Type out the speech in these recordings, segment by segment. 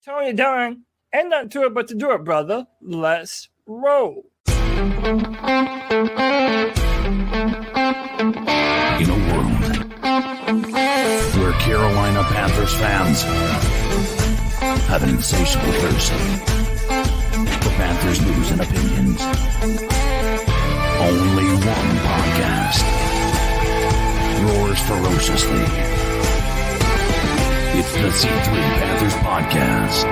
Tony Dunn, ain't nothing to it but to do it, brother. Let's roll. In a world where Carolina Panthers fans have an insatiable thirst for Panthers news and opinions, only one podcast roars ferociously. It's the C3 Panthers Podcast.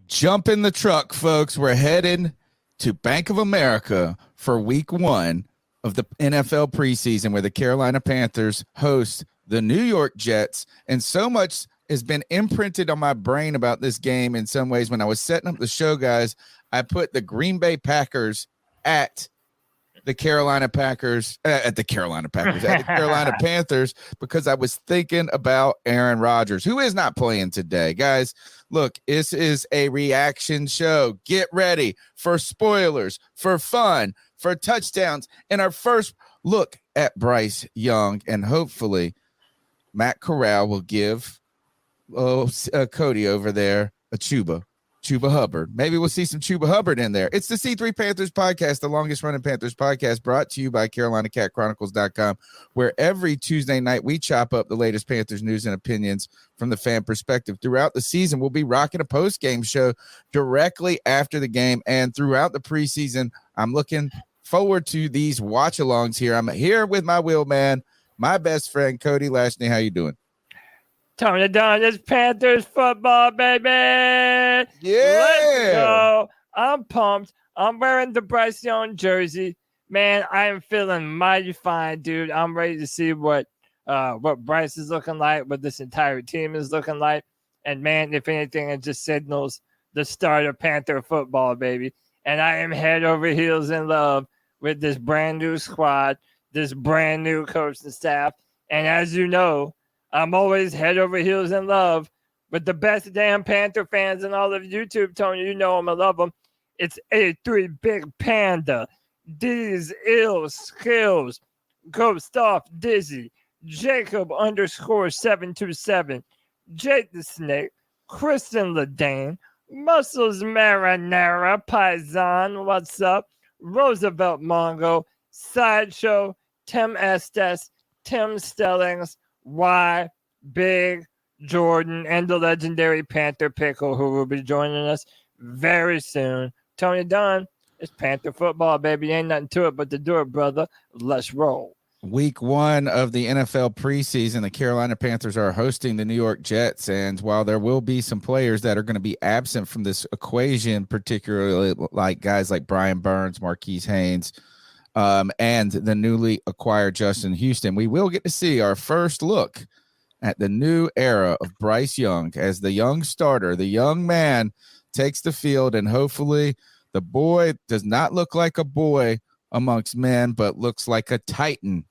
Jump in the truck, folks. We're heading to Bank of America for week 1 of the NFL preseason, where the Carolina Panthers host the New York Jets. And so much has been imprinted on my brain about this game in some ways. When I was setting up the show, guys, I put the Green Bay Packers at the Carolina Panthers, because I was thinking about Aaron Rodgers, who is not playing today. Guys, look, this is a reaction show. Get ready for spoilers, for fun, for touchdowns, and our first look at Bryce Young. And hopefully Matt Corral will give Cody over there a Chuba Hubbard. Maybe we'll see some Chuba Hubbard in there. It's the C3 Panthers Podcast, the longest running Panthers podcast, brought to you by CarolinaCatChronicles.com, where every Tuesday night we chop up the latest Panthers news and opinions from the fan perspective. Throughout the season, we'll be rocking a post-game show directly after the game, and throughout the preseason, I'm looking forward to these watch-alongs here. I'm here with my wheelman, my best friend, Cody Lashney. How you doing? Tony Dunn, it's Panthers football, baby. Yeah. Let's go. I'm pumped. I'm wearing the Bryce Young jersey. Man, I am feeling mighty fine, dude. I'm ready to see what Bryce is looking like, what this entire team is looking like. And, man, if anything, it just signals the start of Panther football, baby. And I am head over heels in love with this brand new squad, this brand new coaching staff. And as you know, I'm always head over heels in love with the best damn Panther fans in all of YouTube. Tony, you know them, I love them. It's A3 Big Panda, D's Ill Skills, Ghost Off Dizzy, Jacob _727, Jake the Snake, Kristen Ledane, Muscles Marinara, Paisan, what's up? Roosevelt Mongo, Sideshow, Tim Estes, Tim Stellings, Y, Big, Jordan, and the legendary Panther Pickle, who will be joining us very soon. Tony Dunn, it's Panther football, baby. Ain't nothing to it but to do it, brother. Let's roll. Week 1 of the NFL preseason, the Carolina Panthers are hosting the New York Jets. And while there will be some players that are going to be absent from this equation, particularly like guys like Brian Burns, Marquise Haynes, and the newly acquired Justin Houston, we will get to see our first look at the new era of Bryce Young as the young starter. The young man takes the field, and hopefully the boy does not look like a boy amongst men, but looks like a titan.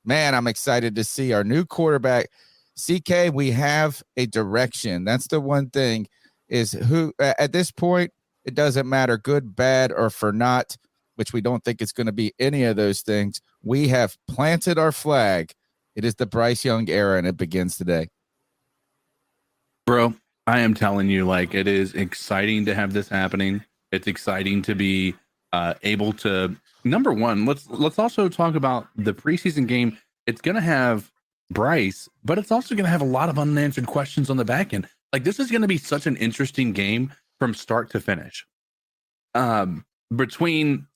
Man, I'm excited to see our new quarterback. CK, we have a direction. That's the one thing, is who at this point, it doesn't matter good, bad, or for not, which we don't think it's going to be any of those things. We have planted our flag. It is the Bryce Young era, and it begins today. Bro, I am telling you, like, it is exciting to have this happening. It's exciting to be able to, number one, let's also talk about the preseason game. It's going to have Bryce, but it's also going to have a lot of unanswered questions on the back end. Like, this is going to be such an interesting game from start to finish. Between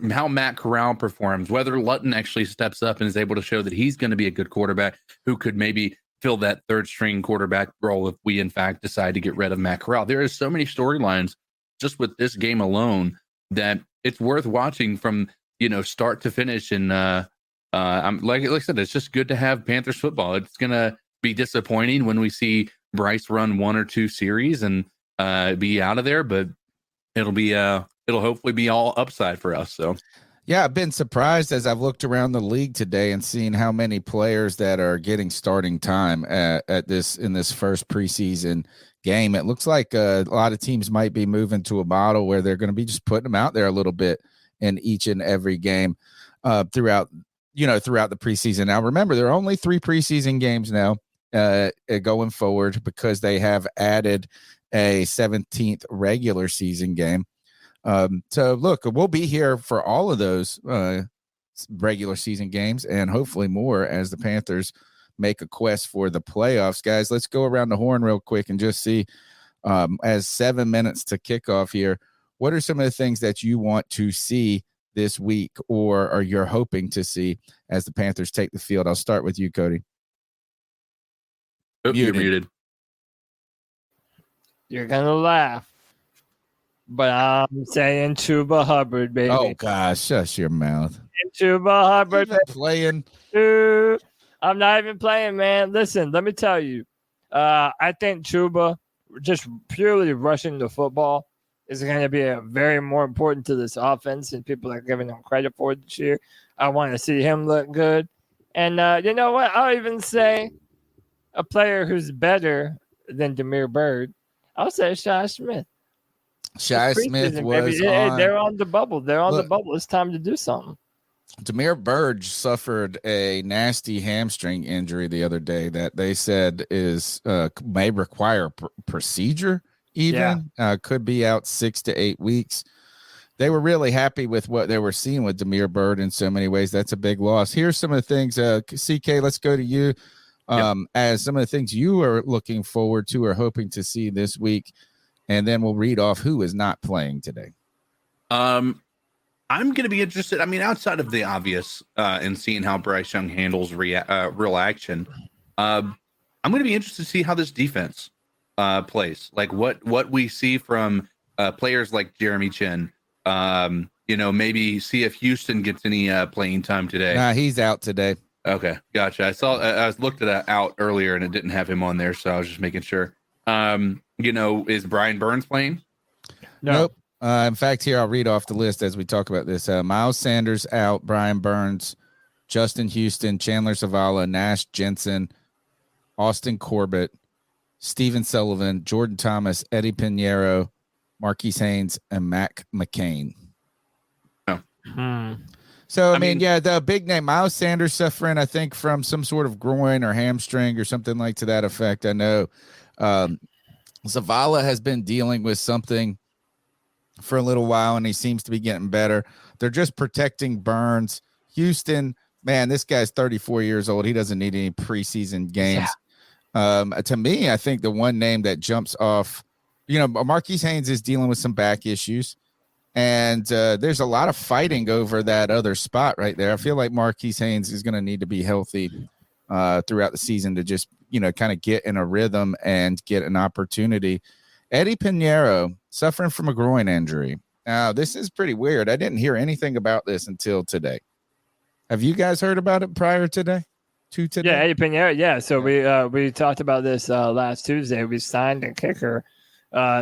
how Matt Corral performs, whether Lutton actually steps up and is able to show that he's going to be a good quarterback who could maybe fill that third string quarterback role if we in fact decide to get rid of Matt Corral. There is so many storylines just with this game alone that it's worth watching from, start to finish. And I'm like I said, it's just good to have Panthers football. It's going to be disappointing when we see Bryce run 1 or 2 series and be out of there, but it'll hopefully be all upside for us. So, yeah, I've been surprised as I've looked around the league today and seen how many players that are getting starting time in this first preseason game. It looks like a lot of teams might be moving to a model where they're going to be just putting them out there a little bit in each and every game throughout the preseason. Now, remember, there are only 3 preseason games now, going forward because they have added a 17th regular season game. So look, we'll be here for all of those regular season games and hopefully more as the Panthers make a quest for the playoffs. Guys, let's go around the horn real quick and just see, as 7 minutes to kickoff here, what are some of the things that you want to see this week or you're hoping to see as the Panthers take the field? I'll start with you, Cody. You're muted. You're going to laugh, but I'm saying Chuba Hubbard, baby. Oh, gosh, shush your mouth. Chuba Hubbard. Playing. I'm not even playing, man. Listen, let me tell you. I think Chuba, just purely rushing the football, is going to be very more important to this offense, and people are giving him credit for it this year. I want to see him look good. And you know what? I'll even say a player who's better than Damiere Byrd. I'll say Shi Smith. Shi Smith was on. They're on the bubble. They're on the bubble. It's time to do something. Damiere Byrd suffered a nasty hamstring injury the other day that they said is may require procedure. Even could be out 6 to 8 weeks. They were really happy with what they were seeing with Damiere Byrd in so many ways. That's a big loss. Here's some of the things. CK, let's go to you. As some of the things you are looking forward to or hoping to see this week, and then we'll read off who is not playing today. I'm going to be interested. I mean, outside of the obvious and seeing how Bryce Young handles real action, I'm going to be interested to see how this defense plays. Like what we see from players like Jeremy Chin. Maybe see if Houston gets any playing time today. Nah, he's out today. Okay, gotcha. I looked at that out earlier and it didn't have him on there, so I was just making sure. Is Brian Burns playing? Nope. In fact, here I'll read off the list as we talk about this. Miles Sanders out, Brian Burns, Justin Houston, Chandler Zavala, Nash Jensen, Austin Corbett, Steven Sullivan, Jordan Thomas, Eddie Pinheiro, Marquise Haynes, and Mac McCain. Oh. So, I mean, the big name, Miles Sanders suffering, I think, from some sort of groin or hamstring or something like to that effect. I know Zavala has been dealing with something for a little while, and he seems to be getting better. They're just protecting Burns. Houston, man, this guy's 34 years old. He doesn't need any preseason games. To me, I think the one name that jumps off, Marquise Haynes is dealing with some back issues. And there's a lot of fighting over that other spot right there. I feel like Marquise Haynes is going to need to be healthy throughout the season to just, kind of get in a rhythm and get an opportunity. Eddie Pinheiro suffering from a groin injury. Now, this is pretty weird. I didn't hear anything about this until today. Have you guys heard about it prior today? Yeah, Eddie Pinheiro. Yeah, so we talked about this last Tuesday. We signed a kicker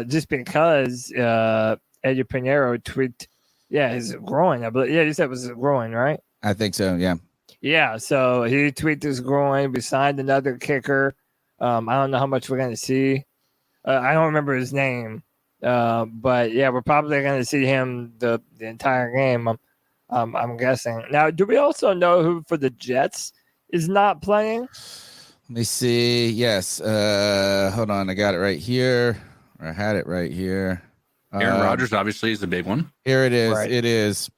just because Eddie Pinheiro tweaked, his groin. I believe. Yeah, you said it was a groin, right? I think so, yeah. Yeah, so he tweaked his groin. We signed another kicker. I don't know how much we're going to see. I don't remember his name. But, yeah, we're probably going to see him the entire game, I'm guessing. Now, do we also know who for the Jets is not playing? Let me see. Yes. Hold on. I got it right here. I had it right here. Aaron Rodgers obviously is a big one. Here it is. Right. It is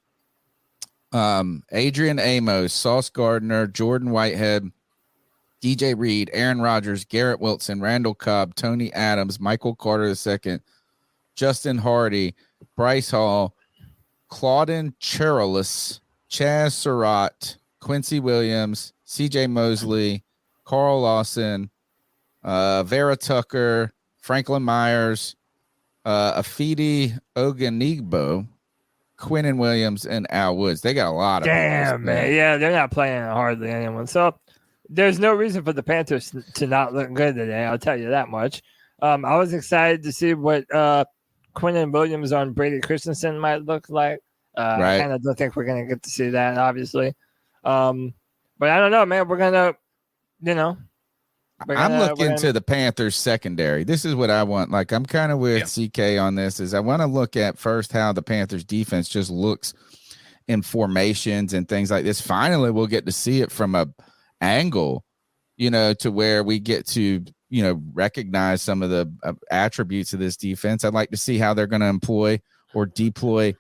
Adrian Amos, Sauce Gardner, Jordan Whitehead, DJ Reed, Aaron Rodgers, Garrett Wilson, Randall Cobb, Tony Adams, Michael Carter II, Justin Hardy, Bryce Hall, Claudin Cherilus, Chaz Surratt, Quincy Williams, CJ Mosley, Carl Lawson, Vera Tucker, Franklin Myers, Afidi Ogunigbo, Quinnen Williams, and Al Woods. They got a lot of man. Yeah, they're not playing hardly anyone. So there's no reason for the Panthers to not look good today. I'll tell you that much. I was excited to see what Quinnen Williams on Brady Christensen might look like. Right. I kind of don't think we're going to get to see that, obviously. But I don't know, man. We're going to, I'm looking to the Panthers secondary. This is what I want. Like, I'm kind of with CK on this. Is I want to look at first how the Panthers defense just looks in formations and things like this. Finally, we'll get to see it from a angle to where we get to, recognize some of the attributes of this defense. I'd like to see how they're going to employ or deploy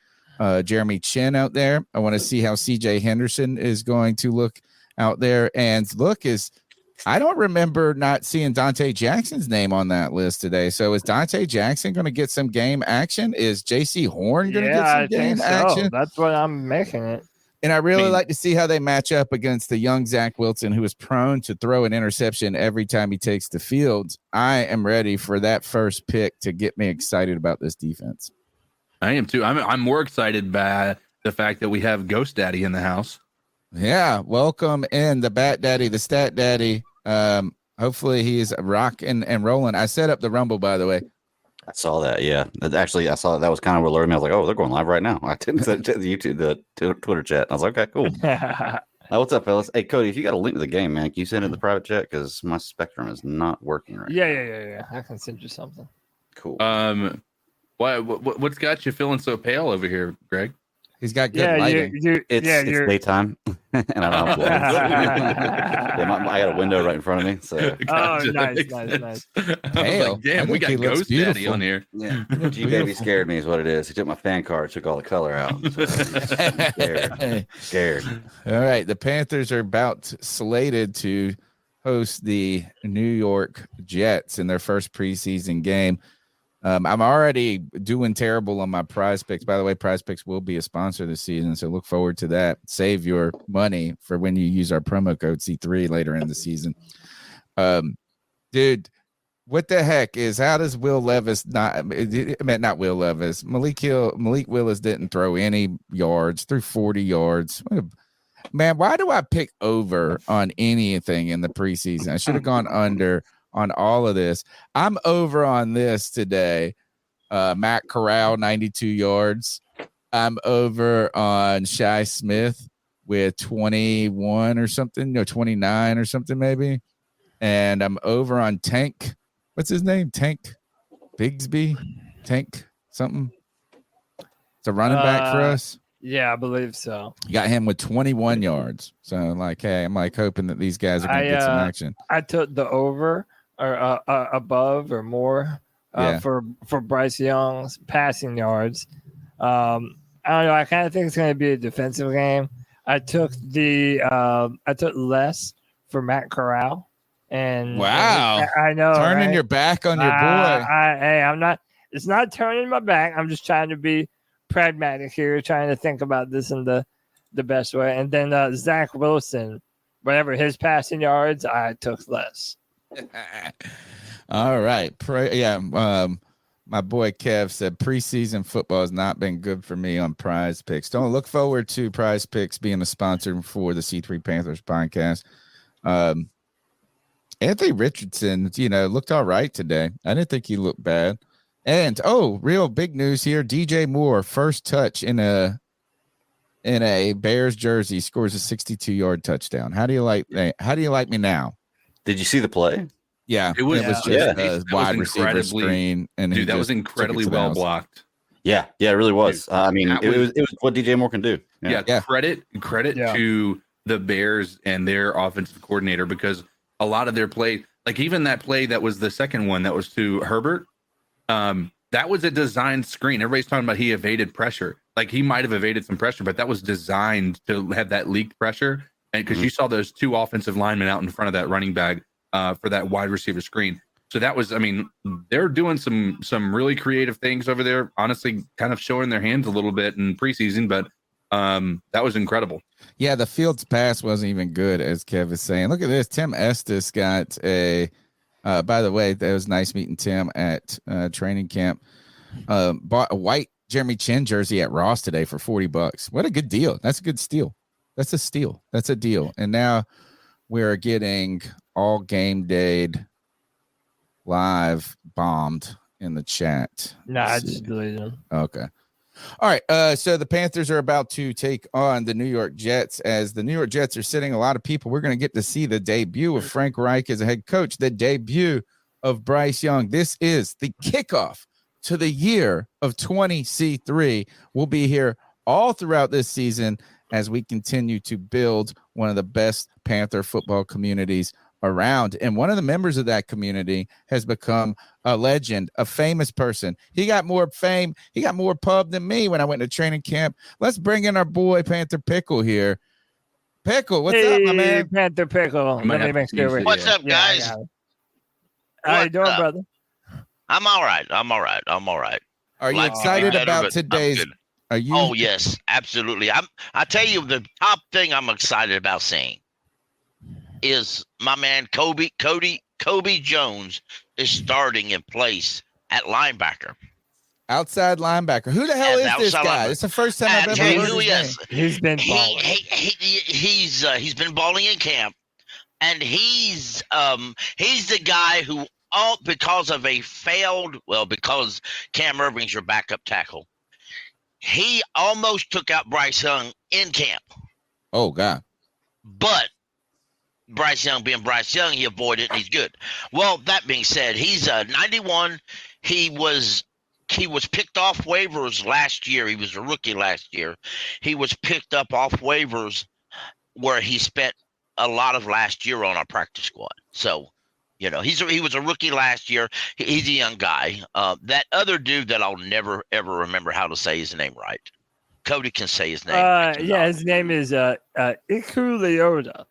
Jeremy Chin out there. I want to see how CJ Henderson is going to look out there. And I don't remember not seeing Dante Jackson's name on that list today. So is Dante Jackson going to get some game action? Is JC Horn going to get some game action? That's what I'm making it. And I really like to see how they match up against the young Zach Wilson, who is prone to throw an interception every time he takes the field. I am ready for that first pick to get me excited about this defense. I am too. I'm more excited by the fact that we have Ghost Daddy in the house. Yeah, welcome in the Bat Daddy, the Stat Daddy. Hopefully he's rocking and rolling. I set up the Rumble, by the way. I saw that. Yeah, actually, I saw that was kind of what alerted me. I was like, "Oh, they're going live right now." I didn't send it to the YouTube, the Twitter chat. I was like, "Okay, cool." What's up, fellas? Hey, Cody, if you got a link to the game, man, can you send it in the private chat because my Spectrum is not working right. Yeah. I can send you something. Cool. What's got you feeling so pale over here, Greg? He's got good lighting. It's daytime, and I don't know. I got a window right in front of me. So. Oh, nice. Pale. Like, damn, we got Ghost Daddy on here. Yeah, G Baby scared me, is what it is. He took my fan card, took all the color out. So scared. All right, the Panthers are slated to host the New York Jets in their first preseason game. I'm already doing terrible on my Prize Picks. By the way, Prize Picks will be a sponsor this season, so look forward to that. Save your money for when you use our promo code C3 later in the season. Dude, what the heck is, how does Will Levis not Will Levis, Malik Willis didn't throw any yards, threw 40 yards. Man, why do I pick over on anything in the preseason? I should have gone under on all of this. I'm over on this today. Matt Corral, 92 yards. I'm over on Shi Smith with 21 or something, 29 or something maybe. And I'm over on Tank. What's his name? Tank Bigsby? Tank something? It's a running back for us. Yeah, I believe so. You got him with 21 yards. So I'm hoping that these guys are going to get some action. I took the over or above or more for Bryce Young's passing yards. I don't know. I kind of think it's going to be a defensive game. I took less for Matt Corral. And wow, I know, turning right? your back on your boy. I'm not. It's not turning my back. I'm just trying to be pragmatic here, trying to think about this in the best way. And then Zach Wilson, whatever his passing yards, I took less. All right. My boy Kev said preseason football has not been good for me on Prize Picks. Don't look forward to Prize Picks being a sponsor for the C3 Panthers podcast. Anthony Richardson, looked all right today. I didn't think he looked bad. And real big news here: DJ Moore, first touch in a Bears jersey, scores a 62-yard touchdown. How do you like that? How do you like me now? Did you see the play? Yeah, it was just a wide receiver screen, and dude, that was incredibly well blocked. Yeah, it really was. It was what DJ Moore can do. Yeah. Credit to the Bears and their offensive coordinator, because a lot of their play, like even that play that was the second one that was to Herbert, that was a designed screen. Everybody's talking about he evaded pressure. Like he might have evaded some pressure, but that was designed to have that leaked pressure. And because you saw those two offensive linemen out in front of that running back for that wide receiver screen. So that was, they're doing some really creative things over there. Honestly, kind of showing their hands a little bit in preseason, but that was incredible. Yeah, the Fields pass wasn't even good, as Kev is saying. Look at this. Tim Estes got a by the way, it was nice meeting Tim at training camp. Bought a white Jeremy Chin jersey at Ross today for $40. What a good deal. That's a good steal. That's a steal. That's a deal. And now we're getting all game day live bombed in the chat. Nah, I just deleted them. Okay. All right. So the Panthers are about to take on the New York Jets. As the New York Jets are sitting a lot of people, we're going to get to see the debut of Frank Reich as a head coach, the debut of Bryce Young. This is the kickoff to the year of 20C3. We'll be here all throughout this season as we continue to build one of the best Panther football communities around. And one of the members of that community has become a legend, a famous person. He got more fame. He got more pub than me when I went to training camp. Let's bring in our boy Panther Pickle here. Pickle, what's up, my man? Panther Pickle. might Let me have make to sure. use it, What's yeah. up, guys? How you What doing, up? brother? I'm all right. I'm all right. I'm all right. Are you Like to be excited better, about but I'm today's? good. Are you? Oh yes, absolutely. I tell you, the top thing I'm excited about seeing is my man Cody Jones is starting in place at linebacker. Outside linebacker. Who the hell As is this outside guy? linebacker. It's the first time I I've ever tell you heard who his he name. is. He's been balling. He's been balling in camp, and he's the guy who because Cam Irving's your backup tackle, he almost took out Bryce Young in camp, Oh God. but Bryce Young being Bryce Young, he avoided it and he's good. Well, that being said, he's 91. He was picked off waivers last year. He was a rookie last year. He was picked up off waivers where he spent a lot of last year on our practice squad. So, he was a rookie last year. He's a young guy. That other dude that I'll never, ever remember how to say his name right. Cody can say his name. I cannot. Yeah, his name is Iku Leota.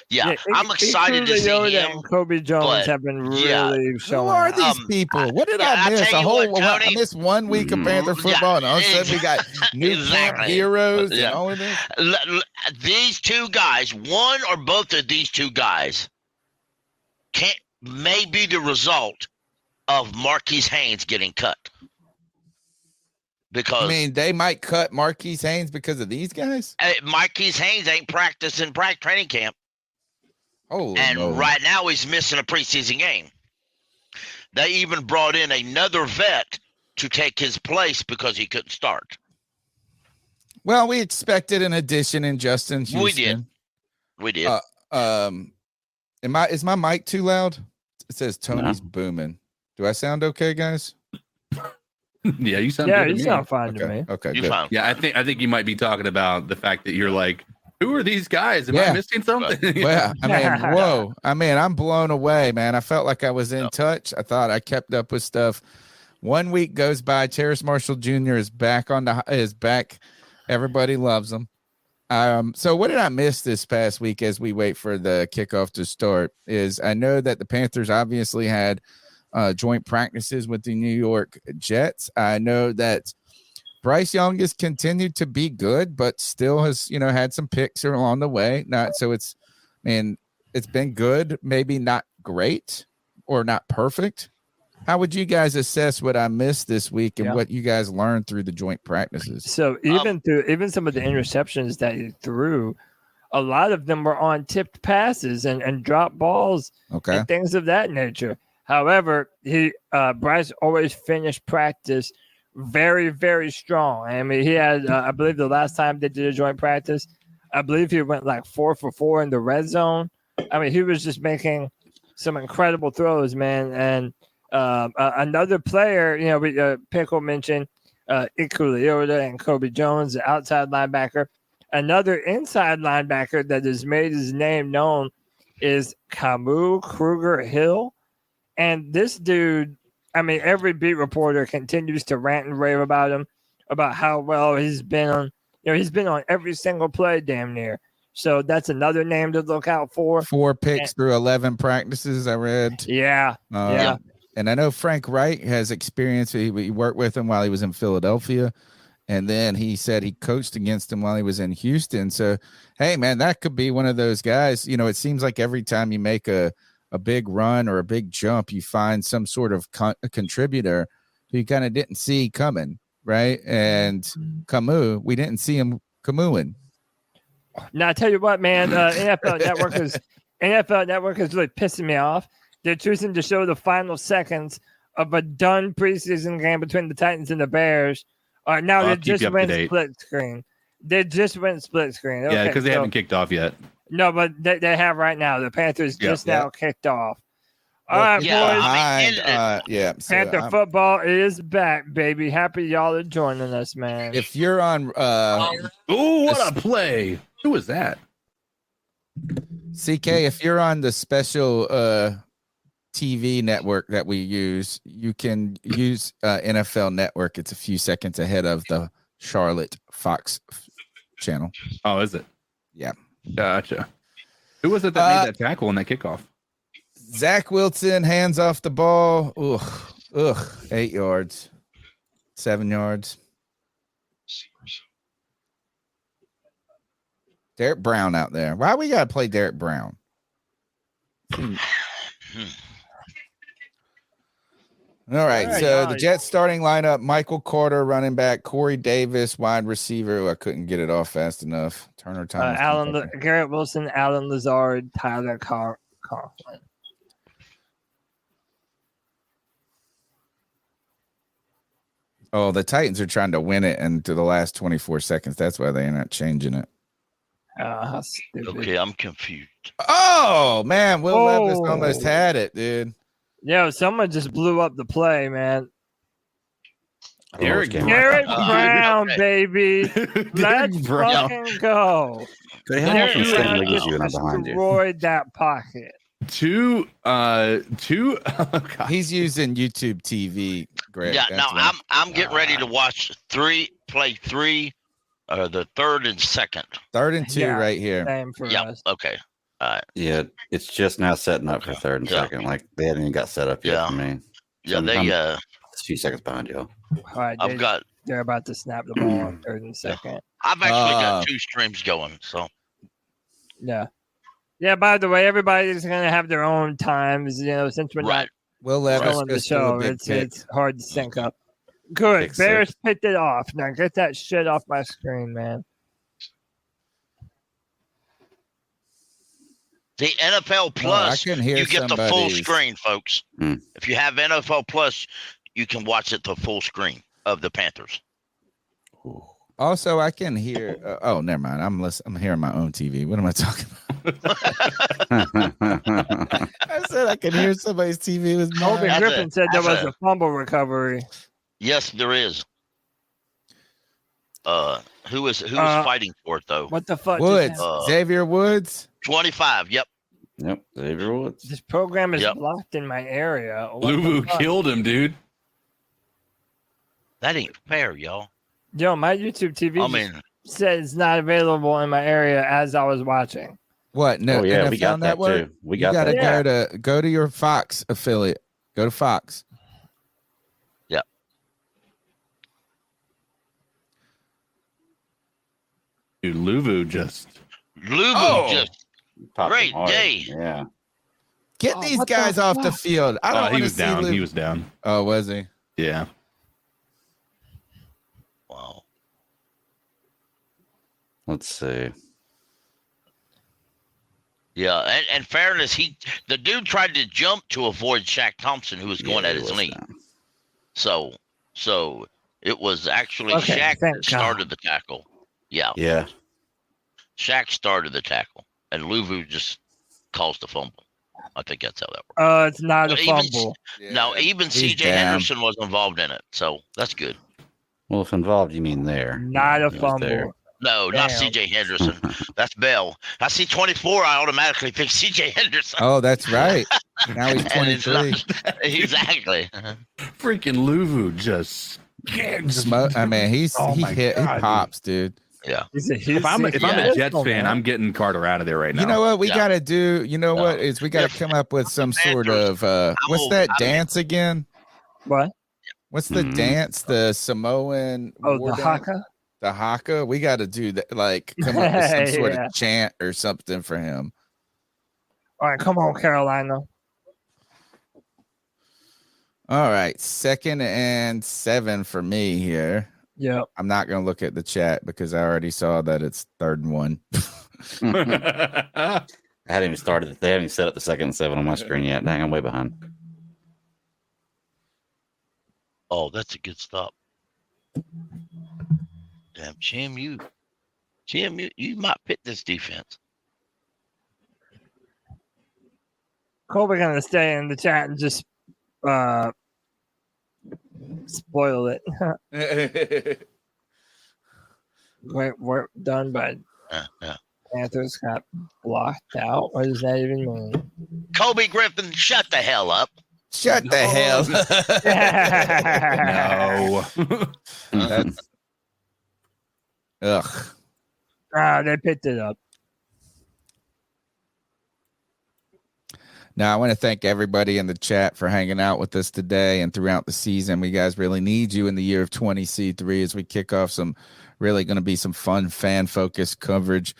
Yeah, I'm excited to see Leota him. and Kobe Jones but, have been yeah. really Who showing are out. these people? What did I miss? tell you what, I Tony. missed 1 week of Panther Yeah, football, and all of a sudden we got new camp exactly. heroes and Yeah. all of this. These two guys, one or both of these two guys, may be the result of Marquise Haynes getting cut. Because I mean, they might cut Marquise Haynes because of these guys. Marquise Haynes ain't practicing training camp, Oh, and right now he's missing a preseason game. They even brought in another vet to take his place because he couldn't start. Well, we expected an addition in Justin Houston. We did. Is my mic too loud? It says Tony's booming. Do I sound okay, guys? Yeah, you sound Yeah, good you to me. sound fine to me. Okay, You good. found. Yeah, I think you might be talking about the fact that you're like, who are these guys? Am I missing something? Well, I mean, whoa. I mean, I'm blown away, man. I felt like I was in touch. I thought I kept up with stuff. 1 week goes by. Terrace Marshall Jr. is back is back. Everybody loves him. So what did I miss this past week as we wait for the kickoff to start? Is I know that the Panthers obviously had joint practices with the New York Jets. I know that Bryce Young has continued to be good, but still has, had some picks along the way. It's been good, maybe not great or not perfect. How would you guys assess what I missed this week and what you guys learned through the joint practices? So even some of the interceptions that he threw, a lot of them were on tipped passes and drop balls and things of that nature. However, Bryce always finished practice very, very strong. I mean, he had, I believe the last time they did a joint practice, I believe he went like 4 for 4 in the red zone. I mean, he was just making some incredible throws, man. And another player, Pickle mentioned Iku Leota and Kobe Jones, the outside linebacker. Another inside linebacker that has made his name known is Camus Kruger-Hill. And this dude, I mean, every beat reporter continues to rant and rave about him, about how well he's been on. He's been on every single play damn near. So that's another name to look out for. 4 picks through 11 practices, I read. Yeah. And I know Frank Wright has experience. He worked with him while he was in Philadelphia. And then he said he coached against him while he was in Houston. So, hey, man, that could be one of those guys. It seems like every time you make a big run or a big jump, you find some sort of contributor who you kind of didn't see coming, right? And Camus, we didn't see him Camuing. Now, I tell you what, man, NFL Network is really pissing me off. They're choosing to show the final seconds of a done preseason game between the Titans and the Bears. Now they just went split screen. They just went split screen. Yeah, because they haven't kicked off yet. No, but they have right now. The Panthers just now kicked off. All right, boys. Panther football is back, baby. Happy y'all are joining us, man. If you're on what a play. Who was that? CK, if you're on the special TV network that we use, you can use NFL Network. It's a few seconds ahead of the Charlotte Fox channel. Oh, is it? Yeah. Gotcha. Who was it that made that tackle on that kickoff? Zach Wilson, hands off the ball. Ugh. 8 yards. 7 yards. Derek Brown out there. Why we gotta play Derek Brown? All right, so the Jets starting lineup: Michael Carter, running back; Corey Davis, wide receiver. Ooh, I couldn't get it off fast enough. Turner Thomas, Garrett Wilson, Alan Lazard, Tyler Coughlin. Oh, the Titans are trying to win it into the last 24 seconds. That's why they're not changing it. How stupid. Okay, I'm confused. Oh man, Will Levis almost had it, dude. Yeah, someone just blew up the play, man. Garrett Brown, baby. Let's fucking go. Derek Brown destroyed that pocket. Two. He's using YouTube TV. Greg. Yeah, now I'm getting ready to watch play three, the third and second. 3rd and 2 right here. Same for us. Okay. All right. Yeah, it's just now setting up for 3rd and second. Like they hadn't even got set up yet for me. Yeah, I'm they a few seconds behind you. All right, they're about to snap the ball on 3rd and second. I've actually got 2 streams going, so yeah. Yeah, by the way, everybody's gonna have their own times, since we're not Will Levis on the show. It's hard to sync up. Good. Pick Bears 6. picked it off. Now get that shit off my screen, man. the NFL Plus, I can hear you get the full screen, folks. If you have NFL Plus, you can watch it the full screen of the Panthers. Also, I can hear. Never mind. I'm hearing my own TV. What am I talking about? I said I can hear somebody's TV. Was Colby Griffin said there was a fumble recovery. Yes, there is. Who was fighting for it though? What the fuck? Woods. Xavier Woods. 25. Yep. Xavier Woods. This program is blocked in my area. Luvu killed him, dude. That ain't fair, y'all. Yo, my YouTube TV said it's not available in my area as I was watching. What? No, oh, yeah, NFL we got Network? that too. We got that. Gotta go to your Fox affiliate. Go to Fox. Yep. Dude, Luvu just great day. Yeah. Get these guys off the field. I don't. He was down. He was down. Oh, was he? Yeah. Wow. Let's see. Yeah, and fairness, the dude tried to jump to avoid Shaq Thompson, who was going at his knee. Down. So it was actually Shaq that started the tackle. Yeah. Yeah. Shaq started the tackle, and Luvu just caused the fumble. I think that's how that works. It's not a fumble. Even C.J. Henderson was involved in it, so that's good. Well, if involved, you mean there. Not a fumble. There. No, not C.J. Henderson. That's Bell. I see 24. I automatically think C.J. Henderson. Oh, that's right. Now he's 23. Exactly. Freaking Luvu just. He pops, dude. Yeah. If I'm a Jets fan, I'm getting Carter out of there right now. You know what we gotta do? You know what is we gotta come up with some sort of what's that dance again? What? What's the dance? The Samoan. The haka. The haka. We got to do that. Like come up with some sort of chant or something for him. All right, come on, Carolina. All right, 2nd and 7 for me here. Yep. I'm not going to look at the chat because I already saw that it's 3rd and 1. I hadn't even started. They haven't even set up the 2nd and 7 on my screen yet. Dang, I'm way behind. Oh, that's a good stop. Damn, Jim, you might pit this defense. Colby gonna stay in the chat and just spoil it. Great work done by. Yeah. Panthers got blocked out. What does that even mean? Kobe Griffin, shut the hell up. Shut the hell. No. That's ugh. They picked it up. Now, I want to thank everybody in the chat for hanging out with us today and throughout the season. We guys really need you in the year of 20C3 as we kick off some really going to be some fun fan-focused coverage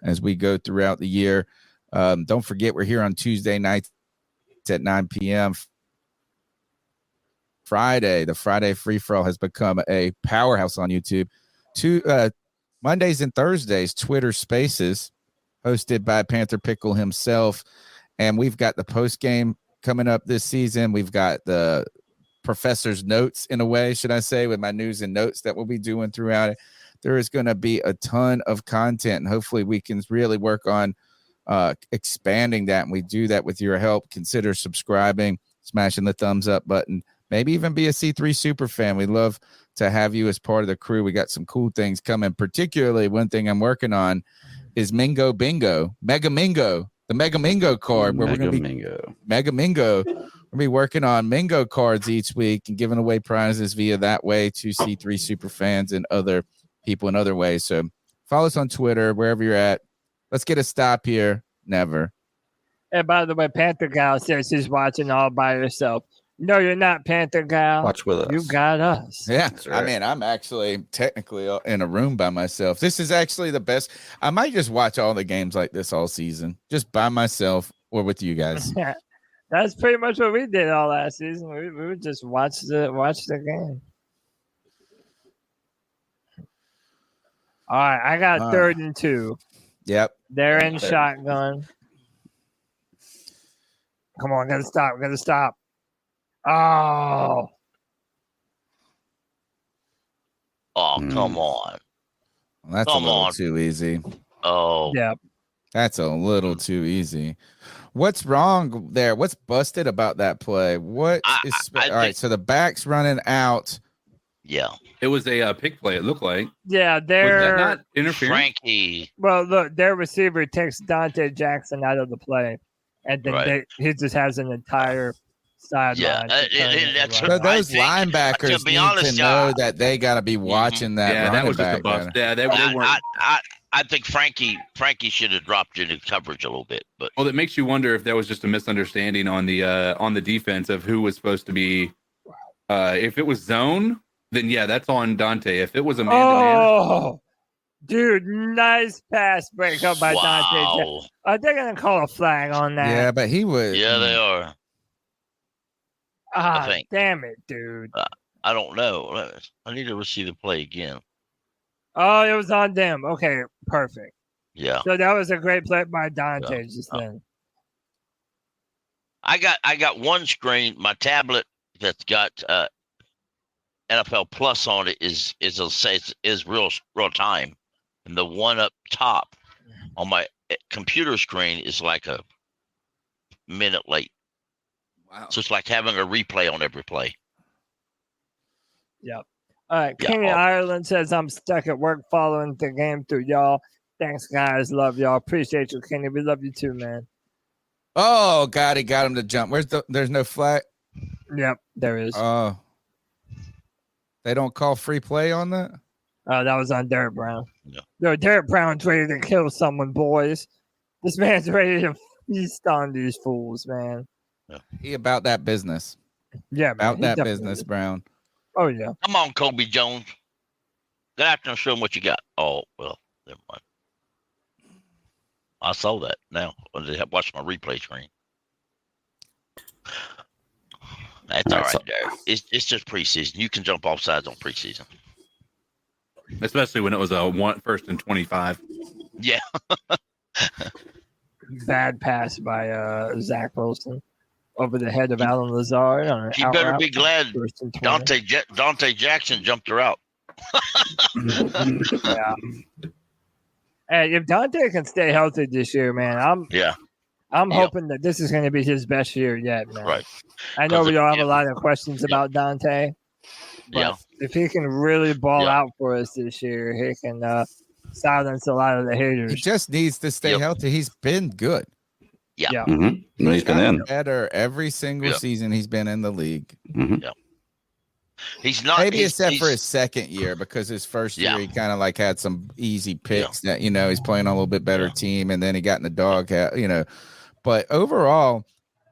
as we go throughout the year. Don't forget, we're here on Tuesday nights at 9 p.m. Friday, the Friday free-for-all has become a powerhouse on YouTube. Mondays and Thursdays, Twitter Spaces, hosted by Panther Pickle himself. And we've got the post game coming up this season. We've got the professor's notes, in a way, should I say, with my news and notes that we'll be doing throughout it. There is going to be a ton of content, and hopefully we can really work on expanding that. And we do that with your help. Consider subscribing, smashing the thumbs up button, maybe even be a C3 super fan. We'd love to have you as part of the crew. We got some cool things coming. Particularly, one thing I'm working on is Mingo Bingo, Mega Mingo. The Mega Mingo card, where we're going to be Mega Mingo. We'll be working on Mingo cards each week and giving away prizes via that way to C3 super fans and other people in other ways. So follow us on Twitter, wherever you're at. Let's get a stop here. Never. And by the way, Panther Gal says she's watching all by herself. No, you're not, Panther Gal. Watch with us. You got us. Yeah. That's right. I mean, I'm actually technically in a room by myself. This is actually the best. I might just watch all the games like this all season, just by myself or with you guys. That's pretty much what we did all last season. We would just watch the game. All right, I got 3rd and 2. Yep. They're in shotgun. Come on, gotta stop. Oh, Come on. Well, that's Come a little on. too easy. Oh, yeah. That's a little too easy. What's wrong there? What's busted about that play? What is I all right? think- So the back's running out. yeah. It was a pick play, it looked like. Yeah, Was that they're not interference? Frankie. well. Look, their receiver takes Dante Jackson out of the play, and then Right. he just has an entire sideline. Yeah, to turn it that's around. So those I think, linebackers to be need honest, to know that they got to be watching that. Yeah, that running was just a back bust. better. Yeah, they weren't. I think Frankie should have dropped into coverage a little bit, but Well, it makes you wonder if there was just a misunderstanding on the defense of who was supposed to be. If it was zone, then yeah, that's on Dante. If it was a man-to-man, Oh, dude, nice pass break up by Dante. wow. They're gonna call a flag on that. Yeah, but he would. Yeah, they are. I think. Damn it, dude. I don't know. I need to see the play again. Oh, it was on them. Okay, perfect. Yeah, So that was a great play by Dante just then. I got one screen. My tablet that's got NFL Plus on it is real time, and the one up top on my computer screen is like a minute late. wow. So it's like having a replay on every play. Yep. All right. Yeah, Kenny all- Ireland says, I'm stuck at work following the game through y'all. Thanks, guys. Love y'all. Appreciate you, Kenny. We love you too, man. Oh, God, he got him to jump. There's no flag. Yep, there is. Oh, they don't call free play on that. That was on Derek Brown. Yeah. Yo, Derek Brown's ready to kill someone, boys. This man's ready to feast on these fools, man. He about that business. Yeah, man. About he that definitely business, is. Brown. Oh, yeah. Come on, Kobe Jones. Go after and show him what you got. Oh, well, never mind. I saw that now. I watched my replay screen. That's all right, Derek. It's just preseason. You can jump off sides on preseason. Especially when it was a 1st and 25. Yeah. Bad pass by Zach Wilson over the head of Alan Lazard. On an You better out be route. glad 1st and 20. Dante Jackson jumped her out. Yeah. Hey, if Dante can stay healthy this year, man, I'm Yeah. hoping that this is going to be his best year yet, man. Right. I know we all have yeah. a lot of questions about Dante. But Yeah. if he can really ball Yeah. out for us this year, he can silence a lot of the He haters. just needs to stay healthy. He's been good. Yeah. Mm-hmm. He's been in better every single season he's been in the league. Mm-hmm. Yeah. He's not Maybe except for his second year, because his first year he kind of like had some easy picks that, you know, he's playing on a little bit better team, and then he got in the dog, you know. But overall,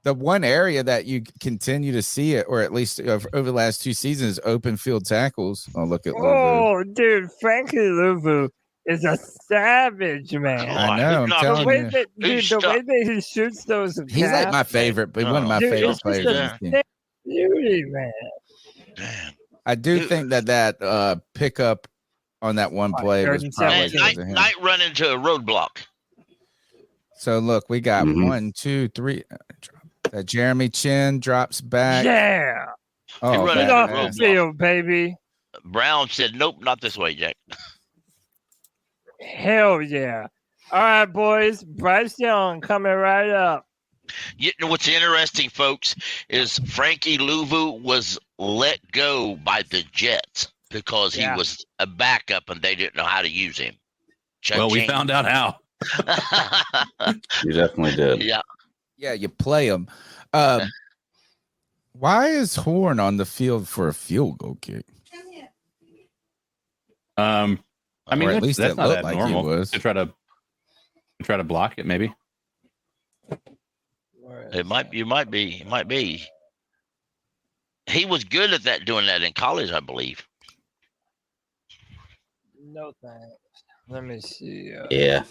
the one area that you continue to see it, or at least over the last 2 seasons, is open field tackles. Oh, look at Louvu. Oh, dude, Frankie Louvu is a savage, man. I know. I'm telling you. The way that he shoots those. He's like my favorite, but one of my favorite players in this team. Beauty, man. Damn. I do think that pickup on that one play was probably Knight run into a roadblock. So look, we got 1, 2, 3. Jeremy Chin drops back. Yeah. Oh, get off the field, baby. Brown said, "Nope, not this way, Jack." Hell yeah! All right, boys. Bryce Young coming right up. You know what's interesting, folks, is Frankie Louvu was let go by the Jets because he was a backup and they didn't know how to use him. We found out how. You definitely did. Yeah. Yeah, you play him. Why is Horn on the field for a field goal kick? I mean, at least that's it not looked that like normal. he was. To try to block it, maybe. It might be. He was good at that, doing that in college, I believe. No thanks. Let me see. Yeah.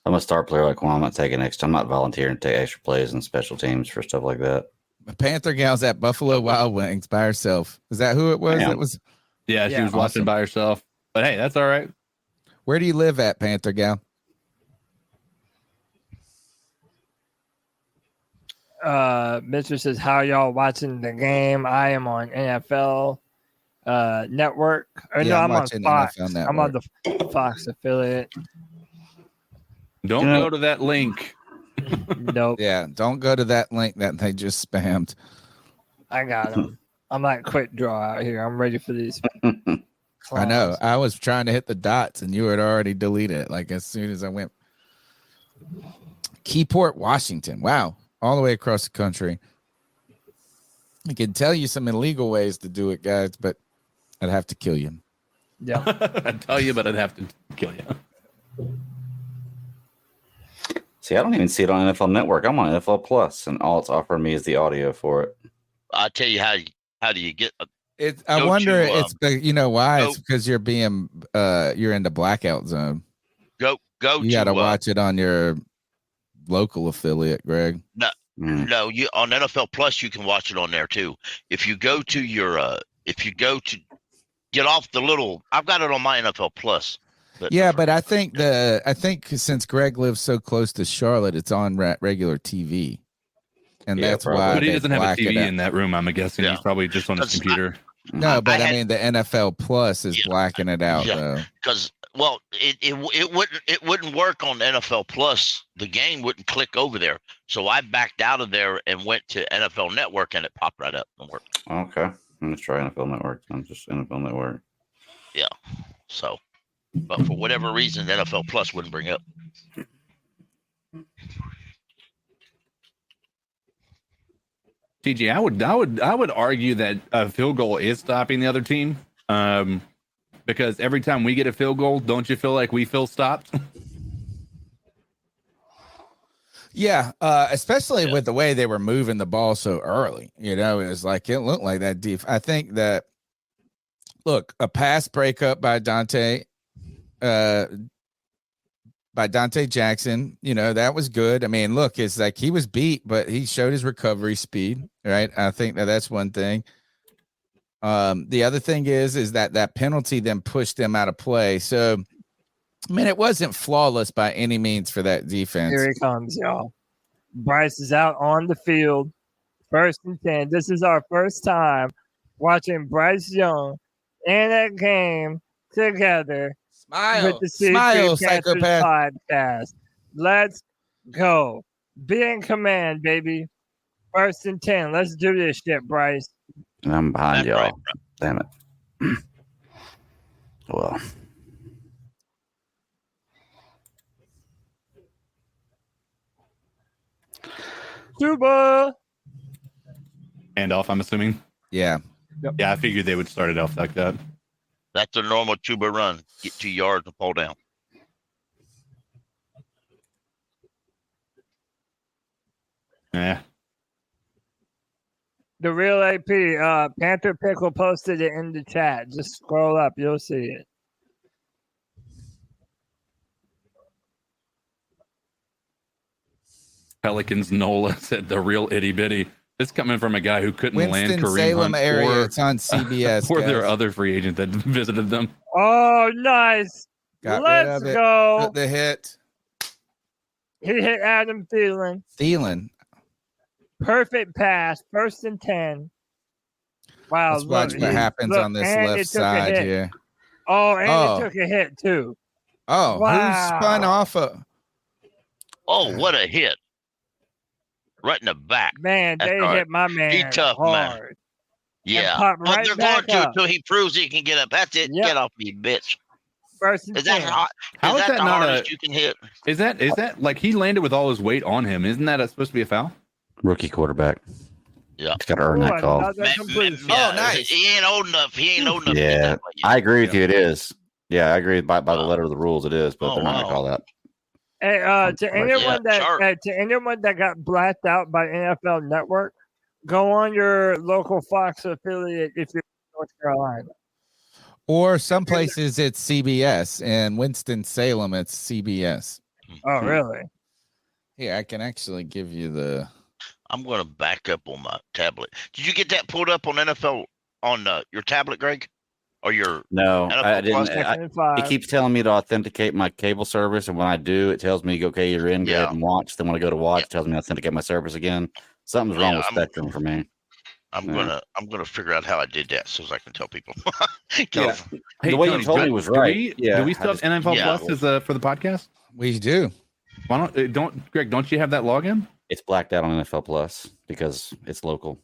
I'm a star player like Juan. I'm not taking extra. I'm not volunteering to take extra plays and special teams for stuff like that. Panther gal's at Buffalo Wild Wings by herself. Is that who it was? Yeah. It was. Yeah, she was watching by herself. But hey, that's all right. Where do you live at, Panther gal? Mitchell says, "How y'all watching the game?" I am on NFL Network. I'm on Fox. I'm on the Fox affiliate. Don't go to that link. Nope. Yeah, don't go to that link that they just spammed. I got them. I'm like quick draw out here. I'm ready for these. I know. I was trying to hit the dots, and you had already deleted it. Like as soon as I went. Keyport, Washington. Wow, all the way across the country. I can tell you some illegal ways to do it, guys, but I'd have to kill you. Yeah, I'd tell you, but I'd have to kill you. See, I don't even see it on NFL Network. I'm on NFL Plus, and all it's offering me is the audio for it. I'll tell you how do you get it? I wonder it's you know why? It's because you're being you're in the blackout zone. You got to watch it on your local affiliate, Greg. No, you on NFL Plus you can watch it on there too. If you go to get off the little, I've got it on my NFL Plus. But I think since Greg lives so close to Charlotte, it's on regular TV, and that's probably. why. But he doesn't have a TV in that room. I'm guessing he's probably just on his computer. No, but I mean the NFL Plus is blacking it out though. Because it wouldn't work on NFL Plus. The game wouldn't click over there, so I backed out of there and went to NFL Network, and it popped right up and worked. Okay, I'm gonna try NFL Network. I'm just NFL Network. Yeah, so. But for whatever reason, NFL Plus wouldn't bring up. TJ, I would argue that a field goal is stopping the other team, because every time we get a field goal, don't you feel like we feel stopped? Yeah, especially with the way they were moving the ball so early. You know, it was like it looked like that deep. I think that a pass breakup by Dante Jackson, you know, that was good. I mean, look, it's like he was beat, but he showed his recovery speed, right? I think that's one thing. The other thing is that penalty then pushed them out of play. So, I mean, it wasn't flawless by any means for that defense. Here he comes, y'all. Bryce is out on the field. 1st and 10. This is our first time watching Bryce Young in a game together. With the Smile, psychopath podcast. Let's go. Be in command, baby. 1st and 10. Let's do this shit, Bryce. And I'm behind y'all. Right. Damn it. Well, Tuba. Handoff, I'm assuming. Yeah. Yeah, I figured they would start it off like that. That's a normal tuba run. Get 2 yards and pull down. Yeah. The real AP, Panther Pickle posted it in the chat. Just scroll up, you'll see it. Pelicans Nola said the real itty bitty. This coming from a guy who couldn't land Kareem Winston-Salem Hunt area. or, It's on CBS. or guys. their other free agent that visited them. Oh, nice. Got rid Let's of it. go. Took the hit. He hit Adam Thielen. Thielen. Perfect pass. 1st and 10. Wow. Let's watch what happens on this and left it took a side hit. here. Oh, and Oh. it took a hit too. Oh, Wow. who spun off of? Oh, what a hit. Right in the back. Man, That's they hard. hit my man He tough, man. hard. Yeah. pop But right they're going back to up. until he proves he can get up. That's it. Yep. Get off me, bitch. 1st and Is that 10. hot? How Is is that that the not hardest you can hit? Is that like he landed with all his weight on him? Isn't that supposed to be a foul? Rookie quarterback. Yeah. He's got to earn Ooh, that call. another completion. Oh, nice. He ain't old enough. He ain't old enough to get Yeah, that way yet. I agree with you. It is. Yeah, I agree by the letter of the rules. It is, but Oh, they're not going wow. to call that. Hey, to anyone Yeah, sure. to anyone that got blacked out by NFL Network, go on your local Fox affiliate if you're in North Carolina. Or some places it's CBS. And Winston-Salem, it's CBS. Oh, really? Here, I can actually give you the. I'm going to back up on my tablet. Did you get that pulled up on NFL on your tablet, Greg? Or your No, NFL I Plus? didn't. 2nd and 5. It keeps telling me to authenticate my cable service, and when I do, it tells me, "Okay, you're in. Go ahead and watch." Then when I go to watch, it tells me to authenticate my service again. Something's wrong Yeah, with Spectrum for me. I'm gonna figure out how I did that so I can tell people. Yeah. Hey, The way you Tony, told me do- was do right. we- Yeah, Do we I still have just- NFL Yeah. Plus as for the podcast? We do. Why don't Greg? Don't you have that login? It's blacked out on NFL Plus because it's local.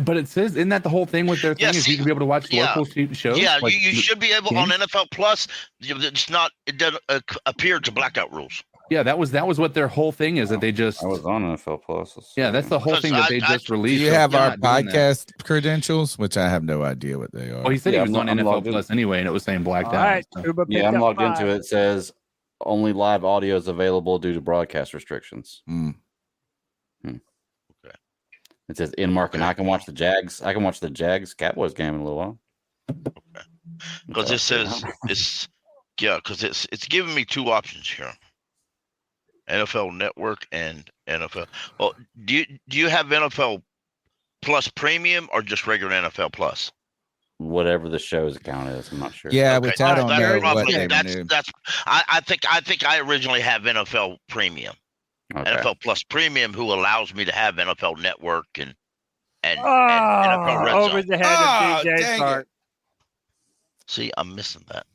But it says, isn't that the whole thing with their thing? Yeah, is see, you can be able to watch yeah. local shows? Yeah, Like, you should be able on games? NFL Plus. It's not. It doesn't appear to blackout rules. Yeah, that was what their whole thing is that they just. I was on NFL Plus. Yeah, that's the whole Because thing that they I- just Do released. you so have they're our not doing that. podcast credentials, which I have no idea what they are? Well, he said Yeah, he was on I'm NFL logged in. Plus anyway, and it was saying blacked All out. right, so. Tuba Yeah, picked I'm up logged 5. into it. It says only live audio is available due to broadcast restrictions. Hmm. It says in market. I can watch the Jags. I can watch the Jags Cowboys game in a little while. Because it says because it's giving me 2 options here. NFL Network and NFL. Well, do you have NFL Plus Premium or just regular NFL Plus? Whatever the show's account is, I'm not sure. Yeah, Okay, which I don't that's know probably- what they that's, renewed. that's I think I originally have NFL Premium. Okay. NFL Plus Premium, who allows me to have NFL Network and NFL Oh, Red over Zone. the head Oh, of dang DJ it. Clark. See, I'm missing that.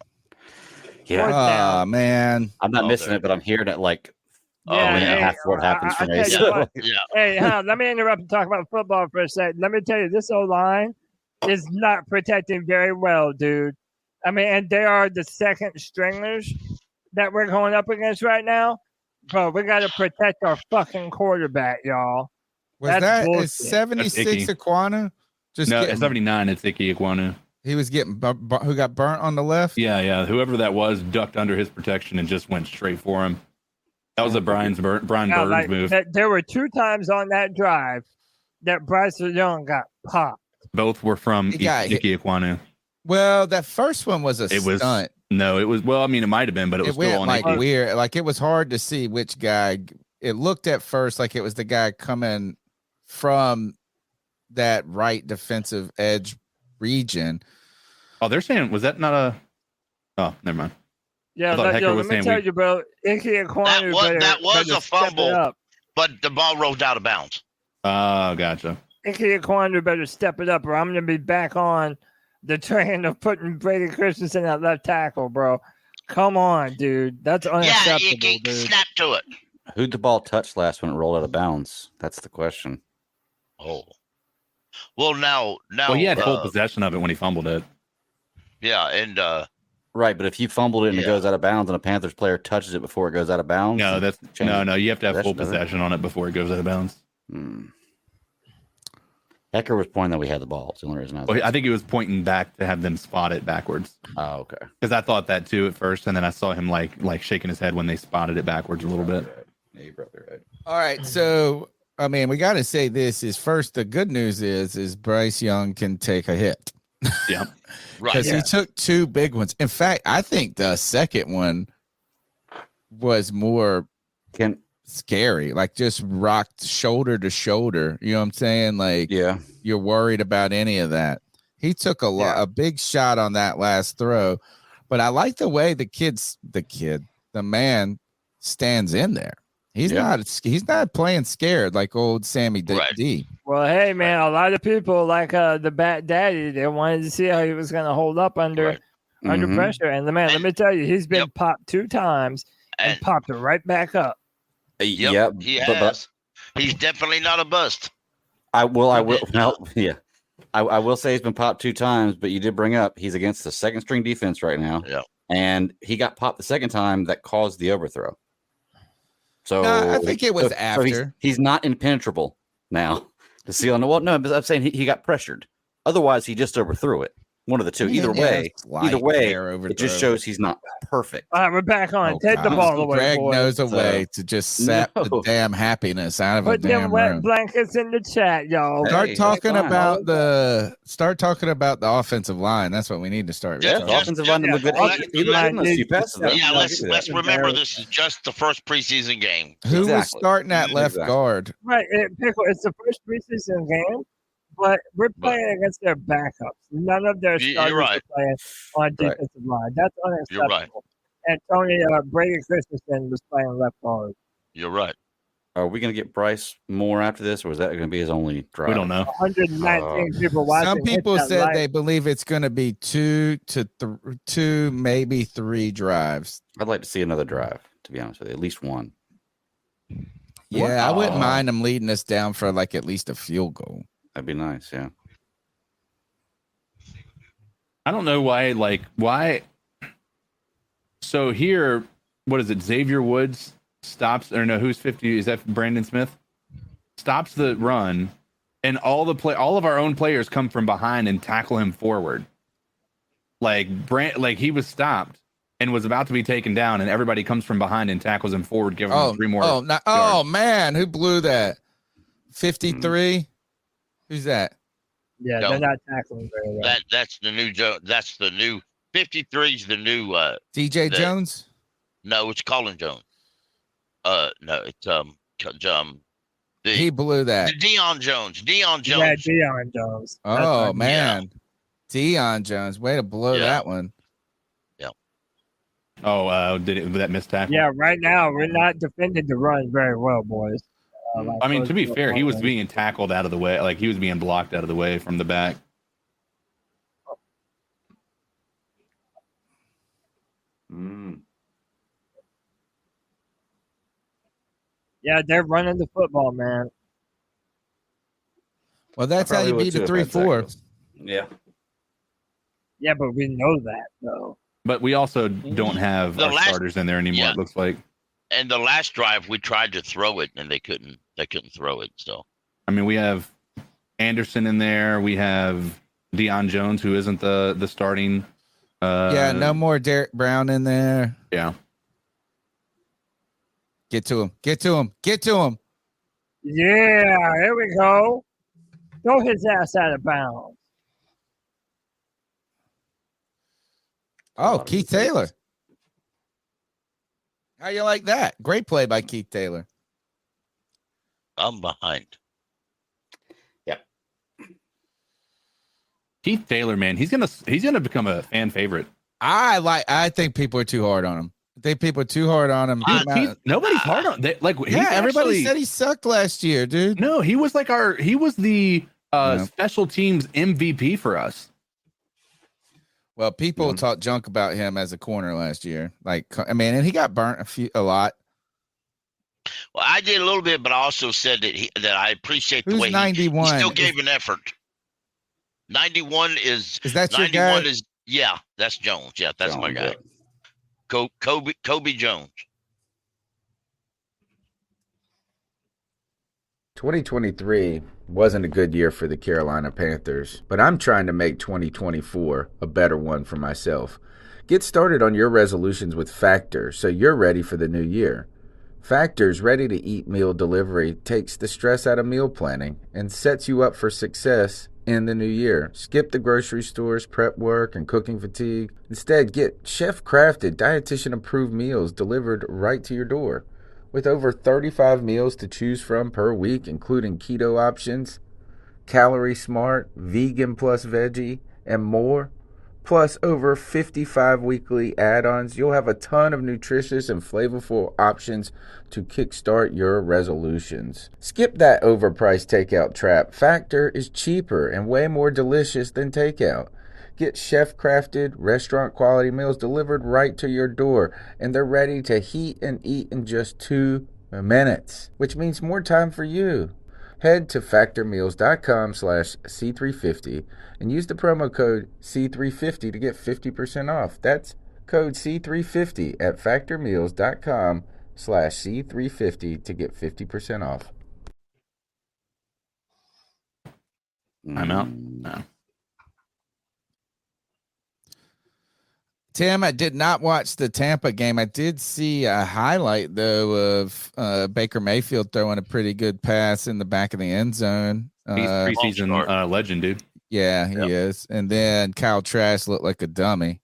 Yeah, Fourth Oh down. man. I'm not Oh, missing there. it, but I'm hearing it like Oh, Yeah, minute and a hey, half before it happens for I me. tell you So, what. Yeah, Hey, let me interrupt and talk about football for a second. Let me tell you, this O-line is not protecting very well, dude. I mean, and they are the second stringers that we're going up against right now. Bro, we got to protect our fucking quarterback, y'all. Was That's that bullshit. is 76 icky. Aquana? Just No, getting, at 79, it's Icky Iquanu. he was getting who got burnt on the left. Yeah. Whoever that was ducked under his protection and just went straight for him. That was a Brian Yeah, Burns like, move. there were 2 times on that drive that Bryce Young got popped. Both were from He got hit. Icky Iquanu. Well, that first one was a It was stunt. no, it was well. I mean, it might have been, but it was It still went on like Icky. weird. Like it was hard to see which guy. It looked at first like it was the guy coming from that right defensive edge region. Oh, they're saying was that not a? Oh, never mind. Yeah, I thought Hecker let was me saying tell we- you, bro. Icky Aquanu that was better a step it fumble. up. but the ball rolled out of bounds. Oh, gotcha. Icky Aquanu better step it up, or I'm gonna be back on the train of putting Brady Christensen at left tackle, bro. Come on, dude. That's Yeah, unacceptable, you can dude. snap to it. who'd the ball touch last when it rolled out of bounds? That's the question. Oh, well now. Well, he had full uh, possession of it when he fumbled it. Yeah, and Right, but if you fumbled it and it Yeah. goes out of bounds and a Panthers player touches it before it goes out of bounds, No, that's change no. You have to have full possession, doesn't it? possession on it before it goes out of bounds. Hecker was pointing that we had the ball. It's the only reason I think he was pointing back to have them spot it backwards. Oh, okay. Because I thought that too at first, and then I saw him like shaking his head when they spotted it backwards a little bit. Yeah, you brought right. All right, so I mean, we got to say this is first. The good news is Bryce Young can take a hit. Yeah, Right. Because he took two big ones. In fact, I think the second one was more scary, like just rocked shoulder to shoulder. You know what I'm saying? Like, Yeah. you're worried about any of that. He took a big shot on that last throw, but I like the way the man stands in there. He's not playing scared like old Sammy D. Well, hey man, a lot of people like the Bat Daddy, they wanted to see how he was going to hold up under pressure. And the man, let me tell you, he's been popped 2 times and popped it right back up. Yep, he has. He's definitely not a bust. I will say he's been popped 2 times, but you did bring up he's against the second string defense right now. Yeah. And he got popped the second time that caused the overthrow. So I think it was after. So he's not impenetrable now to see on the wall. No, but I'm saying he got pressured. Otherwise, he just overthrew it. One of the two. Either way, it just shows he's not perfect. All right, we're back on. Take the ball away, Greg boys. knows a way to just sap the damn happiness out of Put a damn them wet room. blankets in the chat, y'all. Start talking about the offensive line. That's what we need to start. Yeah, the offensive line looked good. He let us few passes. Yeah, let's remember this is just the first preseason game. Who was starting at left guard? Right, Pickle. It's the first preseason game, but we're playing against their backups. None of their starters are playing on defensive line. That's unacceptable. You're right. And Tony Brady Christensen was playing left guard. You're right. Are we going to get Bryce more after this, or is that going to be his only drive? We don't know. 119 people watching. Some people said they believe it's going to be 2 to 2, maybe 3 drives. I'd like to see another drive, to be honest with you, at least one. Yeah, I wouldn't mind them leading us down for like at least a field goal. That'd be nice, yeah. I don't know why. So here, what is it? Xavier Woods stops, or no? Who's 50? Is that Brandon Smith? Stops the run, and all of our own players come from behind and tackle him forward. Like he was stopped and was about to be taken down, and everybody comes from behind and tackles him forward, giving him 3 more. Oh man, who blew that? 53. Who's that? Yeah, they're not tackling very well. That's the new Joe. That's the new 53 is the new DJ Jones? No, it's Colin Jones. No, it's he blew that. Deion Jones. Yeah, Deion Jones. Oh man. Deion Jones. Way to blow that one. Yeah. Oh, did that miss tackle? Yeah, right now we're not defending the run very well, boys. I mean, to be fair, he was being tackled out of the way. Like, he was being blocked out of the way from the back. Yeah, they're running the football, man. Well, that's how you beat the 3-4. Yeah. Yeah, but we know that, though. But we also don't have our starters in there anymore, it looks like. And the last drive, we tried to throw it, and they couldn't throw it. So, I mean, we have Anderson in there. We have Deion Jones, who isn't the starting. No more Derek Brown in there. Yeah. Get to him. Get to him. Get to him. Yeah, here we go. Throw his ass out of bounds. Oh, Keith Taylor. How you like that? Great play by Keith Taylor. I'm behind. Yep. Keith Taylor, man, he's gonna become a fan favorite. I think people are too hard on him. I think people are too hard on him. Nobody's hard on everybody said he sucked last year, dude. No, he was the special teams MVP for us. Well, people talk junk about him as a corner last year. And he got burnt a lot. Well, I did a little bit, but I also said that I appreciate the way 91? He still gave an effort. 91 is that 91 your guy? is that's Jones. Yeah, that's my guy. Kobe Jones. 2023 wasn't a good year for the Carolina Panthers, but I'm trying to make 2024 a better one for myself. Get started on your resolutions with Factor so you're ready for the new year. Factor's ready-to-eat meal delivery takes the stress out of meal planning and sets you up for success in the new year. Skip the grocery stores, prep work, and cooking fatigue. Instead, get chef-crafted, dietitian-approved meals delivered right to your door. With over 35 meals to choose from per week, including keto options, calorie smart, vegan plus veggie, and more, plus over 55 weekly add-ons, you'll have a ton of nutritious and flavorful options to kickstart your resolutions. Skip that overpriced takeout trap. Factor is cheaper and way more delicious than takeout. Get chef-crafted, restaurant-quality meals delivered right to your door, and they're ready to heat and eat in just 2 minutes, which means more time for you. Head to factormeals.com/C350 and use the promo code C350 to get 50% off. That's code C350 at factormeals.com/C350 to get 50% off. I'm out. No. Tim, I did not watch the Tampa game. I did see a highlight, though, of Baker Mayfield throwing a pretty good pass in the back of the end zone. He's preseason legend, dude. Yeah, he is. And then Kyle Trask looked like a dummy.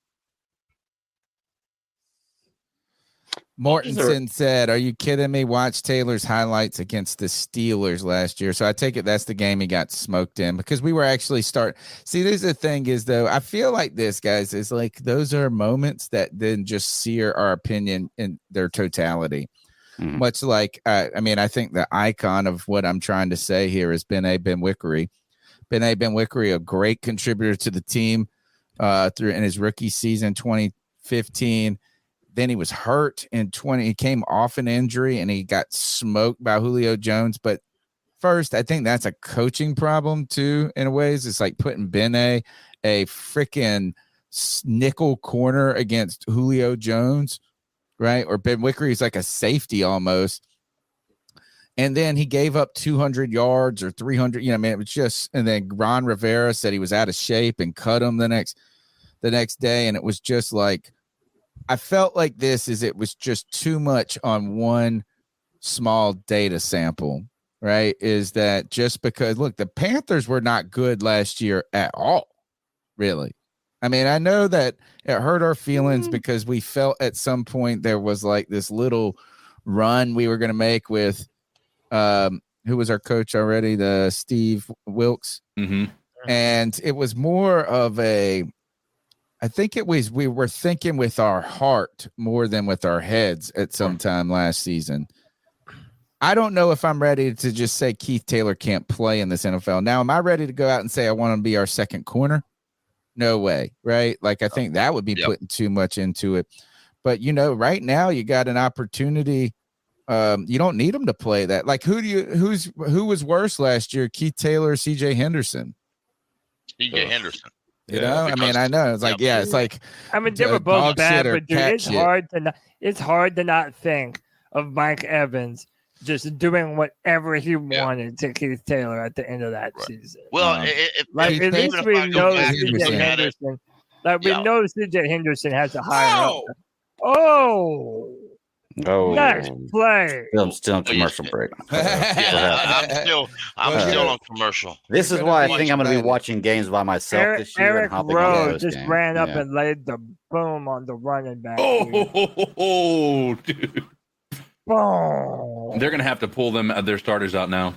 Mortensen said, "Are you kidding me? Watch Taylor's highlights against the Steelers last year." So I take it that's the game he got smoked in, because we were actually See, there's the thing is, though, I feel like this, guys, is like those are moments that then just sear our opinion in their totality. Mm-hmm. Much like, I think the icon of what I'm trying to say here is Ben Wickery. Ben Wickery, a great contributor to the team through in his rookie season 2015. Then he was hurt in 20. He came off an injury and he got smoked by Julio Jones. But first, I think that's a coaching problem too. In a ways, it's like putting a freaking nickel corner against Julio Jones, right? Or Ben Wickery is like a safety almost. And then he gave up 200 yards or 300. It was just. And then Ron Rivera said he was out of shape and cut him the next day, and it was just like. I felt like it was just too much on one small data sample, right? Is that just because, look, the Panthers were not good last year at all, really. I know that it hurt our feelings because we felt at some point there was like this little run we were going to make with who was our coach already, the Steve Wilkes. Mm-hmm. And it was more of I think it was we were thinking with our heart more than with our heads at some time last season. I don't know if I'm ready to just say Keith Taylor can't play in this NFL. Now, am I ready to go out and say I want him to be our second corner? No way, right? Like, I think that would be putting too much into it. But, right now you got an opportunity. You don't need him to play that. Like, who was worse last year, Keith Taylor or C.J. Henderson? C.J. Henderson. I know. It's like, it's like. They were both bad, but dude, it's hard to not think of Mike Evans just doing whatever he wanted to Keith Taylor at the end of that season. Well, at least we know C.J. Henderson. We know C.J. Henderson has a higher up. Oh. Next play. I'm still on commercial break. I'm still on commercial. This is why I think I'm going to be watching games by myself this year. Eric Rowe just ran up and laid the boom on the running back. Oh, dude. Boom. They're going to have to pull their starters out now.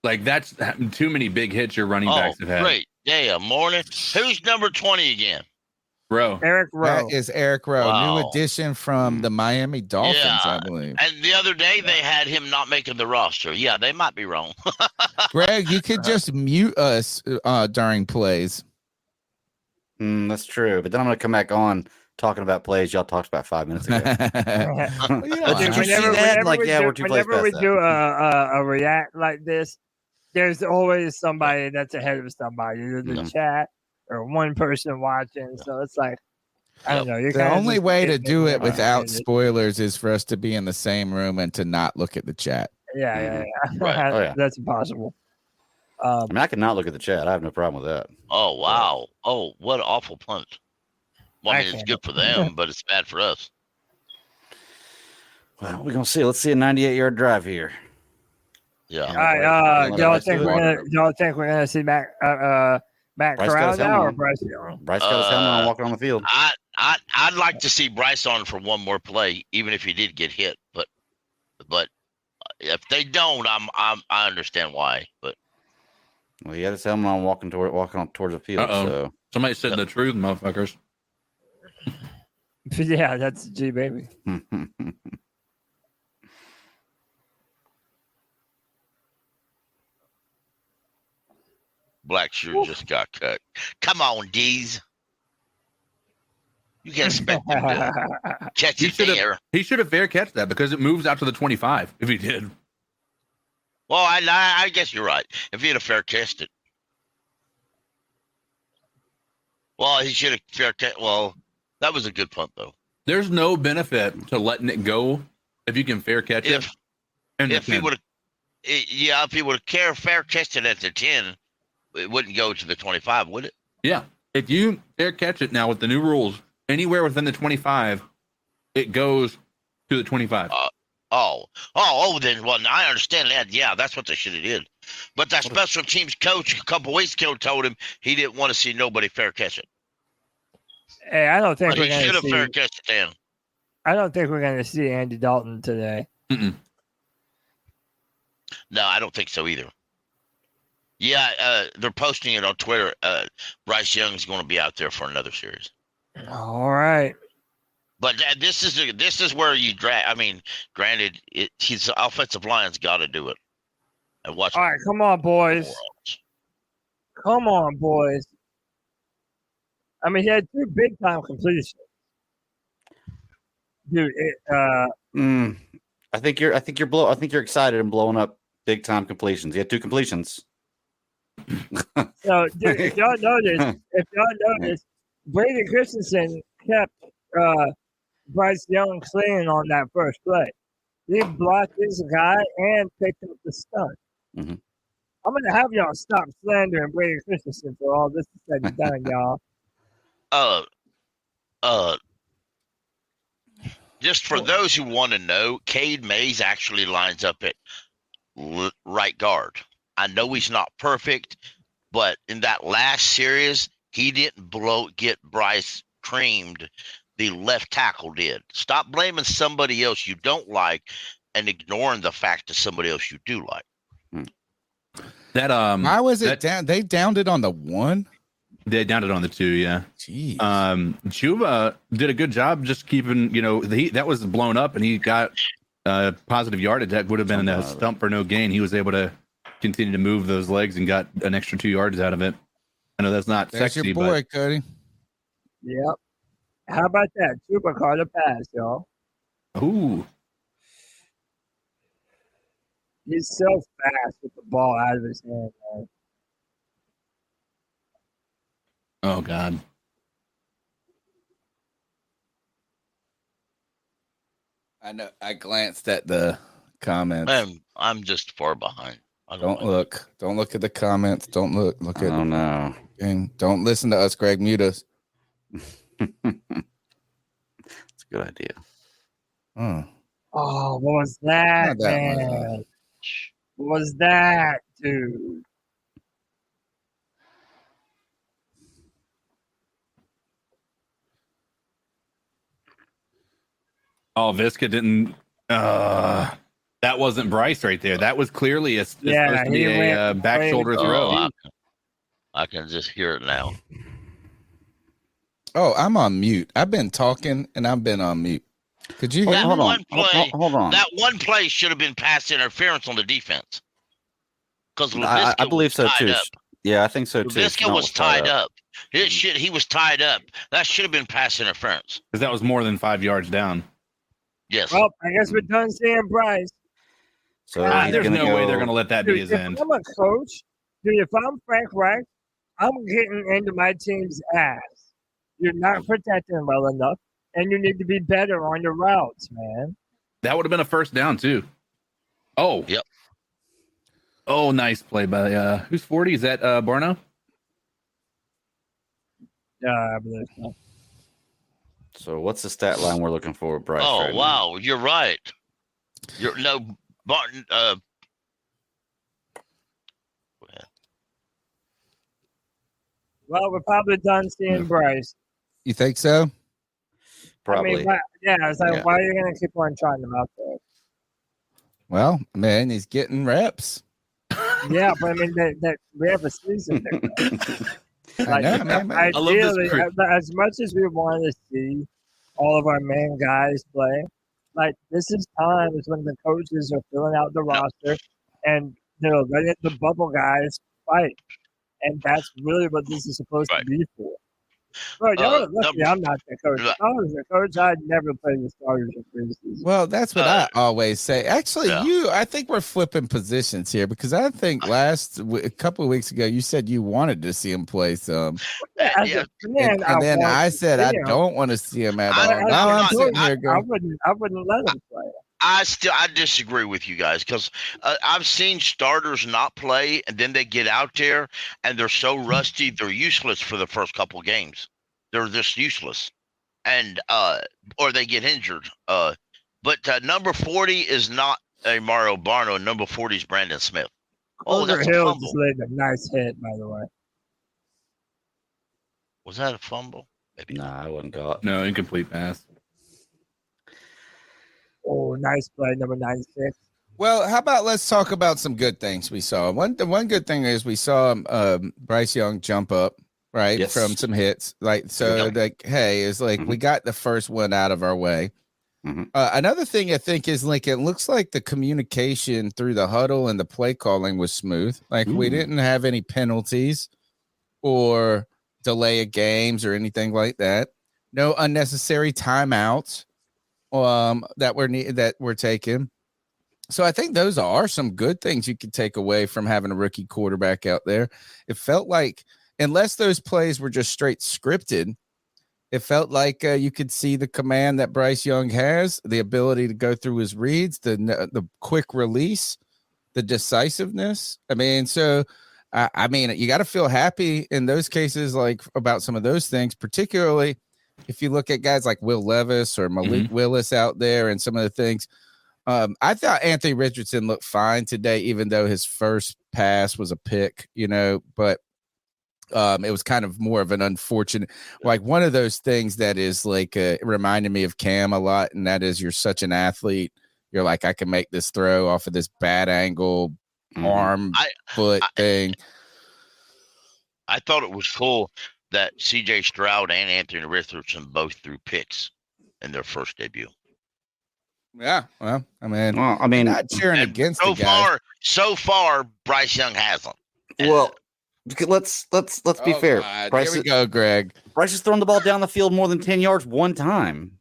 Like, that's too many big hits your running backs have had. Great. Yeah, morning. Who's number 20 again? Rowe. Eric Rowe. That is Eric Rowe, new addition from the Miami Dolphins, I believe. And the other day they had him not making the roster. Yeah, they might be wrong. Greg, you could just mute us during plays. That's true. But then I'm going to come back on talking about plays y'all talked about 5 minutes ago. Whenever we do a react like this, there's always somebody that's ahead of somebody, either the chat or one person watching. So it's like, I don't know. The only way to do it without spoilers is for us to be in the same room and to not look at the chat. Yeah. Right. Oh, yeah. That's impossible. I mean, I cannot look at the chat. I have no problem with that. Oh wow. Oh, what an awful punt. Well, I I mean, it's can't. good for them, but it's bad for us. Well, we're gonna see. Let's see a 98-yard drive here. Yeah. All right, Let y'all Bryce think do it. y'all think we're gonna see Matt Bryce got Corral his now helmet or on. Bryce Young? Bryce got his helmet on walking on the field. I'd like to see Bryce on for one more play, even if he did get hit. But if they don't, I understand why. But Well, he had his helmet on walking towards the field. Uh-oh. So Somebody said the truth, motherfuckers. Yeah, that's G baby. Black Shoe just got cut. Come on, D's. You can't expect him to catch it there. He should have fair catch that because it moves out to the 25 if he did. Well, I guess you're right. If he had a fair catched it. Well, he should have fair catch. Well, that was a good punt, though. There's no benefit to letting it go if you can fair catch it. If he would have fair catched it at the 10, it wouldn't go to the 25, would it? Yeah. If you fair catch it now with the new rules, anywhere within the 25, it goes to the 25. Then, well, I understand that. Yeah, that's what they should have did. But that special teams coach a couple weeks ago told him he didn't want to see nobody fair catch it. Hey, I don't think But we're he gonna should have see. fair catched it then. I don't think we're gonna see Andy Dalton today. Mm-mm. No, I don't think so either. Yeah, they're posting it on Twitter. Bryce Young's going to be out there for another series. All right. But this is where you drag. I mean, granted, his offensive line's got to do it. And watch. All right, come on, boys. Come on, boys. I mean, he had 2 big time completions. Dude, I think you're excited and blowing up big time completions. He had 2 completions. so dude, if y'all notice, Brady Christensen kept Bryce Young clean on that first play. He blocked his guy and picked up the stunt. Mm-hmm. I'm gonna have y'all stop slandering Brady Christensen for all this is said and done, y'all. Just for those who want to know, Cade Mays actually lines up at right guard. I know he's not perfect, but in that last series, he didn't get Bryce creamed. The left tackle did. Stop blaming somebody else you don't like and ignoring the fact that somebody else you do like. That why was it down? They downed it on the 1. They downed it on the 2, yeah. Jeez. Chuba did a good job just keeping, that was blown up and he got positive yardage. That would have been a stump for no gain. He was able to continue to move those legs and got an extra 2 yards out of it. I know that's not There's sexy, your boy, but Cody. Yep. How about that? Chuba caught a pass, y'all. ooh, He's so fast with the ball out of his hand, man. oh God. I know. I glanced at the comments. Man, I'm just far behind. Don't look. Don't look at the comments. Don't look. Look at. Oh no. Don't listen to us, Greg. Mute us. It's a good idea. Oh, what was that, Not that man? What was that, dude? Oh, Visca didn't. That wasn't Bryce right there. That was clearly supposed to be a back shoulder throw. I can just hear it now. Oh, I'm on mute. I've been talking and I've been on mute. Could you? That Hold on. Hold on. That one play should have been pass interference on the defense. Because I believe so too. Up. Yeah, I think so too. Laviska was tied up. He was tied up. That should have been pass interference. Because that was more than 5 yards down. Yes. Well, I guess we're done seeing Bryce. So there's no way they're going to let that be his If end. I'm a coach, dude, if I'm Frank Reich, I'm getting into my team's ass. You're not protecting well enough, and you need to be better on your routes, man. That would have been a first down too. Oh, Yep. Oh, nice play by who's 40? Is that Barno? Yeah, I believe so. So what's the stat line we're looking for, Bryce? Oh, right now? wow. You're right. Barton. Well, we're probably done seeing Bryce. You think so? Probably. I mean, it's like, Yeah. why are you going to keep on trying them out there? Well, man, he's getting reps. Yeah, but I mean, that we have a season there. I know, man. Ideally, as much as we want to see all of our main guys play, like this is times when the coaches are filling out the roster and letting the bubble guys fight, and that's really what this is supposed to be for. Bro, y'all lucky I'm not the coach. If I was the coach, I'd never play the starters in preseason. Well, that's what I always say. Actually, I think we're flipping positions here because I think a couple of weeks ago you said you wanted to see him play some. And then I said I don't want to see him at all. Now I'm sitting here going, I wouldn't let him play. I disagree with you guys because I've seen starters not play and then they get out there and they're so rusty they're useless for the first couple games. They're just useless, and or they get injured. But number 40 is not a Mario Barno. Number 40 is Brandon Smith. Oh, that's a fumble. Just laid a nice hit, by the way. Was that a fumble? Maybe. Nah, I wasn't caught. No, incomplete pass. Oh, nice play, number 96. well, how about let's talk about some good things we saw. One good thing is we saw Bryce Young jump up, right, Yes. from some hits. Like, so, like, hey, it's like we got the first one out of our way. Another thing I think is like it looks like the communication through the huddle and the play calling was smooth. Like we didn't have any penalties or delay of games or anything like that. No unnecessary timeouts that were taken. So I think those are some good things you could take away from having a rookie quarterback out there. It felt like, unless those plays were just straight scripted, it felt like you could see the command that Bryce Young has, the ability to go through his reads, the quick release, the decisiveness. I mean, so I mean, you got to feel happy in those cases, like about some of those things, particularly if you look at guys like Will Levis or Malik Willis out there and some of the things. I thought Anthony Richardson looked fine today, even though his first pass was a pick, but it was kind of more of an unfortunate, like one of those things that is like, it reminded me of Cam a lot. And that is, you're such an athlete. You're like, I can make this throw off of this bad angle foot thing. I thought it was cool that CJ Stroud and Anthony Richardson both threw picks in their first debut. Yeah. Well, I mean, not cheering against the guys. So far, Bryce Young hasn't. Well, let's be fair. Bryce, here we go, Greg. Bryce has thrown the ball down the field more than 10 yards one time,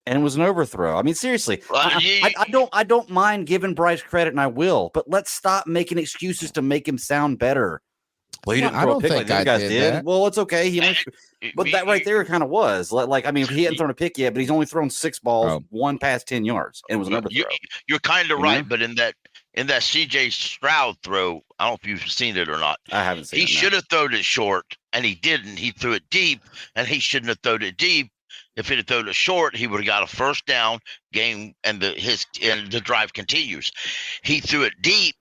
and it was an overthrow. I mean, seriously, I don't mind giving Bryce credit, and I will, but let's stop making excuses to make him sound better. Well, he didn't throw a pick like these guys did. That. Well, it's okay. But that right there kind of was like, I mean, he hadn't thrown a pick yet, but he's only thrown 6 balls, one past 10 yards, and it was an overthrow. You're kind of right, but in that CJ Stroud throw, I don't know if you've seen it or not. I haven't seen it. He should have thrown it short, and he didn't. He threw it deep, and he shouldn't have thrown it deep. If he'd have thrown it short, he would have got a first down game, and the drive continues. He threw it deep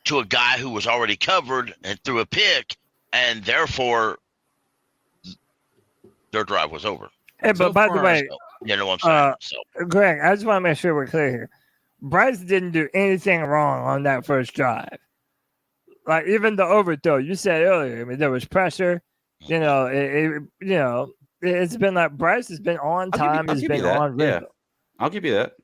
to a guy who was already covered and threw a pick, and therefore their drive was over. Hey, but by the way, you know what I'm saying? Greg, I just want to make sure we're clear here. Bryce didn't do anything wrong on that first drive. Like even the overthrow, you said earlier. I mean, there was pressure. It's been like Bryce has been on time. Has been on rhythm. Yeah, I'll give you that.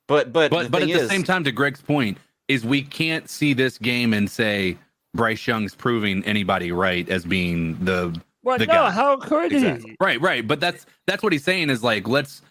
But at the same time, to Greg's point, is we can't see this game and say Bryce Young's proving anybody right as being the guy. How could he? Exactly. Right. But that's what he's saying is like, let's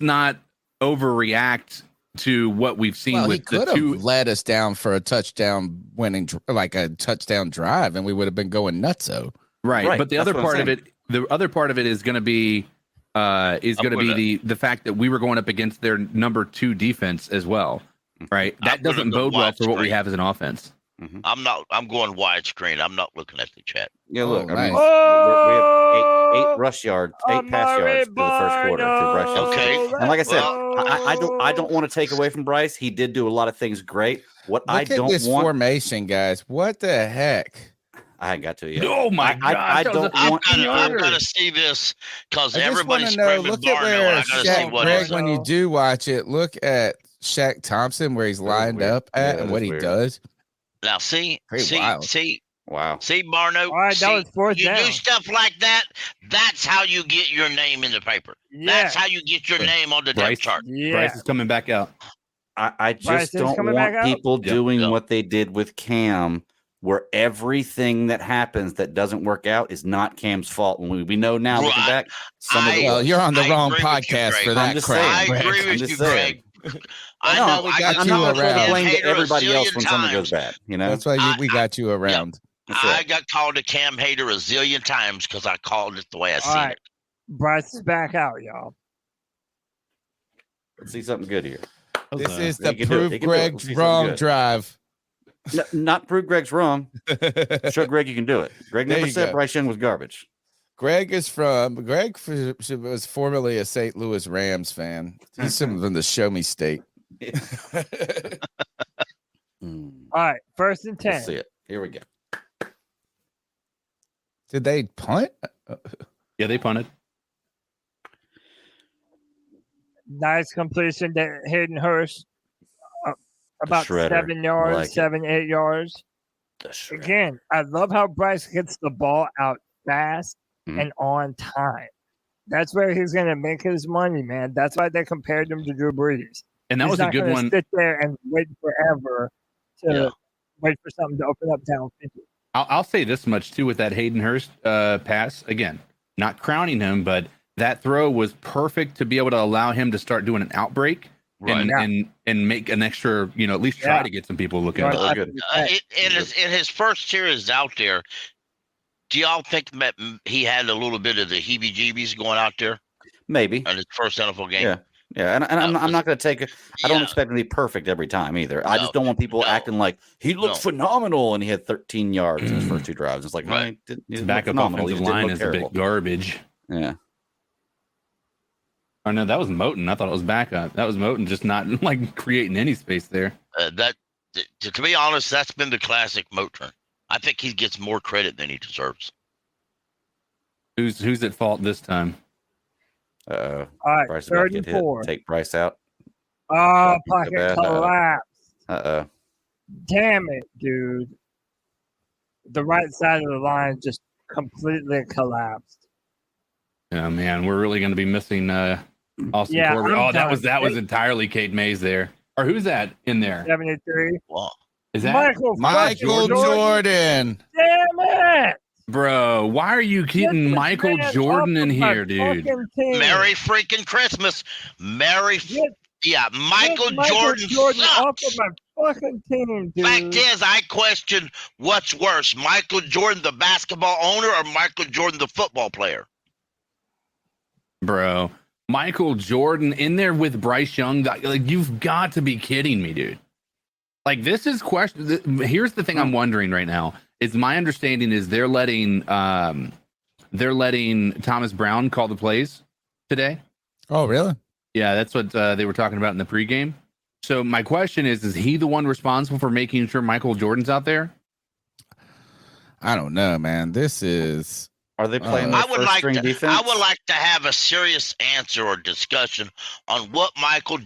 not overreact to what we've seen. Well, with he could have led us down for a touchdown winning, like a touchdown drive, and we would have been going nutso. Right. But the other part of it is going to be the fact that we were going up against their number 2 defense as well. right? That doesn't bode well for what we have as an offense. Mm-hmm. I'm going widescreen. I'm not looking at the chat. Yeah, look, Oh, I mean, nice. we have eight rush yards, 8 pass yards through the first quarter to Bryce Young. Okay. And like I said, Well, I don't want to take away from Bryce. He did do a lot of things great. What I Look at don't this want, formation, guys. What the heck? I ain't got to yet. Oh my God! I don't want I've got to see this because I just want everybody's to know. screaming Look at Barno. where I got to see Shaq, what Greg, is. when you do watch it, look at Shaq Thompson where he's lined weird. up at Yeah, and what he weird. does. Now see, wild. Wow. see, Barno. All right, that was fourth you down. do stuff like that. That's how you get your name in the paper. Yeah. That's how you get your name on the depth Bryce, chart. Yeah. Bryce is coming back out. I just Bryson's don't coming back want out? people Yep. doing Yep. what they did with Cam, where everything that happens that doesn't work out is not Cam's fault. And we know now, looking Right. back, some of it Well, was. you're on the I wrong agree with you, podcast Greg. for I'm that just crap. saying. I Greg. agree I'm with just you, saying. Greg. I know, we got I'm you not going to throw the around. blame to Hater a everybody else when zillion something times. goes bad. You know, That's why we got you around. That's I right. got called a Cam hater a zillion times because I called it the way I All seen right. it. Bryce is back out, y'all. Let's see something good here. This is He the can do it. prove He can do it. Let's Greg's see something wrong good. drive. Not prove Greg's wrong. Show Greg you can do it. Greg There never you said go. Bryce Young was garbage. Greg was formerly a St. Louis Rams fan. He's from the Show Me State. Hmm. All right, 1st and 10. Let's see it. Here we go. Did they punt? Yeah, they punted. Nice completion to Hayden Hurst. About Shredder. 7 yards, Like it. 7-8 yards. The shredder. Again, I love how Bryce gets the ball out fast Mhm. and on time. That's where he's going to make his money, man. That's why they compared him to Drew Brees. And that He's was a not good gonna one. Sit there and wait forever to Yeah. wait for something to open up downfield. I'll say this much too with that Hayden Hurst pass. Again, not crowning him, but that throw was perfect to be able to allow him to start doing an outbreak Right. and make an extra, at least try Yeah. to get some people looking. Right. Really good. In his first series out there, do y'all think that he had a little bit of the heebie-jeebies going out there Maybe. in his first NFL game? Yeah. Yeah. And I'm not going to take it. I don't Yeah. expect him to be perfect every time either. I No. just don't want people No. acting like he looked No. phenomenal and he had 13 yards in his first 2 drives. It's like, Right. no, he didn't His look backup phenomenal. He offensive just didn't line look is a terrible. bit garbage. Yeah. Oh no, that was Moten. I thought it was backup. That was Moten just not like creating any space there. To be honest, that's been the classic Motrin. I think he gets more credit than he deserves. Who's at fault this time? All right, Bryce is about 3rd to and get hit. 4. Take Bryce out. Oh, Pocket pocket bad. collapse. Damn it, dude. The right side of the line just completely collapsed. Oh man, we're really going to be missing Austin Yeah, Corbett. I'm Oh, that done. was entirely Cade Mays there. Or who's that in there? 73. Well, Is that Michael Michael Jordan. Damn it. bro? Why are you Get keeping this Michael man Jordan off in of my here, dude? fucking team. Merry freaking Christmas. Get Michael Jordan off sucks. of my fucking team, dude. Fact is, I question what's worse, Michael Jordan, the basketball owner, or Michael Jordan, the football player? Bro, Michael Jordan in there with Bryce Young. Like, you've got to be kidding me, dude. Like, this is question. Here's the thing I'm wondering right now. Is my understanding is they're letting Thomas Brown call the plays today. Oh, really? Yeah, that's what they were talking about in the pregame. So my question is he the one responsible for making sure Michael Jordan's out there? I don't know, man. This is Are they playing their I would first like string to. defense? I would like to have a serious answer or discussion on what Michael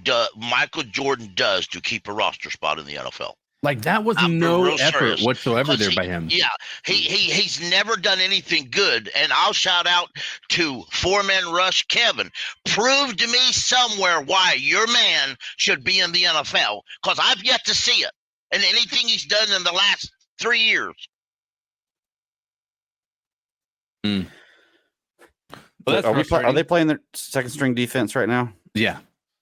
Jordan does to keep a roster spot in the NFL. Like, that was I'm no real effort serious. whatsoever 'Cause there by him. Yeah, he's never done anything good. And I'll shout out to four-man rush Kevin. Prove to me somewhere why your man should be in the NFL, because I've yet to see it. And anything he's done in the last 3 years. Well, that's are frustrating. they playing their second string defense right now? Yeah.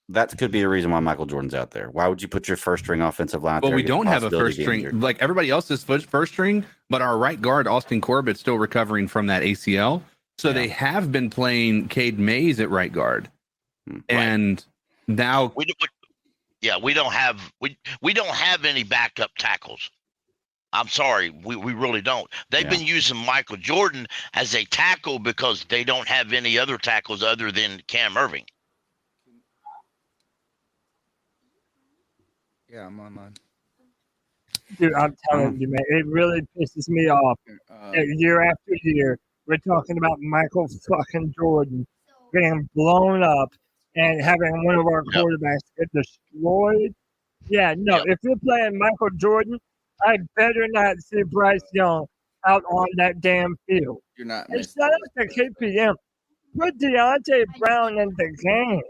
That could be a reason why Michael Jordan's out there. Why would you put your first string offensive line out Well, there? we against don't the have a possibility first of being string. injured? Like everybody else is first string, but our right guard, Austin Corbett's still recovering from that ACL. So they have been playing Cade Mays at right guard. Right. And now Yeah, we don't have any backup tackles. I'm sorry, we really don't. They've been using Michael Jordan as a tackle because they don't have any other tackles other than Cam Irving. Yeah, I'm online. Dude, I'm telling you, man, it really pisses me off. Year after year, we're talking about Michael fucking Jordan getting blown up and having one of our quarterbacks get destroyed. Yeah, no, if you're playing Michael Jordan, I better not see Bryce Young out on that damn field. You're not. And shout out to KPM. Put Deontay Brown in the game.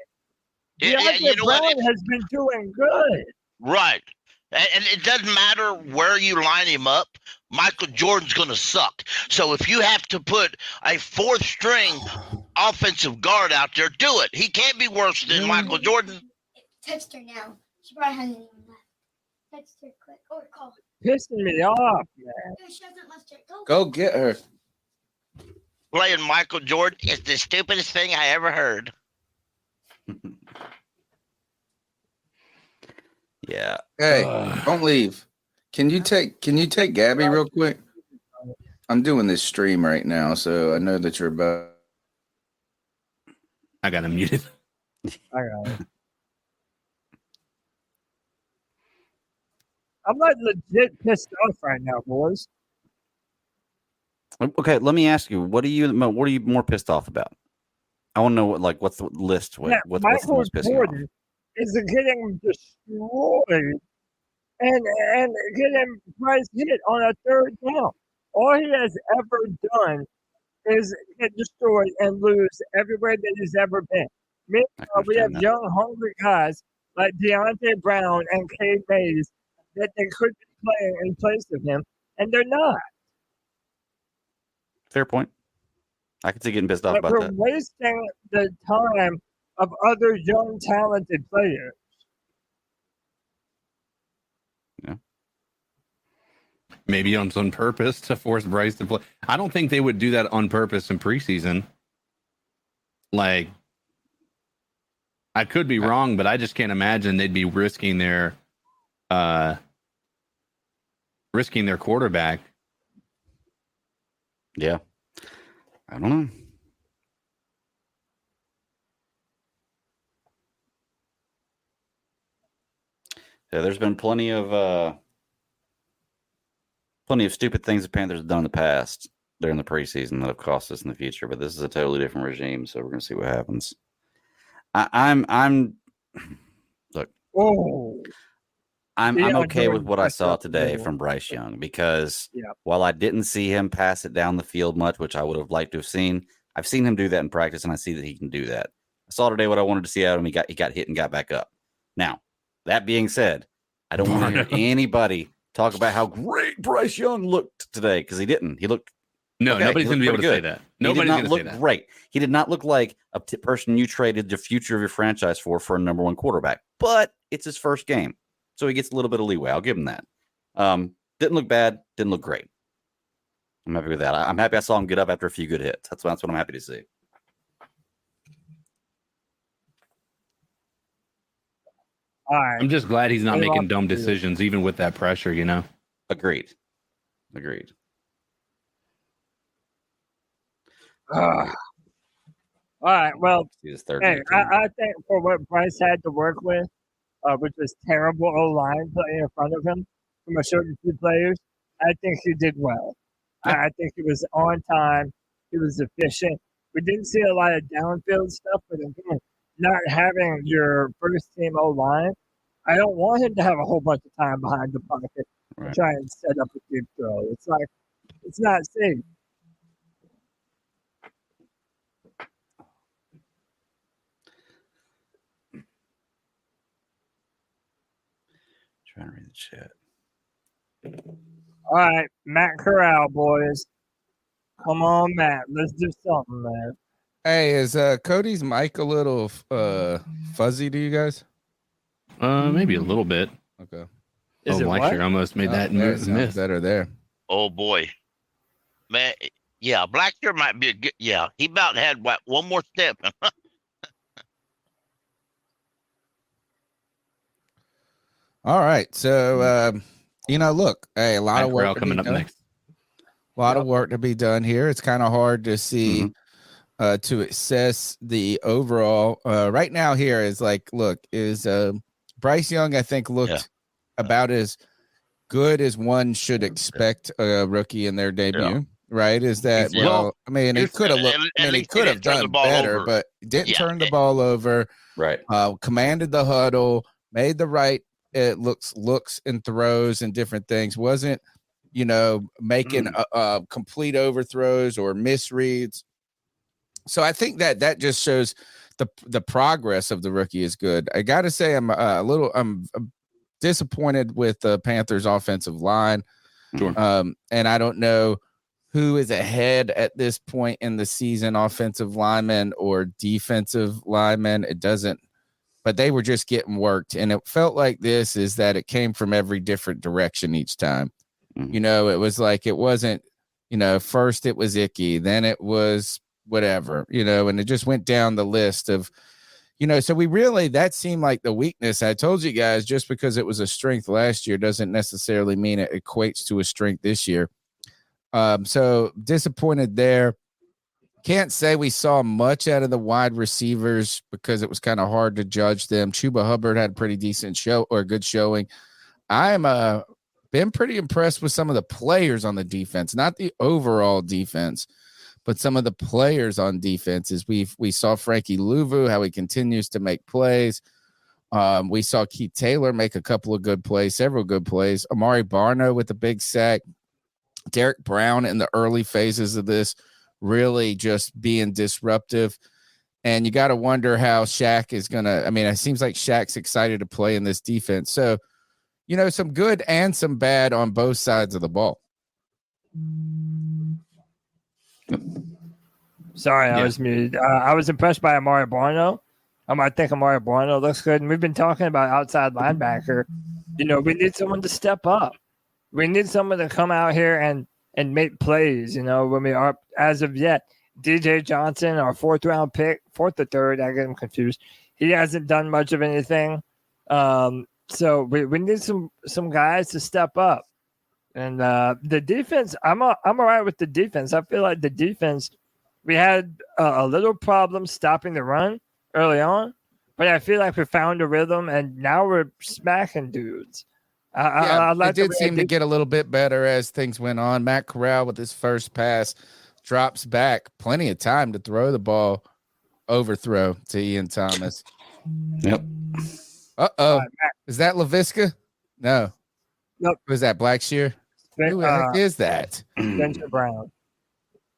Deontay Brown has been doing good. Right. And it doesn't matter where you line him up. Michael Jordan's going to suck. So if you have to put a fourth string offensive guard out there, do it. He can't be worse than Michael Jordan. Text her now. She probably hasn't even left. Text her quick or call her. Pissing me off, man. She hasn't left yet. Go get her. Playing Michael Jordan is the stupidest thing I ever heard. Yeah. Hey, don't leave. Can you take Gabby real quick? I'm doing this stream right now, so I know that you're about. I got him muted. I got it. I'm like legit pissed off right now, boys. Okay, let me ask you, what are you more pissed off about? I want to know what's the list? What's the Michael most pissing Jordan off? is getting destroyed and getting Bryce hit on a third down. All he has ever done is get destroyed and lose everywhere that he's ever been. Meanwhile, we have young, hungry guys like Deontay Brown and Cade Mays that they could be playing in place of him, and they're not. Fair point. I can see getting pissed off But about we're that. wasting the time of other young, talented players. Yeah. Maybe on purpose to force Bryce to play. I don't think they would do that on purpose in preseason. Like, I could be wrong, but I just can't imagine they'd be risking their quarterback. Yeah. I don't know. Yeah, there's been plenty of stupid things the Panthers have done in the past during the preseason that have cost us in the future, but this is a totally different regime, so we're gonna see what happens. I'm look. Oh. I'm okay with what I saw today from Bryce Young because while I didn't see him pass it down the field much, which I would have liked to have seen, I've seen him do that in practice, and I see that he can do that. I saw today what I wanted to see out of him. He got hit and got back up. Now, that being said, I don't want to hear anybody talk about how great Bryce Young looked today because he didn't. He looked nobody's going to be able to say that. Nobody's going to say that. Great. He did not look like a person you traded the future of your franchise for a number one quarterback, but it's his first game. So he gets a little bit of leeway. I'll give him that. Didn't look bad. Didn't look great. I'm happy with that. I'm happy I saw him get up after a few good hits. That's what I'm happy to see. All right. I'm just glad he's not making dumb decisions, even with that pressure, you know? Agreed. All right. Well, hey, I think for what Bryce had to work with, which was terrible O-line playing in front of him from a certain few players, I think he did well. I think he was on time. He was efficient. We didn't see a lot of downfield stuff, but again, not having your first team O-line, I don't want him to have a whole bunch of time behind the pocket and try and set up a deep throw. It's like, it's not safe. Trying to read the chat. All right, Matt Corral, boys. Come on, Matt. Let's do something, man. Hey, is Cody's mic a little fuzzy to you guys? Maybe a little bit. Okay. Is it Lecture almost made that miss. Better there. Oh boy, man. Yeah, Blackshear might be a good. Yeah, he about had one more step. All right. So, look, hey, a lot Matt of Corral work to coming be up done. next. A lot of work to be done here. It's kind of hard to see, Mhm. to assess the overall. Right now, here is like, look, is Bryce Young, I think, looked about as good as one should expect a rookie in their debut. Right? Is that I mean, he could have looked. I mean, he could have done better, but didn't turn the ball over. Right. Commanded the huddle, made the right looks and throws and different things. Wasn't making complete overthrows or misreads. So I think that just shows the progress of the rookie is good. I got to say I'm disappointed with the Panthers offensive line. Sure. And I don't know who is ahead at this point in the season, offensive lineman or defensive lineman. It doesn't, but they were just getting worked. And it felt like it came from every different direction each time. Mhm. It was like, it wasn't, first it was Icky, then it was whatever, and it just went down the list of, so that seemed like the weakness. I told you guys, just because it was a strength last year doesn't necessarily mean it equates to a strength this year. So disappointed there. Can't say we saw much out of the wide receivers because it was kind of hard to judge them. Chuba Hubbard had a pretty decent good showing. I'm been pretty impressed with some of the players on the defense, not the overall defense, but some of the players on defenses. We saw Frankie Louvu, how he continues to make plays. We saw Keith Taylor make a couple of good plays, several good plays. Amari Barno with a big sack. Derek Brown in the early phases of this really just being disruptive. And you got to wonder how Shaq is going to, it seems like Shaq's excited to play in this defense. So, some good and some bad on both sides of the ball. Sorry, I was muted. I was impressed by Amari Barno. I think Amari Barno looks good. And we've been talking about outside linebacker. We need someone to step up. We need someone to come out here and make plays. When we are, as of yet, DJ Johnson, our fourth or third, I get him confused. He hasn't done much of anything. So we need some guys to step up. And the defense, I'm all right with the defense. I feel like the defense, we had a little problem stopping the run early on, but I feel like we found a rhythm, and now we're smacking dudes. It did seem to get a little bit better as things went on. Matt Corral with his first pass drops back, plenty of time to throw the ball, overthrow to Ian Thomas. Yep. Is that LaVisca? No. Nope. Who is that? Blackshear? Who the heck is that? Spencer Brown.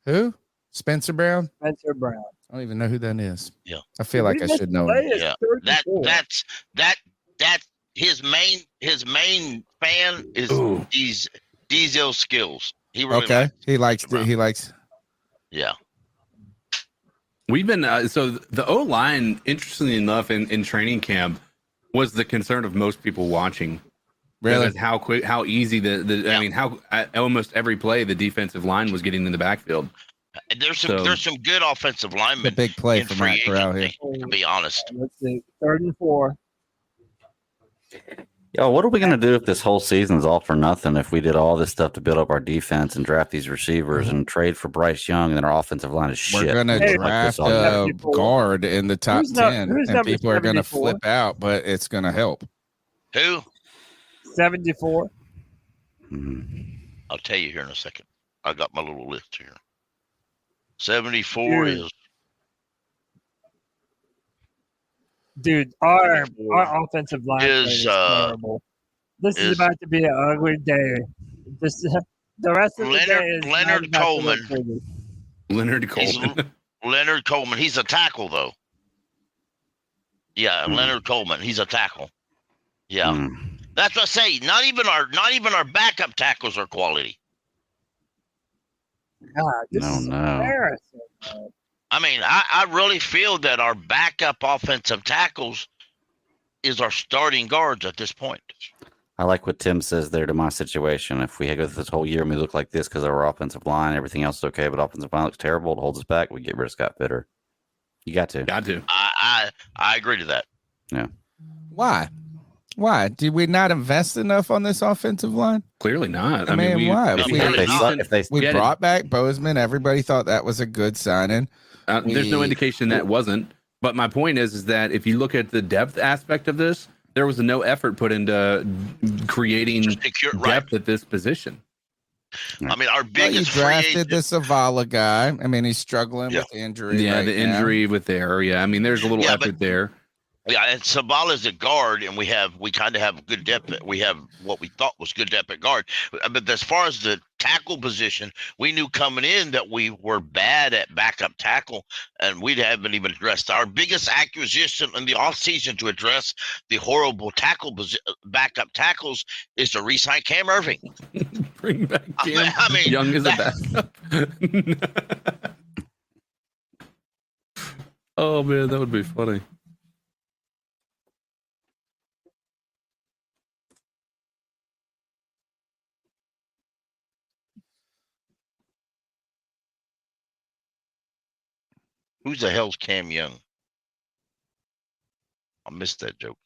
Who? Spencer Brown? Spencer Brown. I don't even know who that is. Yeah. I feel like I should know him. Yeah. That's his main fan is Diesel Skills. He really He likes. Yeah. We've been so the O-line, interestingly enough, in training camp was the concern of most people watching. Really? How easy how almost every play the defensive line was getting in the backfield. There's some good offensive linemen. A big play for Matt Corral here. To be honest. Let's see. 3rd and 4. Yo, what are we going to do if this whole season is all for nothing? If we did all this stuff to build up our defense and draft these receivers and trade for Bryce Young, and then our offensive line is shit. We're going to draft a guard in the top 10, and people are going to flip out, but it's going to help. Who? 74. I'll tell you here in a second. I got my little list here. 74 is. Dude, our offensive line is terrible. This is about to be an ugly day. The rest of the day is Leonard Coleman. Leonard Coleman. He's a tackle though. Yeah, Leonard Coleman. He's a tackle. Yeah, that's what I say. Not even our backup tackles are quality. God, this is embarrassing. I really feel that our backup offensive tackles is our starting guards at this point. I like what Tim says there to my situation. If we go through this whole year and we look like this because of our offensive line, everything else is okay, but offensive line looks terrible, it holds us back, we get rid of Scott Fitter. You got to. I agree to that. Yeah. Why? Why? Did we not invest enough on this offensive line? Clearly not. I mean, why? No, We, clearly not. we had brought back Bozeman. Everybody thought that was a good signing. There's no indication that wasn't. But my point is that if you look at the depth aspect of this, there was no effort put into creating depth at this position. I mean, our Well, you biggest free drafted agent. the Zavala guy. I mean, he's struggling with injury. Yeah, right the now. injury with there. Yeah, I mean, there's a little effort there. Yeah, and Sabala's a guard, and we kind of have good depth. We have what we thought was good depth at guard. But as far as the tackle position, we knew coming in that we were bad at backup tackle, and we haven't even addressed our biggest acquisition in the offseason to address the horrible backup tackles is to re-sign Cam Irving. Bring back Cam I mean, Young as a backup. Oh man, that would be funny. Who's the hell's Cam Young? I missed that joke.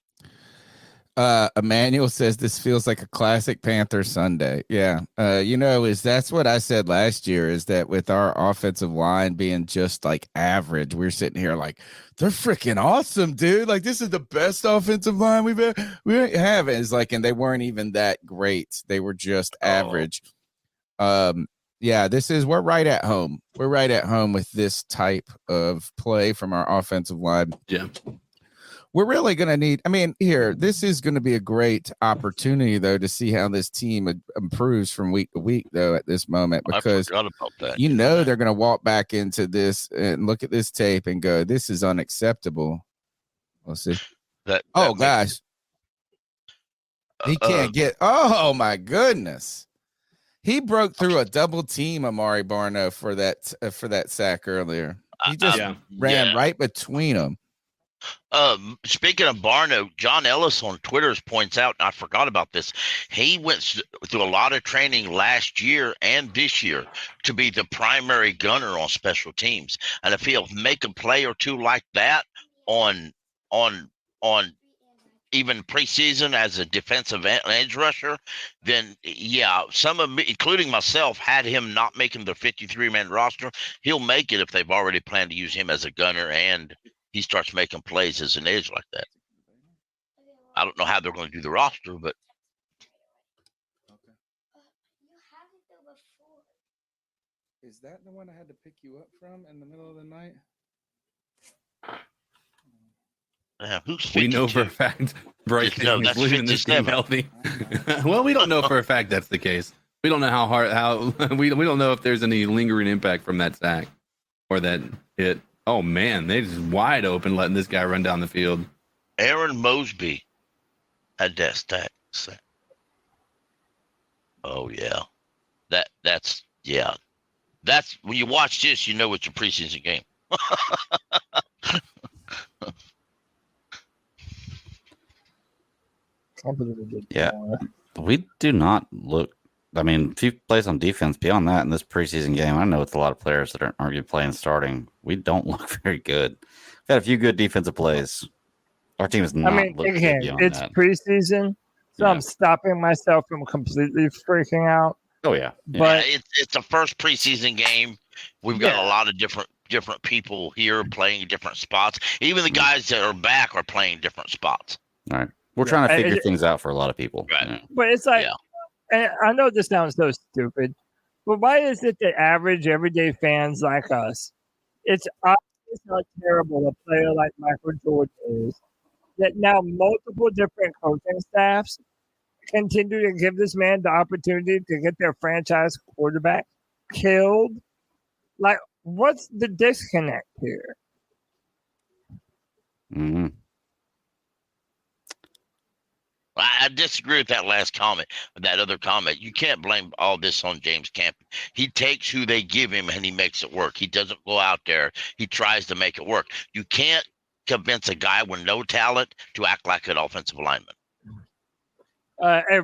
Emmanuel says this feels like a classic Panther Sunday. Yeah. That's what I said last year is that with our offensive line being just like average, we're sitting here like they're freaking awesome, dude. Like this is the best offensive line we have. It's like, and they weren't even that great. They were just average. Yeah, we're right at home. We're right at home with this type of play from our offensive line. Yeah. We're really going to need, this is going to be a great opportunity, though, to see how this team improves from week to week, though, at this moment, because I forgot about that. They're going to walk back into this and look at this tape and go, this is unacceptable. We'll see. Gosh. He can't oh, my goodness. He broke through a double team Amari Barno for that sack earlier. He just ran right between them. Speaking of Barno, John Ellis on Twitter points out, and I forgot about this, he went through a lot of training last year and this year to be the primary gunner on special teams. And if he'll make a play or two like that on even preseason as a defensive edge rusher, then some of me, including myself, had him not making the 53-man roster. He'll make it if they've already planned to use him as a gunner and he starts making plays as an edge like that. I don't know how they're going to do the roster, but is that the one I had to pick you up from in the middle of the night? We know for a fact Bryce Young is leaving this game healthy. Well, we don't know for a fact that's the case. We don't know we don't know if there's any lingering impact from that sack or that hit. Oh man, they just wide open letting this guy run down the field. Aaron Mosby had that sack. Oh yeah, that's when you watch this, you know it's a preseason game. Yeah, we do not look. I mean, a few plays on defense. Beyond that, in this preseason game, I know it's a lot of players that aren't going to be playing starting. We don't look very good. We've had a few good defensive plays. Our team is not. Again, it's preseason, so I'm stopping myself from completely freaking out. Oh yeah, but it's the first preseason game. We've got a lot of different people here playing different spots. Even the guys that are back are playing different spots. All right, we're trying to figure things out for a lot of people. Right. Yeah. But it's like, and I know this sounds so stupid, but why is it that average everyday fans like us, it's obvious how terrible a player like Michael Jordan is, that now multiple different coaching staffs continue to give this man the opportunity to get their franchise quarterback killed? Like, what's the disconnect here? Mm-hmm. I disagree with that last comment, that other comment. You can't blame all this on James Campen. He takes who they give him and he makes it work. He doesn't go out there. He tries to make it work. You can't convince a guy with no talent to act like an offensive lineman.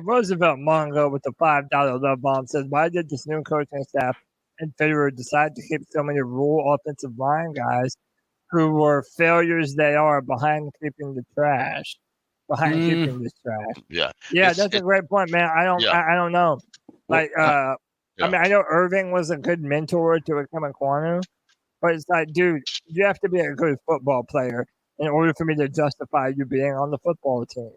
Roosevelt Mongo with the $5 love bomb says, why did this new coaching staff and Federer decide to keep so many rural offensive line guys who were failures they are behind keeping the trash? behind keeping this trash. Yeah. Yeah, that's a great point, man. I don't know. Like, I mean, I know Irving was a good mentor to a Kevin Quanu, but it's like, dude, you have to be a good football player in order for me to justify you being on the football team.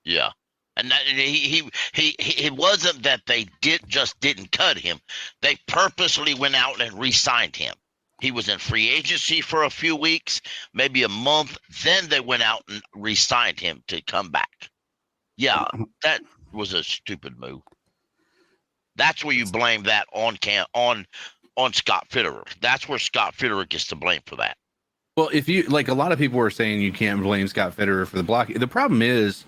Yeah. And that, he wasn't that they didn't cut him. They purposely went out and re-signed him. He was in free agency for a few weeks, maybe a month. Then they went out and re-signed him to come back. Yeah, that was a stupid move. That's where you blame that on Scott Fitterer. That's where Scott Fitterer gets to blame for that. Well, if you like, a lot of people are saying you can't blame Scott Fitterer for the block. The problem is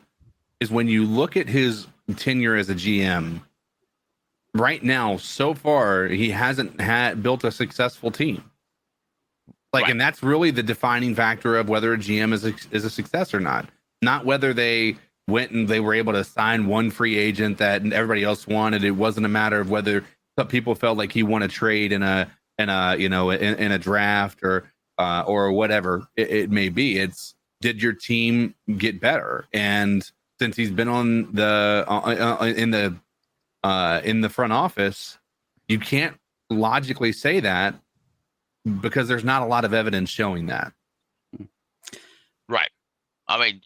when you look at his tenure as a GM right now, so far, he hasn't built a successful team. Like, right. And that's really the defining factor of whether a GM is a success or not. Not whether they went and they were able to sign one free agent that everybody else wanted. It wasn't a matter of whether some people felt like he won a trade in a draft or whatever it may be. It's, did your team get better? And since he's been on in the front office, you can't logically say that because there's not a lot of evidence showing that. Right. I mean,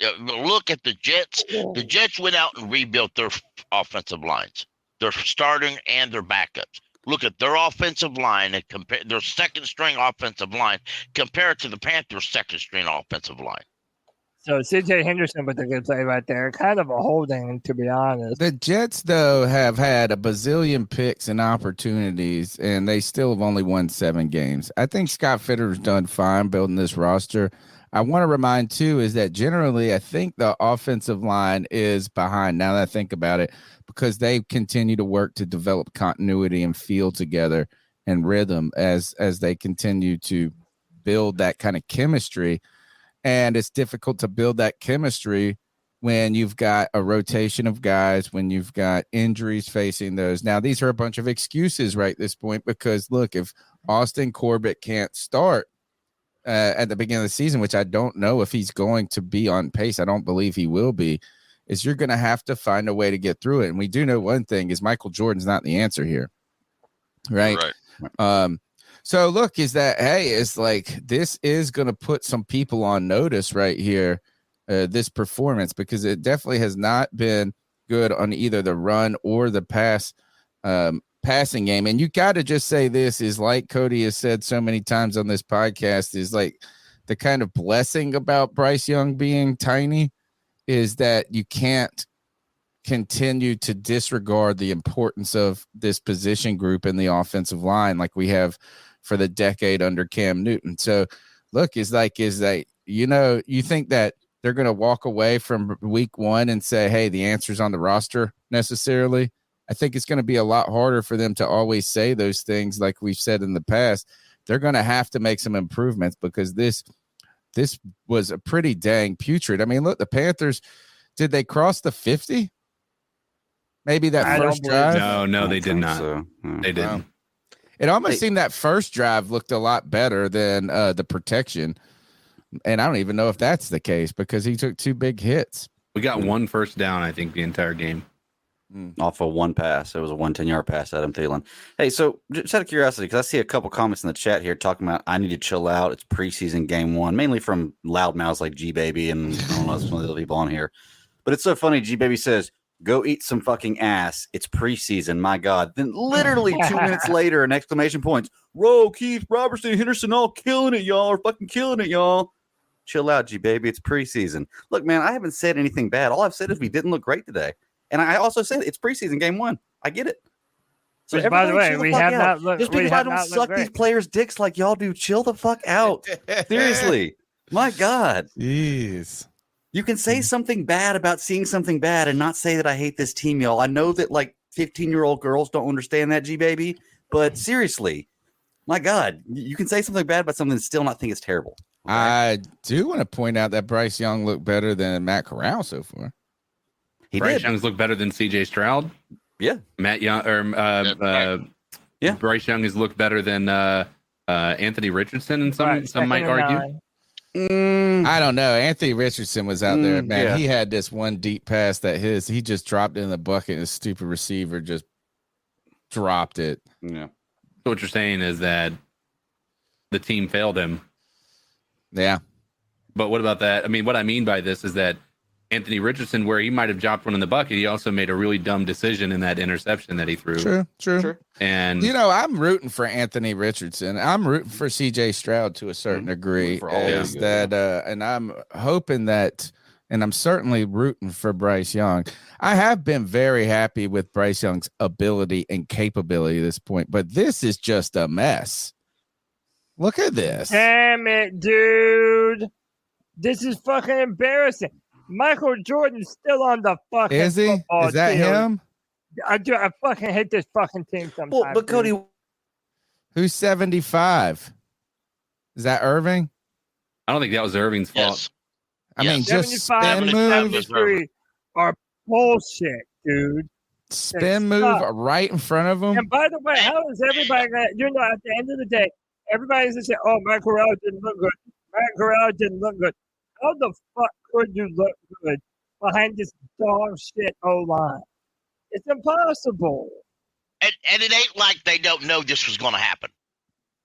look at the Jets. The Jets went out and rebuilt their offensive lines, their starting and their backups. Look at their offensive line and compare their second string offensive line compared to the Panthers' second string offensive line. So C.J. Henderson with a good play right there. Kind of a holding, to be honest. The Jets, though, have had a bazillion picks and opportunities, and they still have only won 7 games. I think Scott Fitterer's done fine building this roster. I want to remind, too, is that generally I think the offensive line is behind, now that I think about it, because they continue to work to develop continuity and feel together and rhythm as they continue to build that kind of chemistry. And it's difficult to build that chemistry when you've got a rotation of guys, when you've got injuries facing those. Now, these are a bunch of excuses right at this point because, look, if Austin Corbett can't start at the beginning of the season, which I don't know if he's going to be on pace, I don't believe he will be, is you're going to have to find a way to get through it. And we do know one thing is Michael Jordan's not the answer here, right? So look, is that, hey, it's like this is going to put some people on notice right here, this performance, because it definitely has not been good on either the run or the passing game. And you got to just say this is like Cody has said so many times on this podcast, is like the kind of blessing about Bryce Young being tiny is that you can't continue to disregard the importance of this position group in the offensive line like we have for the decade under Cam Newton. So look, is that, you think that they're going to walk away from week 1 and say, hey, the answer's on the roster necessarily? I think it's going to be a lot harder for them to always say those things like we've said in the past. They're going to have to make some improvements because this was a pretty dang putrid. I mean, look, the Panthers, did they cross the 50? Maybe that first drive? No, they did not. So. They didn't. Wow. It almost seemed that first drive looked a lot better than the protection. And I don't even know if that's the case because he took 2 big hits. We got 1 first down, I think, the entire game. Off of 1 pass. It was a 10-yard pass, Adam Thielen. Hey, so just out of curiosity, because I see a couple comments in the chat here talking about I need to chill out. It's preseason game 1, mainly from loudmouths like G-Baby and I don't know, some of the other people on here. But it's so funny. G-Baby says, go eat some fucking ass. It's preseason. My God. Then literally 2 minutes later, an exclamation point. Rowe, Keith, Robertson, Henderson, all killing it, y'all. Are fucking killing it, y'all. Chill out, G-Baby. It's preseason. Look, man, I haven't said anything bad. All I've said is we didn't look great today. And I also said it's preseason game 1. I get it. So which, by the way, we have not looked. Just because I don't suck these players' dicks like y'all do, chill the fuck out. Seriously. My God. Jeez. You can say something bad about seeing something bad and not say that I hate this team, y'all. I know that like 15-year-old girls don't understand that, G-Baby, but seriously, my God, you can say something bad about something and still not think it's terrible. Okay? I do want to point out that Bryce Young looked better than Matt Corral so far. Bryce Young's looked better than C.J. Stroud. Yeah. Matt Young Bryce Young has looked better than Anthony Richardson, and some might argue. I don't know. Anthony Richardson was out there, man. yeah. He had this one deep pass that he just dropped it in the bucket, and his stupid receiver just dropped it. Yeah. So what you're saying is that the team failed him. Yeah. But what about that? I mean, what I mean by this is that Anthony Richardson, where he might have dropped one in the bucket, he also made a really dumb decision in that interception that he threw. True. And I'm rooting for Anthony Richardson. I'm rooting for CJ Stroud to a certain degree. For all Is of that and I'm hoping that, and I'm certainly rooting for Bryce Young. I have been very happy with Bryce Young's ability and capability at this point, but this is just a mess. Look at this. Damn it, dude. This is fucking embarrassing. Michael Jordan's still on the fucking Is he? football Is that field. him? I fucking hate this fucking team sometimes. Well, but Cody, dude. Who's 75? Is that Irving? I don't think that was Irving's fault. Yes. I mean, just 75 spin and move, 73 are bullshit, dude. spin move right in front of him. And by the way, how is everybody gonna, at the end of the day, everybody's gonna say, oh, Matt Corral didn't look good. Matt Corral didn't look good. How the fuck could you look good behind this dog shit O-line? It's impossible. And it ain't like they don't know this was going to happen.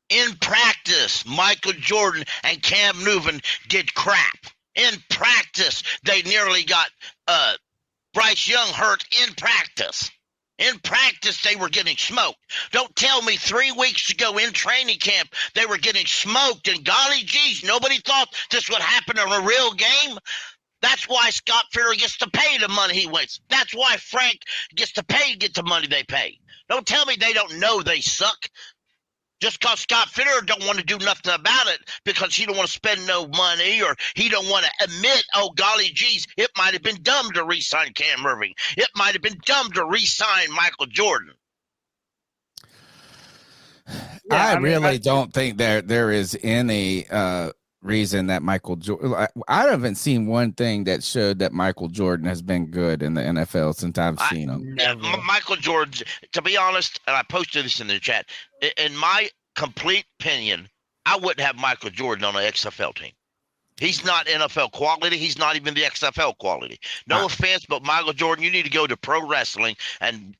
In practice, Michael Jordan and Cam Newton did crap. In practice, they nearly got Bryce Young hurt in practice. In practice, they were getting smoked. Don't tell me 3 weeks ago in training camp, they were getting smoked. And golly geez, nobody thought this would happen in a real game. That's why Scott Fitter gets to pay the money he wins. That's why Frank gets to get the money they pay. Don't tell me they don't know they suck. Just because Scott Fitter don't want to do nothing about it because he don't want to spend no money or he don't want to admit, oh, golly geez, it might have been dumb to re-sign Cam Irving. It might have been dumb to re-sign Michael Jordan. I really don't think there is any reason that Michael Jordan. I haven't seen one thing that showed that Michael Jordan has been good in the NFL since I've seen him. Michael Jordan, to be honest, and I posted this in the chat, in my complete opinion, I wouldn't have Michael Jordan on an XFL team. He's not NFL quality. He's not even the XFL quality. No offense, but Michael Jordan, you need to go to pro wrestling and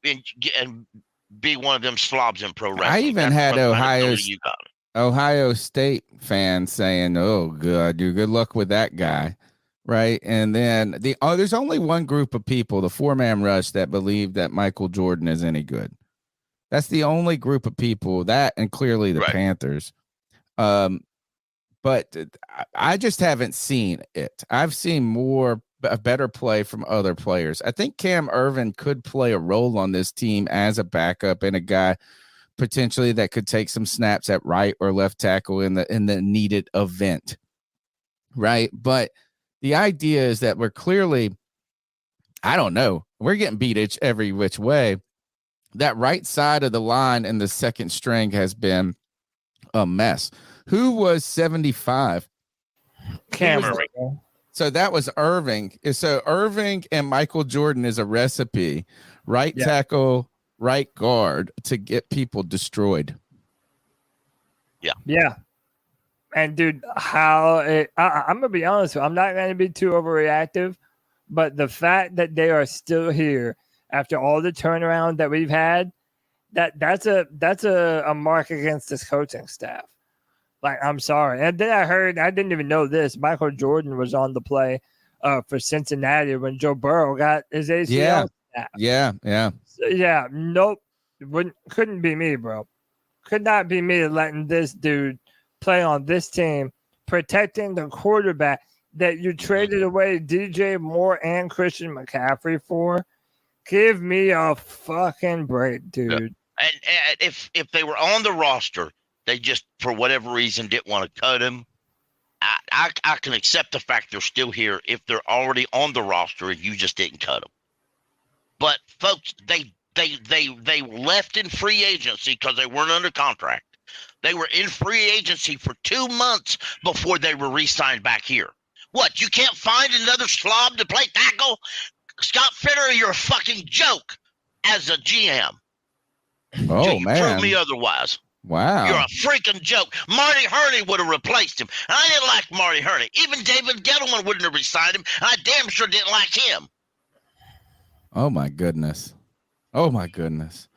be one of them slobs in pro wrestling. I even had Ohio State fans saying, "Oh, good luck with that guy," right? And then there's only one group of people, the 4-man rush, that believe that Michael Jordan is any good. That's the only group of people, that and clearly the Panthers. But I just haven't seen it. I've seen a better play from other players. I think Cam Irvin could play a role on this team as a backup and a guy potentially that could take some snaps at right or left tackle in the needed event, right? But the idea is that we're clearly, I don't know, we're getting beat every which way. That right side of the line and the second string has been a mess. Who was 75? Cam Irving. So that was Irving. So Irving and Michael Jordan is a recipe. Right tackle, right guard to get people destroyed. Yeah. And dude, I'm gonna be honest with you, I'm not gonna be too overreactive, but the fact that they are still here after all the turnaround that we've had, that's a mark against this coaching staff. Like, I'm sorry. And then I didn't even know this. Michael Jordan was on the play for Cincinnati when Joe Burrow got his ACL. Yeah. So, nope. Couldn't be me, bro. Could not be me letting this dude play on this team, protecting the quarterback that you traded away DJ Moore and Christian McCaffrey for. Give me a fucking break, dude. And if they were on the roster, they just, for whatever reason, didn't want to cut him. I can accept the fact they're still here if they're already on the roster and you just didn't cut them. But folks, they left in free agency because they weren't under contract. They were in free agency for 2 months before they were re-signed back here. What, you can't find another slob to play tackle? Scott Fitter, you're a fucking joke as a GM. Oh, man. Prove me otherwise. Wow. You're a freaking joke. Marty Hurney would have replaced him. And I didn't like Marty Hurney. Even David Gettleman wouldn't have resigned him. And I damn sure didn't like him. Oh, my goodness. Oh, my goodness.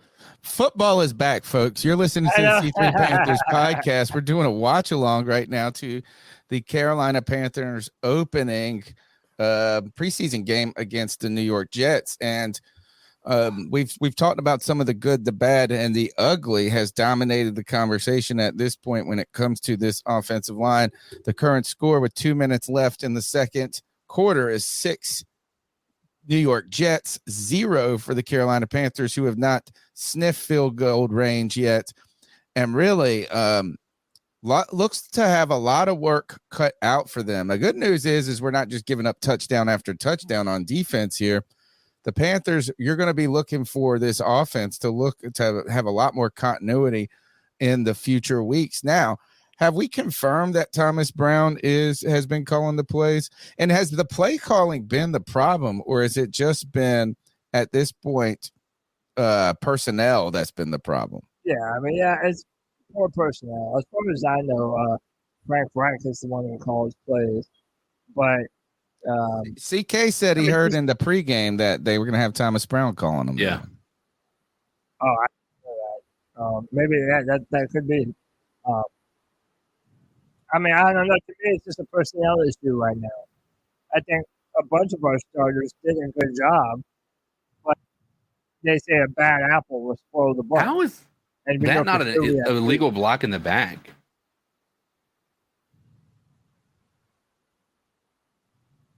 Football is back, folks. You're listening to the C3 Panthers podcast. We're doing a watch along right now to the Carolina Panthers opening preseason game against the New York Jets. And we've talked about some of the good, the bad, and the ugly has dominated the conversation at this point when it comes to this offensive line. The current score with 2 minutes left in the second quarter is 6 New York Jets, 0 for the Carolina Panthers, who have not sniffed field goal range yet. And really looks to have a lot of work cut out for them. The good news is we're not just giving up touchdown after touchdown on defense here. The Panthers, you're going to be looking for this offense to have a lot more continuity in the future weeks. Now, have we confirmed that Thomas Brown has been calling the plays? And has the play calling been the problem, or has it just been at this point personnel that's been the problem? Yeah, I mean, it's more personnel. As far as I know, Frank Reich is the one who calls plays, but CK said he heard in the pregame that they were going to have Thomas Brown calling them. Yeah. Oh, I know that. Maybe that could be. I mean, I don't know. To me, it's just a personnel issue right now. I think a bunch of our starters did a good job, but they say a bad apple will spoil the bunch. How is that not an illegal block in the back?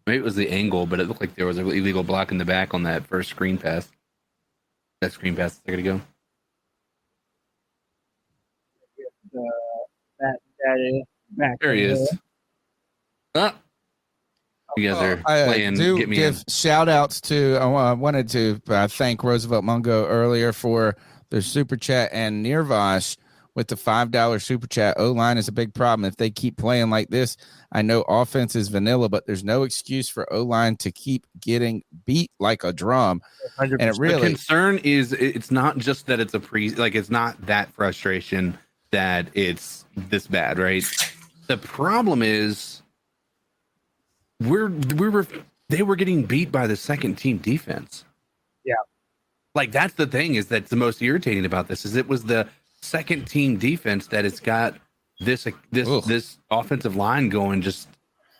Maybe it was the angle, but it looked like there was an illegal block in the back on that first screen pass. That screen pass a second ago. There he is. You guys are playing. Do give shout outs to. I wanted to thank Roosevelt Mungo earlier for their super chat and Nirvash with the $5 super chat. O-line is a big problem. If they keep playing like this, I know offense is vanilla, but there's no excuse for O-line to keep getting beat like a drum. 100%. And it really, the concern is it's not just that it's it's not that frustration that it's this bad, right? The problem is they were getting beat by the second team defense. Yeah. Like that's the thing is that's the most irritating about this is it was the second team defense that has got this offensive line going just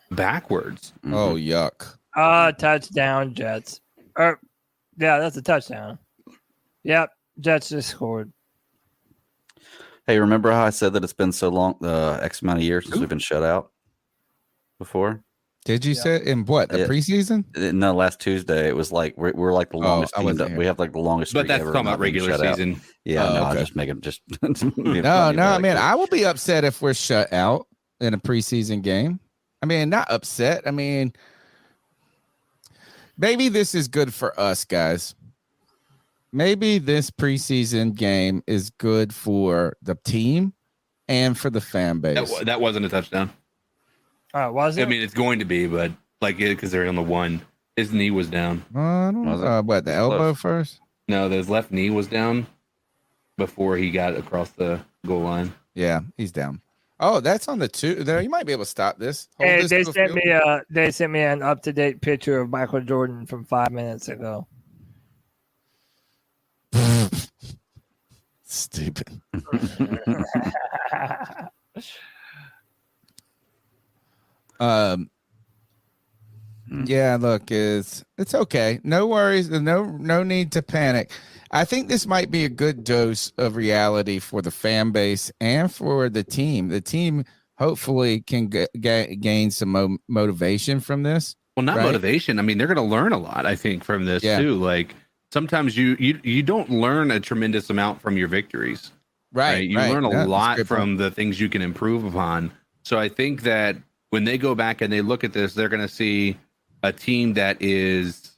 backwards. Oh, yuck. Touchdown Jets. Yeah, that's a touchdown. Yep, Jets just scored. Hey, remember how I said that it's been so long, X amount of years since we've been shut out before? Did you say in what, the preseason? No, last Tuesday it was like we're like the longest team. We have like the longest. But that's talking about regular season. Out. Yeah, no, okay. Just making just. no, man, I will be upset if we're shut out in a preseason game. I mean, not upset. I mean, maybe this is good for us, guys. Maybe this preseason game is good for the team and for the fan base. That wasn't a touchdown. Was it? I mean, it's going to be, but because they're on the one, his knee was down. I don't know. What, the elbow first? No, his left knee was down before he got across the goal line. Yeah, he's down. Oh, that's on the two. There, you might be able to stop this. Hey, they sent me an up-to-date picture of Michael Jordan from 5 minutes ago. Stupid. Yeah, look, it's okay. No worries. No need to panic. I think this might be a good dose of reality for the fan base and for the team. The team hopefully can gain some motivation from this. Well, not motivation. I mean, they're going to learn a lot, I think, from this too. Like sometimes you don't learn a tremendous amount from your victories. Right. You learn a lot from the things you can improve upon. So I think that when they go back and they look at this, they're going to see a team that is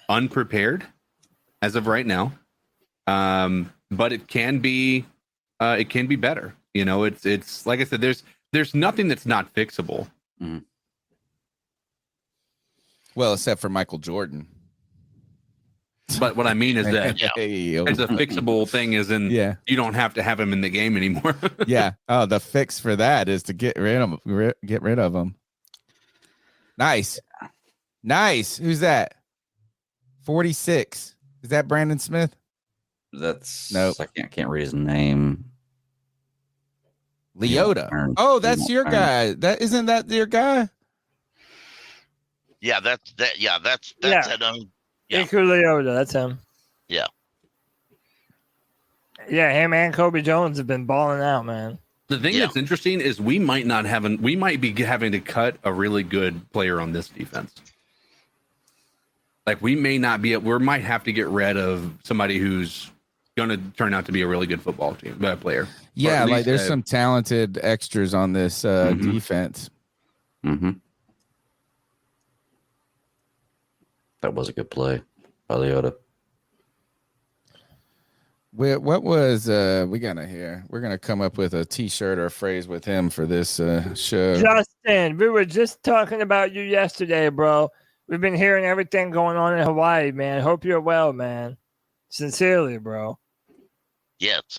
unprepared as of right now. But it can be better. You know, it's like I said, there's nothing that's not fixable. Mm. Well, except for Michael Jordan. But what I mean is that it's a fixable thing, as in you don't have to have him in the game anymore. Yeah. Oh, the fix for that is to get rid of him. Nice. Who's that? 46. Is that Brandon Smith? That's nope. I can't read his name. Leota. Oh, that's your guy. Isn't that your guy? Yeah, that's it. Yeah, Iku Leota, that's him. Yeah. Yeah, him and Kobe Jones have been balling out, man. The thing that's interesting is we might be having to cut a really good player on this defense. Like we might have to get rid of somebody who's going to turn out to be a really good football player. Yeah, like there's some talented extras on this defense. Mm-hmm. That was a good play by Leota. What was we gonna hear? We're gonna come up with a T-shirt or a phrase with him for this show. Justin, we were just talking about you yesterday, bro. We've been hearing everything going on in Hawaii, man. Hope you're well, man. Sincerely, bro. Yes.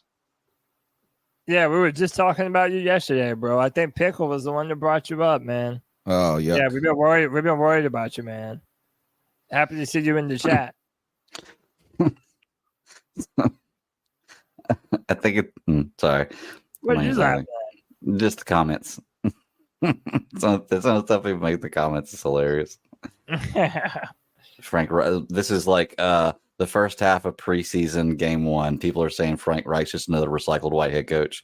Yeah, we were just talking about you yesterday, bro. I think Pickle was the one that brought you up, man. Oh, yeah. Yeah, we've been worried about you, man. Happy to see you in the chat. I think it. Sorry. What did you laugh at? Just the comments. Some stuff people make in the comments is hilarious. Frank, this is like the first half of preseason game 1. People are saying Frank Reich's just another recycled white head coach.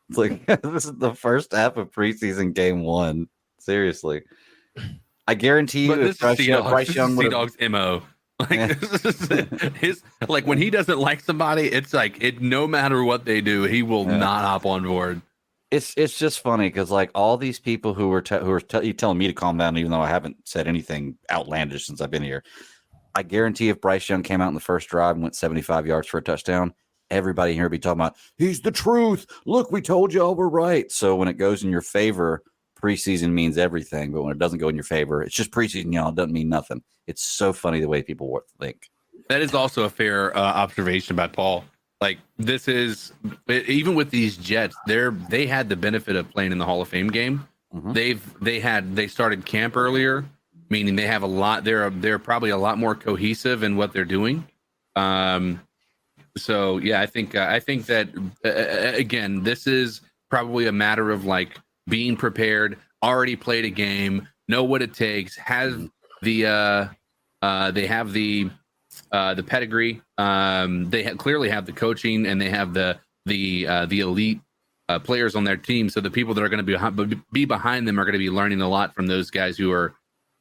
It's like this is the first half of preseason game 1. Seriously, I guarantee you, if Bryce Young would Dog's MO. Like his when he doesn't like somebody, it's like no matter what they do, he will not hop on board. It's just funny because like all these people who are telling me to calm down, even though I haven't said anything outlandish since I've been here. I guarantee if Bryce Young came out in the first drive and went 75 yards for a touchdown, everybody here would be talking about he's the truth. Look, we told y'all we're right. So when it goes in your favor, preseason means everything. But when it doesn't go in your favor, it's just preseason, y'all. It doesn't mean nothing. It's so funny the way people think. That is also a fair observation by Paul. Like this is even with these Jets, they had the benefit of playing in the Hall of Fame game. Mm-hmm. They started camp earlier, meaning they have a lot. They're probably a lot more cohesive in what they're doing. So yeah, I think that again, this is probably a matter of like being prepared, already played a game, know what it takes, have they have the pedigree. They clearly have the coaching, and they have the elite players on their team. So the people that are going to be behind them are going to be learning a lot from those guys who are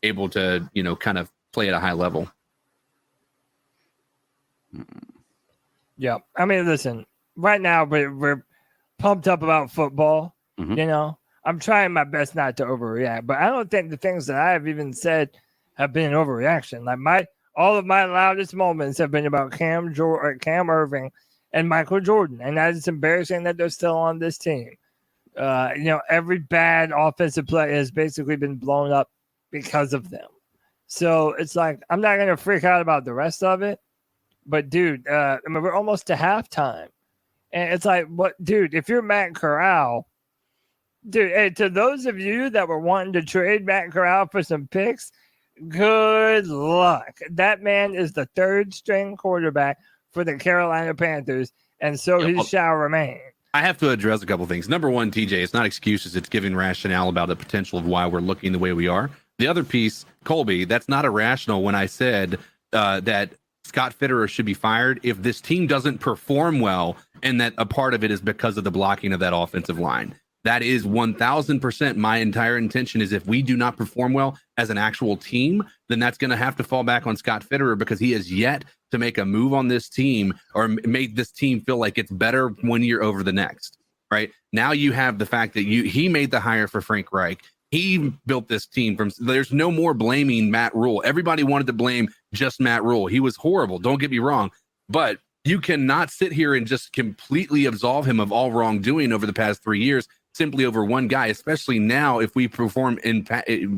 able to, kind of play at a high level. Yeah, I mean, listen. Right now, we're pumped up about football. Mm-hmm. I'm trying my best not to overreact, but I don't think the things that I have even said have been an overreaction. Like all of my loudest moments have been about Cam Irving and Michael Jordan, and that is embarrassing that they're still on this team. Every bad offensive play has basically been blown up because of them. So it's like I'm not going to freak out about the rest of it, but dude, we're almost to halftime, and it's like, what, dude? If you're Matt Corral, dude, hey, to those of you that were wanting to trade Matt Corral for some picks, good luck. That man is the third string quarterback for the Carolina Panthers, and so he shall remain. I have to address a couple of things. Number one, TJ, it's not excuses. It's giving rationale about the potential of why we're looking the way we are. The other piece, Colby, that's not irrational when I said that Scott Fitterer should be fired if this team doesn't perform well, and that a part of it is because of the blocking of that offensive line. That is 1,000% my entire intention is if we do not perform well as an actual team, then that's going to have to fall back on Scott Fitterer because he has yet to make a move on this team or make this team feel like it's better one year over the next, right? Now you have the fact that he made the hire for Frank Reich. He built this team there's no more blaming Matt Rule. Everybody wanted to blame just Matt Rule. He was horrible. Don't get me wrong, but you cannot sit here and just completely absolve him of all wrongdoing over the past 3 years simply over one guy, especially now if we perform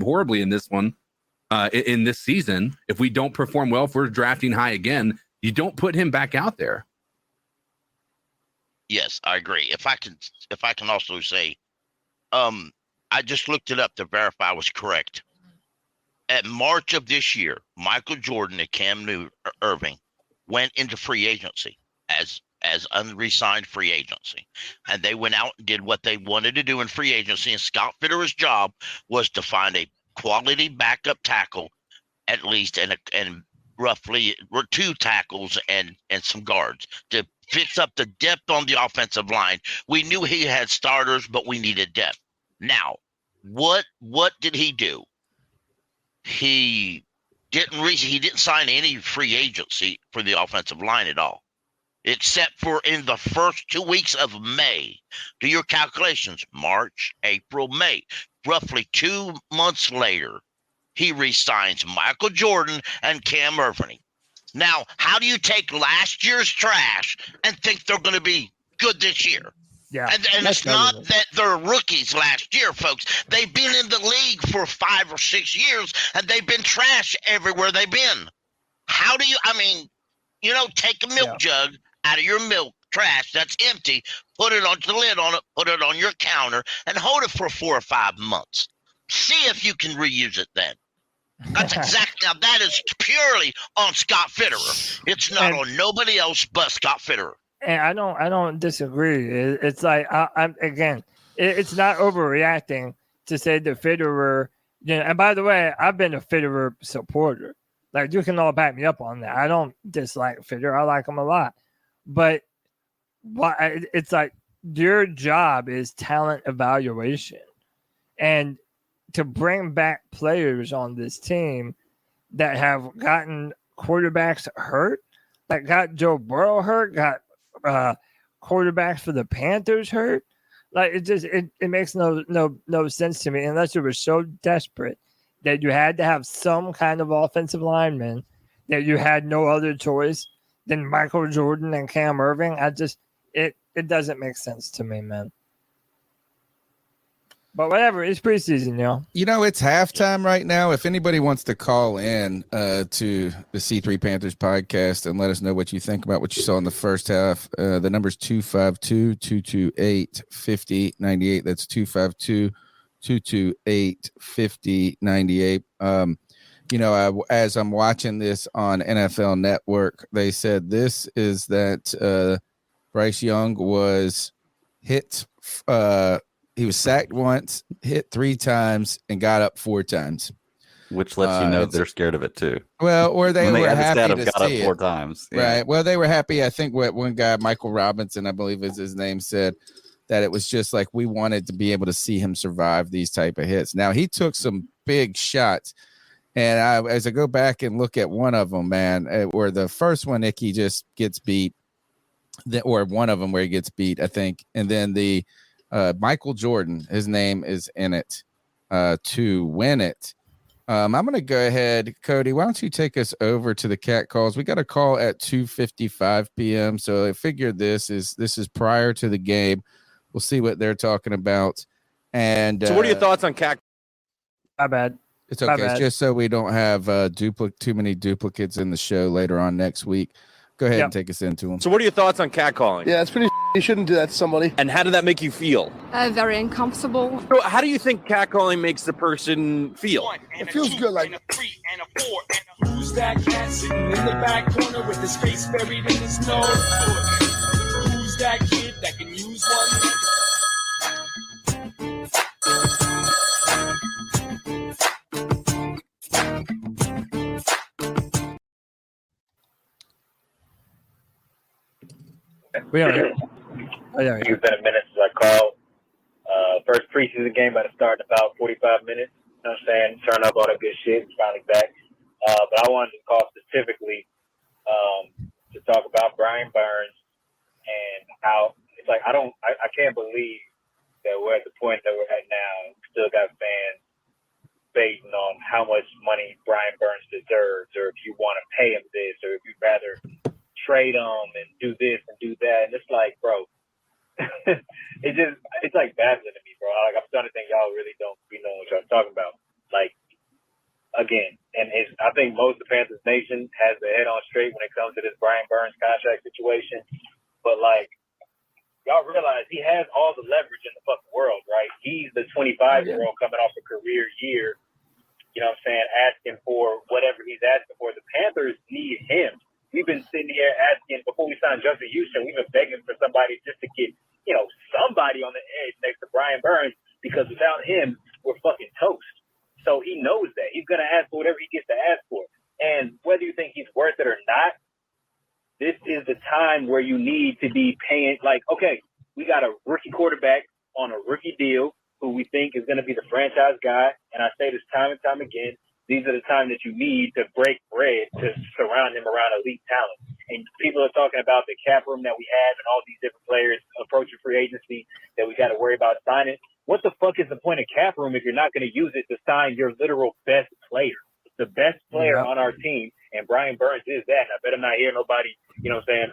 horribly in this one, in this season. If we don't perform well, if we're drafting high again, You don't put him back out there. Yes, I agree. If I can also say, I just looked it up to verify I was correct. At March of this year, Michael Jordan and Cam Irving went into free agency as unresigned free agency, and they went out and did what they wanted to do in free agency. And Scott Fitterer's job was to find a quality backup tackle, at least, and roughly were 2 tackles and some guards to fix up the depth on the offensive line. We knew he had starters, but we needed depth. Now, what did he do? He didn't sign any free agency for the offensive line at all, except for in the first 2 weeks of May. Do your calculations: March, April, May. Roughly 2 months later, he re-signs Michael Jordan and Cam Irving. Now, how do you take last year's trash and think they're going to be good this year? Yeah. And it's not that they're rookies last year, folks. They've been in the league for 5 or 6 years, and they've been trash everywhere they've been. How do you, take a milk jug out of your milk trash that's empty, put it on the lid on it, put it on your counter, and hold it for 4 or 5 months. See if you can reuse it then. That's exactly, now that is purely on Scott Fitterer. It's not on nobody else but Scott Fitterer. And I don't disagree. It's like it's not overreacting to say the Fitterer. And by the way, I've been a Fitterer supporter. Like, you can all back me up on that. I don't dislike Fitterer. I like him a lot. But it's like your job is talent evaluation, and to bring back players on this team that have gotten quarterbacks hurt, that got Joe Burrow hurt, got quarterbacks for the Panthers hurt. Like, it makes no sense to me unless you were so desperate that you had to have some kind of offensive lineman, that you had no other choice than Michael Jordan and Cam Irving. It doesn't make sense to me, man. But whatever, it's preseason, y'all. It's halftime right now. If anybody wants to call in to the C3 Panthers podcast and let us know what you think about what you saw in the first half, the number's 252-228-5098. That's 252-228-5098. As I'm watching this on NFL Network, they said this is that Bryce Young was hit. He was sacked once, hit 3 times, and got up 4 times. Which lets you know they're scared of it too. Well, or they were happy to got see up 4 it. times. Yeah. Right. Well, they were happy. I think what one guy, Michael Robinson, I believe is his name, said that it was just like we wanted to be able to see him survive these type of hits. Now, he took some big shots. And as I go back and look at one of them, man, where the first one, Nicky just gets beat, or one of them where he gets beat, I think. And then the Michael Jordan, his name is in it to win it. I'm going to go ahead. Cody, why don't you take us over to the cat calls? We got a call at 2:55 p.m. So I figured this is prior to the game. We'll see what they're talking about. And so what are your thoughts on cat? My bad. It's okay. It's just so we don't have too many duplicates in the show later on next week. Go ahead and take us into them. So what are your thoughts on catcalling? Yeah, it's pretty. You shouldn't do that to somebody. And how did that make you feel? Very uncomfortable. So how do you think catcalling makes the person feel? It feels good, like. Who's that cat sitting in the back corner with his face buried in the snow? Who's that kid that can use one? We are here. Oh, yeah. It's been a minute since I called. First preseason game about to start in about 45 minutes. You know what I'm saying? Turn up all that good shit. It's finally back. But I wanted to call specifically to talk about Brian Burns and how it's like I can't believe that we're at the point that we're at now. We still got fans debating on how much money Brian Burns deserves, or if you want to pay him this, or if you'd rather trade him and do this and do that. And it's like, bro, it's like baffling to me, bro. Like, I'm starting to think y'all really don't be knowing what y'all talking about. Like, again, And I think most of the Panthers Nation has their head on straight when it comes to this Brian Burns contract situation. But, like, y'all realize he has all the leverage in the fucking world, right? He's the 25-year-old coming off a career year, you know what I'm saying, asking for whatever he's asking for. The Panthers need him. We've been sitting here asking, before we signed Justin Houston, we've been begging for somebody just to get, you know, somebody on the edge next to Brian Burns, because without him, we're fucking toast. So he knows that. He's going to ask for whatever he gets to ask for. And whether you think he's worth it or not, this is the time where you need to be paying. Like, okay, we got a rookie quarterback on a rookie deal who we think is going to be the franchise guy. And I say this time and time again, these are the time that you need to break bread to surround him around elite talent. And people are talking about the cap room that we have and all these different players approaching free agency that we got to worry about signing. What the fuck is the point of cap room if you're not going to use it to sign your literal best player, the best player on our team? And Brian Burns is that. And I bet I'm not hearing nobody, you know what I'm saying,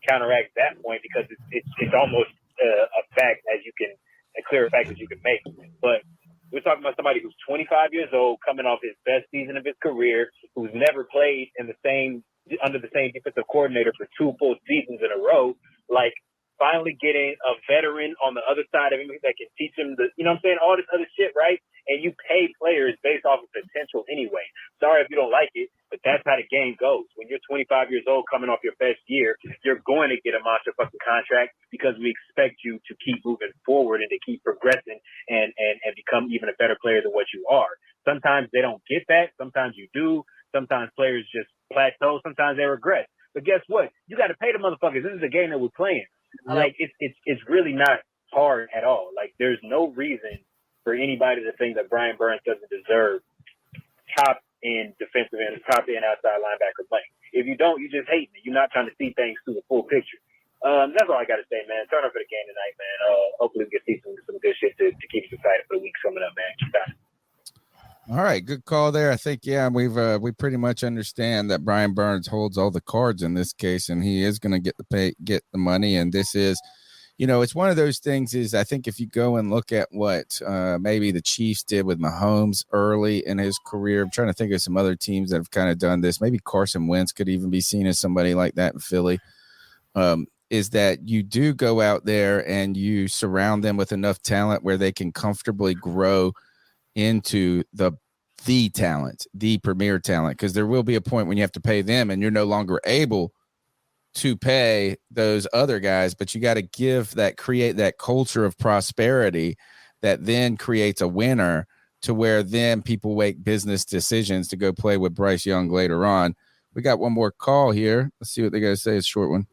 counteract that point, because it's almost a fact a clear fact as you can make. But we're talking about somebody who's 25 years old, coming off his best season of his career, who's never played under the same defensive coordinator for 2 full seasons in a row. Like, finally getting a veteran on the other side of him that can teach him you know what I'm saying, all this other shit, right? And you pay players based off of potential anyway. Sorry if you don't like it, but that's how the game goes. When you're 25 years old coming off your best year, you're going to get a monster fucking contract because we expect you to keep moving forward and to keep progressing and become even a better player than what you are. Sometimes they don't get that. Sometimes you do. Sometimes players just plateau. Sometimes they regress. But guess what? You got to pay the motherfuckers. This is a game that we're playing. Yep. Like, it's really not hard at all. Like, there's no reason for anybody to think that Brian Burns doesn't deserve top end defensive end, top end outside linebacker playing. If you don't, you just hate me. You're not trying to see things through the full picture. That's all I got to say, man. Turn up for the game tonight, man. Hopefully we can see some good shit to keep us excited for the weeks coming up, man. Keep on. All right, good call there. I think, yeah, we pretty much understand that Brian Burns holds all the cards in this case, and he is going to get the money. And this is, you know, it's one of those things. Is I think if you go and look at what maybe the Chiefs did with Mahomes early in his career, I'm trying to think of some other teams that have kind of done this. Maybe Carson Wentz could even be seen as somebody like that in Philly. Is that you do go out there and you surround them with enough talent where they can comfortably grow into the talent, the premier talent, because there will be a point when you have to pay them and you're no longer able to pay those other guys, but you got to create that culture of prosperity that then creates a winner to where then people make business decisions to go play with Bryce Young later on. We got one more call here. Let's see what they got to say. It's a short one.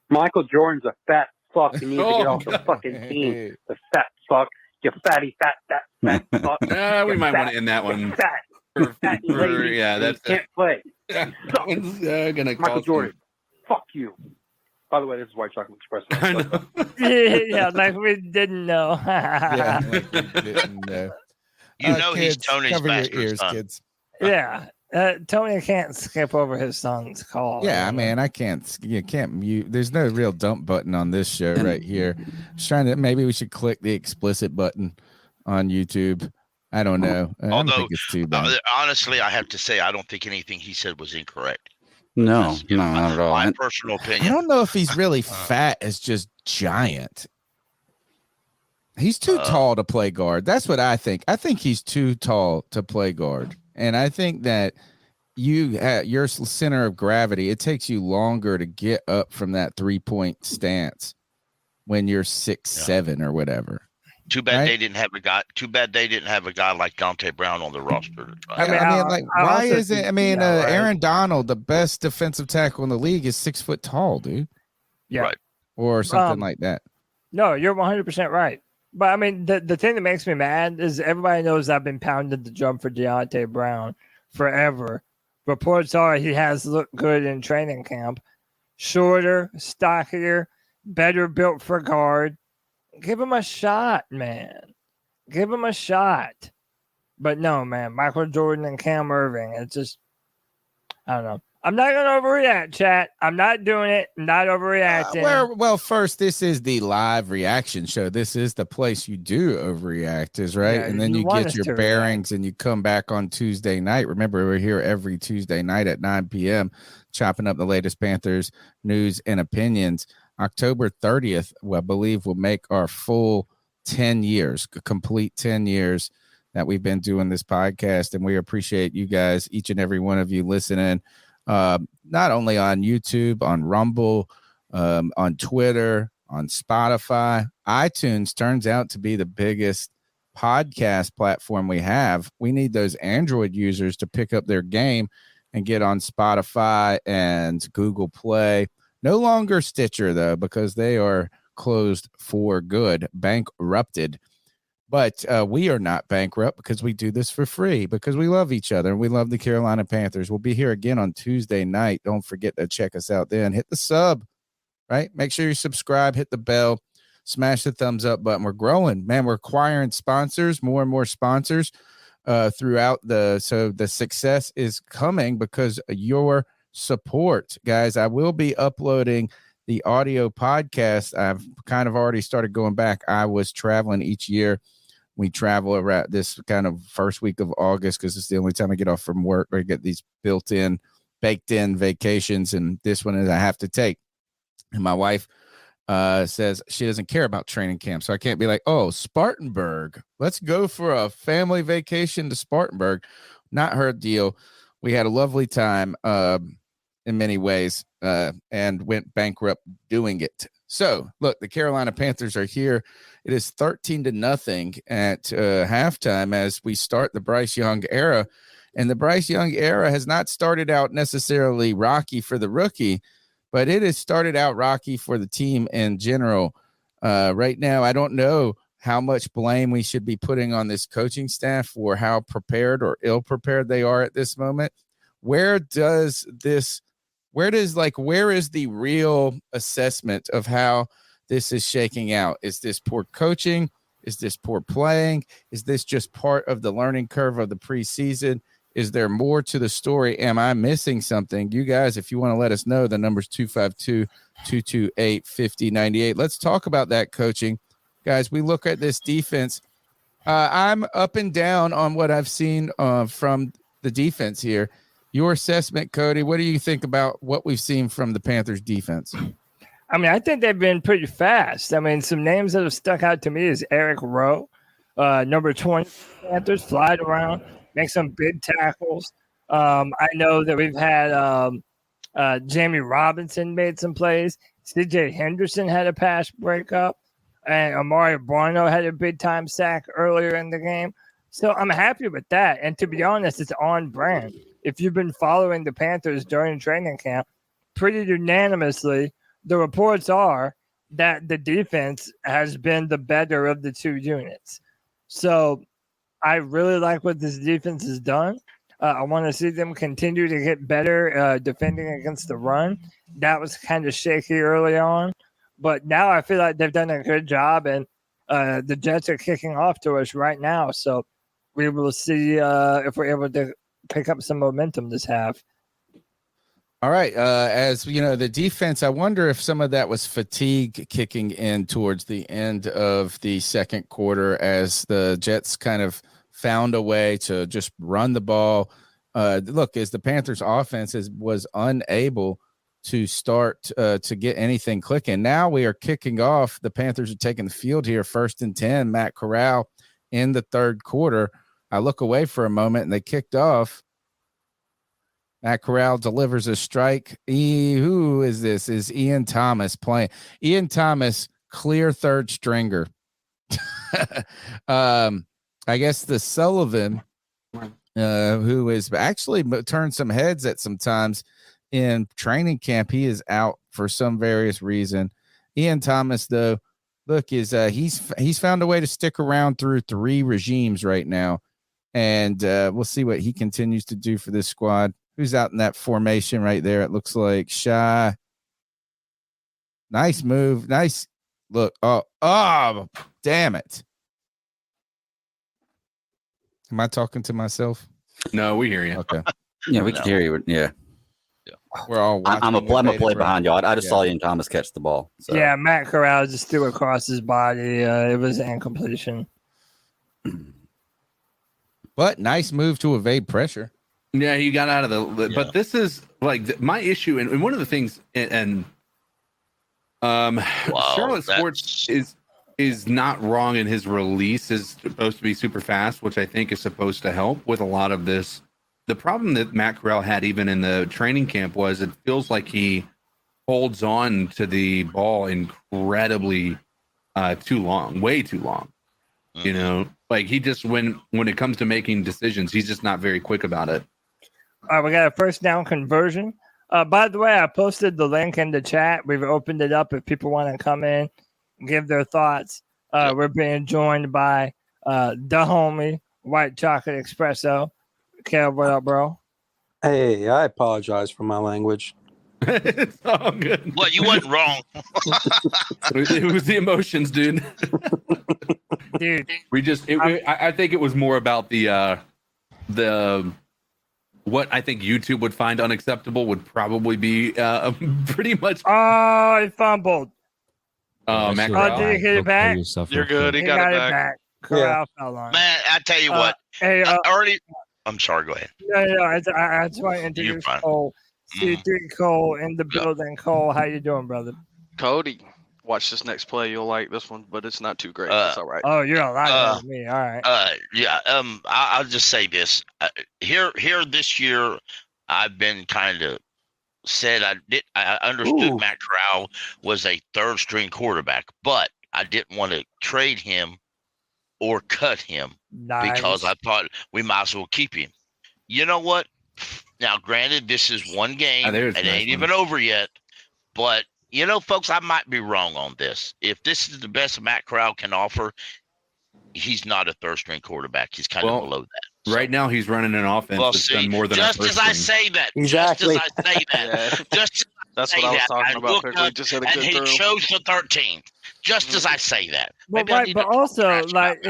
Michael Jordan's a fat fuck. He needs to get off the fucking team. The fat fuck. You fatty, fat fuck. We might want to end that one. Fat lady. Yeah, that's can't play. Yeah, that one's gonna Michael Jordan. Fuck you. By the way, this is White Chocolate Express. I know. Yeah, like we didn't know. Yeah, like we didn't know. You know, kids, he's Tony's cover your bastard ears, son. kids. Yeah. Tony can't skip over his son's call. Yeah, man, you can't mute. There's no real dump button on this show right here. Just trying to, maybe we should click the explicit button on YouTube. I don't know. I don't think it's too bad. Honestly, I have to say, I don't think anything he said was incorrect. No, not at all. My personal I opinion. don't know if he's really fat as just giant. He's too tall to play guard. That's what I think. I think he's too tall to play guard. And I think that your center of gravity, it takes you longer to get up from that 3-point stance when you're 6'7" or whatever. Too bad they didn't have a guy. Too bad they didn't have a guy like Dante Brown on the roster. I mean, why is it? I mean, Aaron Donald, the best defensive tackle in the league, is 6 foot tall, dude. Yeah, right. Or something like that. No, you're 100% right. But I mean, the thing that makes me mad is everybody knows I've been pounding the drum for Deontay Brown forever. Reports are he has looked good in training camp. Shorter, stockier, better built for guard. Give him a shot, man. Give him a shot. But no, man, Michael Jordan and Cam Irving, it's just, I don't know. I'm not going to overreact, chat. I'm not doing it. I'm not overreacting. Well, first, this is the live reaction show. This is the place you do overreact, is right. Yeah, and then you want get us your to bearings and you come back on Tuesday night. Remember, we're here every Tuesday night at 9 p.m. chopping up the latest Panthers news and opinions. October 30th, I believe, will make our full 10 years, complete 10 years that we've been doing this podcast. And we appreciate you guys, each and every one of you listening. Not only on YouTube, on Rumble, on Twitter, on Spotify. iTunes turns out to be the biggest podcast platform we have. We need those Android users to pick up their game and get on Spotify and Google Play. No longer Stitcher, though, because they are closed for good, bankrupted. But we are not bankrupt because we do this for free, because we love each other and we love the Carolina Panthers. We'll be here again on Tuesday night. Don't forget to check us out then. Hit the sub, right? Make sure you subscribe, hit the bell, smash the thumbs up button. We're growing, man. We're acquiring sponsors, more and more sponsors throughout so the success is coming because of your support, guys. I will be uploading the audio podcast. I've kind of already started going back. I was traveling each year. We travel around this kind of first week of August because it's the only time I get off from work or get these built-in, baked-in vacations. And this one is I have to take. And my wife says she doesn't care about training camp. So I can't be like, oh, Spartanburg, let's go for a family vacation to Spartanburg. Not her deal. We had a lovely time in many ways and went bankrupt doing it. So, look, the Carolina Panthers are here. It is 13-0 at halftime as we start the Bryce Young era. And the Bryce Young era has not started out necessarily rocky for the rookie, but it has started out rocky for the team in general. Right now, I don't know how much blame we should be putting on this coaching staff for how prepared or ill-prepared they are at this moment. Where is the real assessment of how this is shaking out? Is this poor coaching? Is this poor playing? Is this just part of the learning curve of the preseason? Is there more to the story? Am I missing something? You guys, if you want to let us know, the number's 252-228-5098. Let's talk about that coaching. Guys, we look at this defense. I'm up and down on what I've seen from the defense here. Your assessment, Cody, what do you think about what we've seen from the Panthers defense? I mean, I think they've been pretty fast. I mean, some names that have stuck out to me is Eric Rowe, number 20 Panthers, flied around, make some big tackles. I know that we've had Jamie Robinson made some plays. CJ Henderson had a pass breakup, and Amari Barno had a big-time sack earlier in the game. So I'm happy with that. And to be honest, it's on brand. If you've been following the Panthers during training camp, pretty unanimously, the reports are that the defense has been the better of the two units. So I really like what this defense has done. I want to see them continue to get better defending against the run. That was kind of shaky early on. But now I feel like they've done a good job, and the Jets are kicking off to us right now. So we will see if we're able to pick up some momentum this half. All right. As you know, the defense, I wonder if some of that was fatigue kicking in towards the end of the second quarter as the Jets kind of found a way to just run the ball. Look, as the Panthers offense was unable to start to get anything clicking. Now we are kicking off. The Panthers are taking the field here, 1st and 10, Matt Corral in the third quarter. I look away for a moment and they kicked off. Matt Corral delivers a strike. Who is this? Is Ian Thomas playing? Ian Thomas, clear third stringer. I guess the Sullivan, who has actually turned some heads at some times in training camp, he is out for some various reason. Ian Thomas, though, look, is he's found a way to stick around through 3 regimes right now, and we'll see what he continues to do for this squad. Who's out in that formation right there? It looks like Shy. Nice move. Nice look. Oh, damn it. Am I talking to myself? No, we hear you. Okay. Yeah, we can hear you. Yeah. We're all watching. I'm a play with behind y'all. I just Yeah. saw Ian Thomas catch the ball. So. Yeah, Matt Corral just threw across his body. It was an incompletion. But nice move to evade pressure. Yeah, he got out of the. But this is like my issue, and one of the things, Charlotte Sports is not wrong in his release is supposed to be super fast, which I think is supposed to help with a lot of this. The problem that Matt Corral had even in the training camp was it feels like he holds on to the ball incredibly too long, way too long. You know, like he just when it comes to making decisions, he's just not very quick about it. All right, we got a first down conversion. By the way, I posted the link in the chat. We've opened it up if people want to come in and give their thoughts. We're being joined by the homie, White Chocolate Espresso. Kev, what up, bro? Hey, I apologize for my language. It's all good. Well, you wasn't wrong. It was the emotions, dude. Dude, I think it was more about the what I think YouTube would find unacceptable would probably be pretty much. Oh, he fumbled. Matt Oh, did he hit it back? You're good. He got it back. Corral fell on. Man, I tell you what. Hey, early. I'm sorry. Go ahead. No. I just want to introduce Cole. C3 Cole in the building. Cole, how you doing, brother? Cody, watch this next play. You'll like this one, but it's not too great. It's all right. Oh, you're a lot better than me. All right. Yeah. I'll just say this. Here this year, I've been kind of said I understood Matt Corral was a third string quarterback, but I didn't want to trade him or cut him because I thought we might as well keep him. You know what? Now, granted, this is one game. It ain't even over yet. But, you know, folks, I might be wrong on this. If this is the best Matt Corral can offer, he's not a third-string quarterback. He's kind of below that. So. Right now, he's running an offense that's done more than just as I say that. Exactly. Just as I say that. That's what I was talking about. Pickle just had a good throw. And he chose the 13th. Just as I say that. But also, like,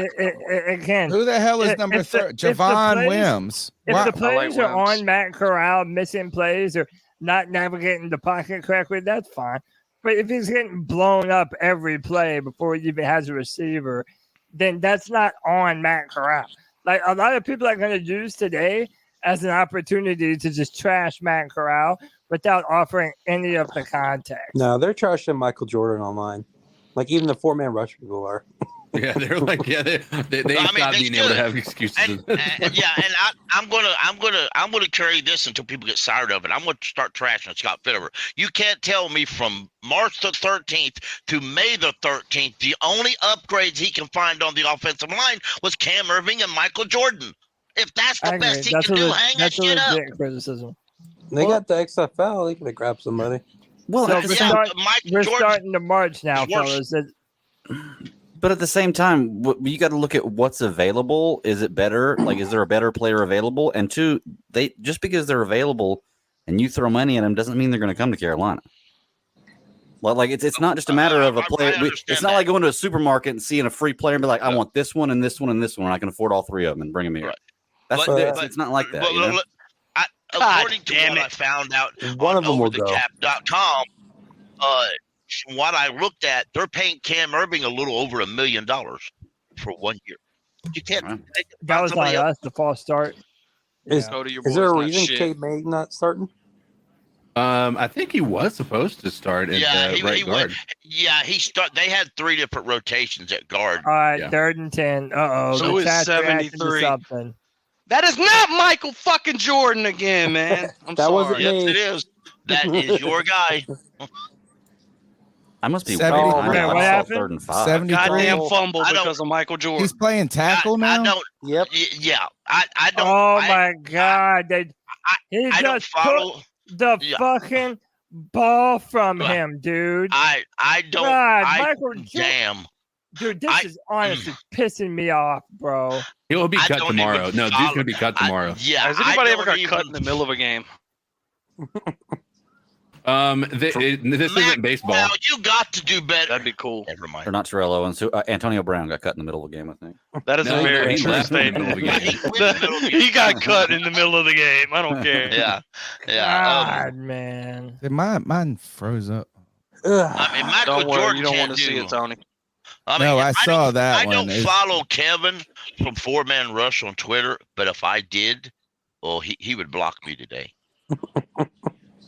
again, who the hell is number 3? Javon Wims. If the plays are on Matt Corral missing plays or not navigating the pocket correctly, that's fine. But if he's getting blown up every play before he even has a receiver, then that's not on Matt Corral. Like, a lot of people are going to use today as an opportunity to just trash Matt Corral without offering any of the context. No, they're trashing Michael Jordan online. Like even the 4-man rush people are. Yeah, they're like, they stop being able to have excuses. I'm gonna carry this until people get tired of it. I'm gonna start trashing Scott Fitterer. You can't tell me from March the 13th to May the 13th, the only upgrades he can find on the offensive line was Cam Irving and Michael Jordan. If that's the best he can do, hang that shit up. Criticism. They got the XFL. They could have grabbed somebody. Well, we're starting to March now, fellas. But at the same time, you got to look at what's available. Is it better? Like, is there a better player available? And two, just because they're available and you throw money at them doesn't mean they're going to come to Carolina. Like it's not just a matter of a player. It's not like going to a supermarket and seeing a free player and be like, I want this one and this one and this one. I can afford all three of them and bring them here. Right. It's not like that. According to what I found out one on of them will go. overthecap.com, from what I looked at, they're paying Cam Irving a little over $1 million for 1 year. You can't. That was on us, the false start. Is there a reason Cade May not starting? I think he was supposed to start at right guard. They had 3 different rotations at guard. All right, 3rd and 10. So it's 73. That is not Michael fucking Jordan again, man. I'm sorry. Wasn't me. Yes, it is. That is your guy. I must be. What happened? 3rd and 5. 73. Goddamn fumble because of Michael Jordan. He's playing tackle now. I don't. Yep. Yeah. I don't. Oh my God! He I don't just follow the fucking ball from him, dude. I don't. God, Michael Jordan. Damn. Dude, this is honestly pissing me off, bro. He'll be cut tomorrow. No, dude's gonna be cut tomorrow. Yeah. Has anybody ever got cut in the middle of a game? This isn't baseball. Now you got to do better. That'd be cool. Never mind. Or not Terrell Owens. Antonio Brown got cut in the middle of the game, I think. That is a very true statement. He got cut in the middle of the game. I don't care. Yeah. God, man. Mine froze up. I mean, Michael Don't worry, Jordan you don't can't want to see it, Tony. No, I saw that I one. don't follow Kevin from 4-Man Rush on Twitter, but if I did, well, he would block me today.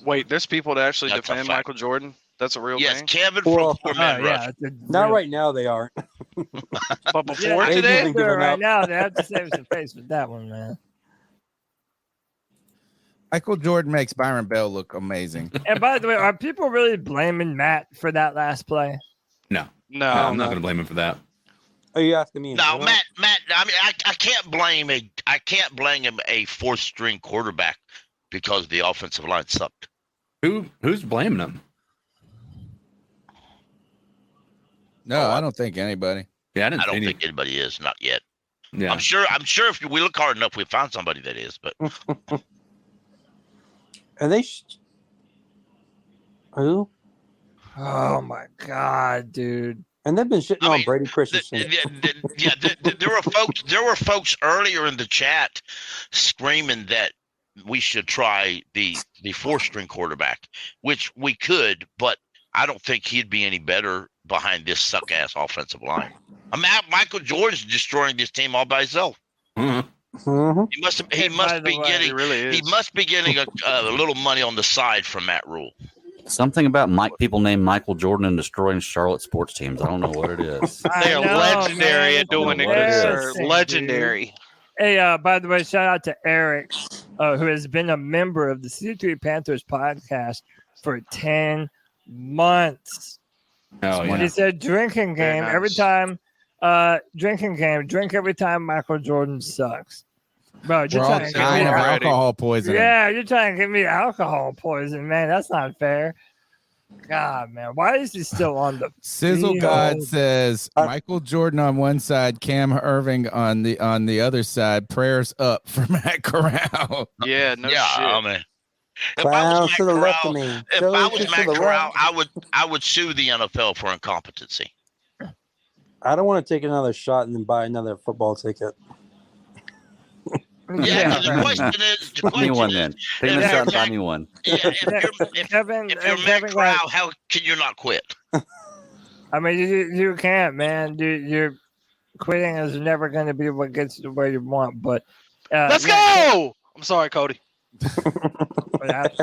Wait, there's people that actually That's a defend fact. Michael Jordan? That's a real Yes, thing? Kevin Well, from 4-Man Rush. Not right now, they aren't. But before They've today? even given Right up. now, they have to save some face with that one, man. Michael Jordan makes Byron Bell look amazing. And by the way, are people really blaming Matt for that last play? No, No, I'm not going to blame him for that. Are you asking me? No, Matt. I mean, I can't blame him a fourth string quarterback because the offensive line sucked. Who's blaming him? No, I don't think anybody. Yeah, I don't think anybody is, not yet. Yeah. I'm sure if we look hard enough, we find somebody that is. But And they who? Oh my God, dude! And they've been shitting on Brady Christensen. There were folks earlier in the chat screaming that we should try the fourth string quarterback, which we could, but I don't think he'd be any better behind this suck ass offensive line. I mean, Michael Jordan's destroying this team all by himself. Mm-hmm. He must be getting a little money on the side from Matt Rule. Something about people named Michael Jordan and destroying Charlotte sports teams. I don't know what it is. They are legendary at doing it, sir. Dude. Legendary. Hey, by the way, shout out to Eric, who has been a member of the C3 Panthers podcast for 10 months. Oh, yeah. He said drinking game nice. every time. Drink every time Michael Jordan sucks. Bro, you're We're all trying to get dying me of alcohol poisoning. Yeah, you're trying to give me alcohol poison, man. That's not fair. God, man, why is he still on the Sizzle field? God says Michael Jordan on one side, Cam Irving on the other side. Prayers up for Matt Corral. Yeah, no shit. I mean, Clowns to the left of me. if I was Jellyfish to Matt the Corral, right. I would sue the NFL for incompetency. I don't want to take another shot and then buy another football ticket. Yeah, the question is, Give me one then. Take me a shot and buy me one. if you're Matt Corral, how can you not quit? I mean, you can't, man. You're quitting is never going to be what gets you where you want. But let's go. I'm sorry, Cody. That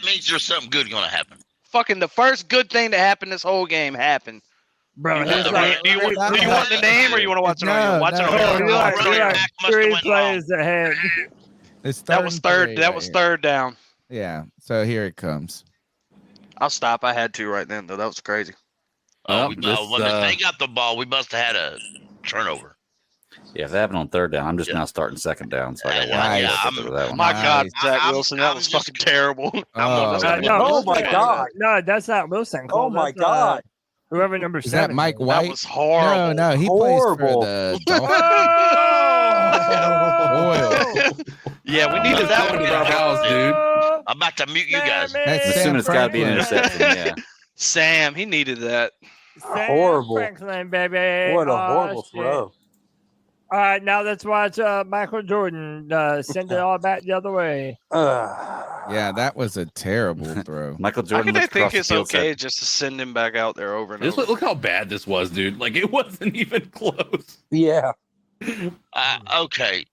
means there's something good going to happen. Fucking the first good thing to happen this whole game happened. Bro, do you want the name or you want to watch it on Watch it on 3 plays ahead. That was third down. Yeah. So here it comes. I'll stop. I had to right then, though. That was crazy. When they got the ball, we must have had a turnover. Yeah, if that happened on third down, I'm just now starting second down. So I got that one. My God, Zach Wilson, that was fucking terrible. Oh my God. No, that's not Wilson. Oh my God. Whoever number 7. Is that Mike White? That was horrible. No, he Horrible. plays for the Yeah, we needed that one in our house, dude. I'm about to mute you guys. I'm assuming it's got to be an interception. Yeah. Sam, he needed that. Horrible. Franklin, baby. What a Oh, horrible shit. throw. All right, now let's watch Michael Jordan send it all back the other way. Yeah, that was a terrible throw. Michael How Jordan. can they looked across think it's the field, okay said, just to send him back out there over and over? Look how bad this was, dude. Like, it wasn't even close. Yeah. Okay.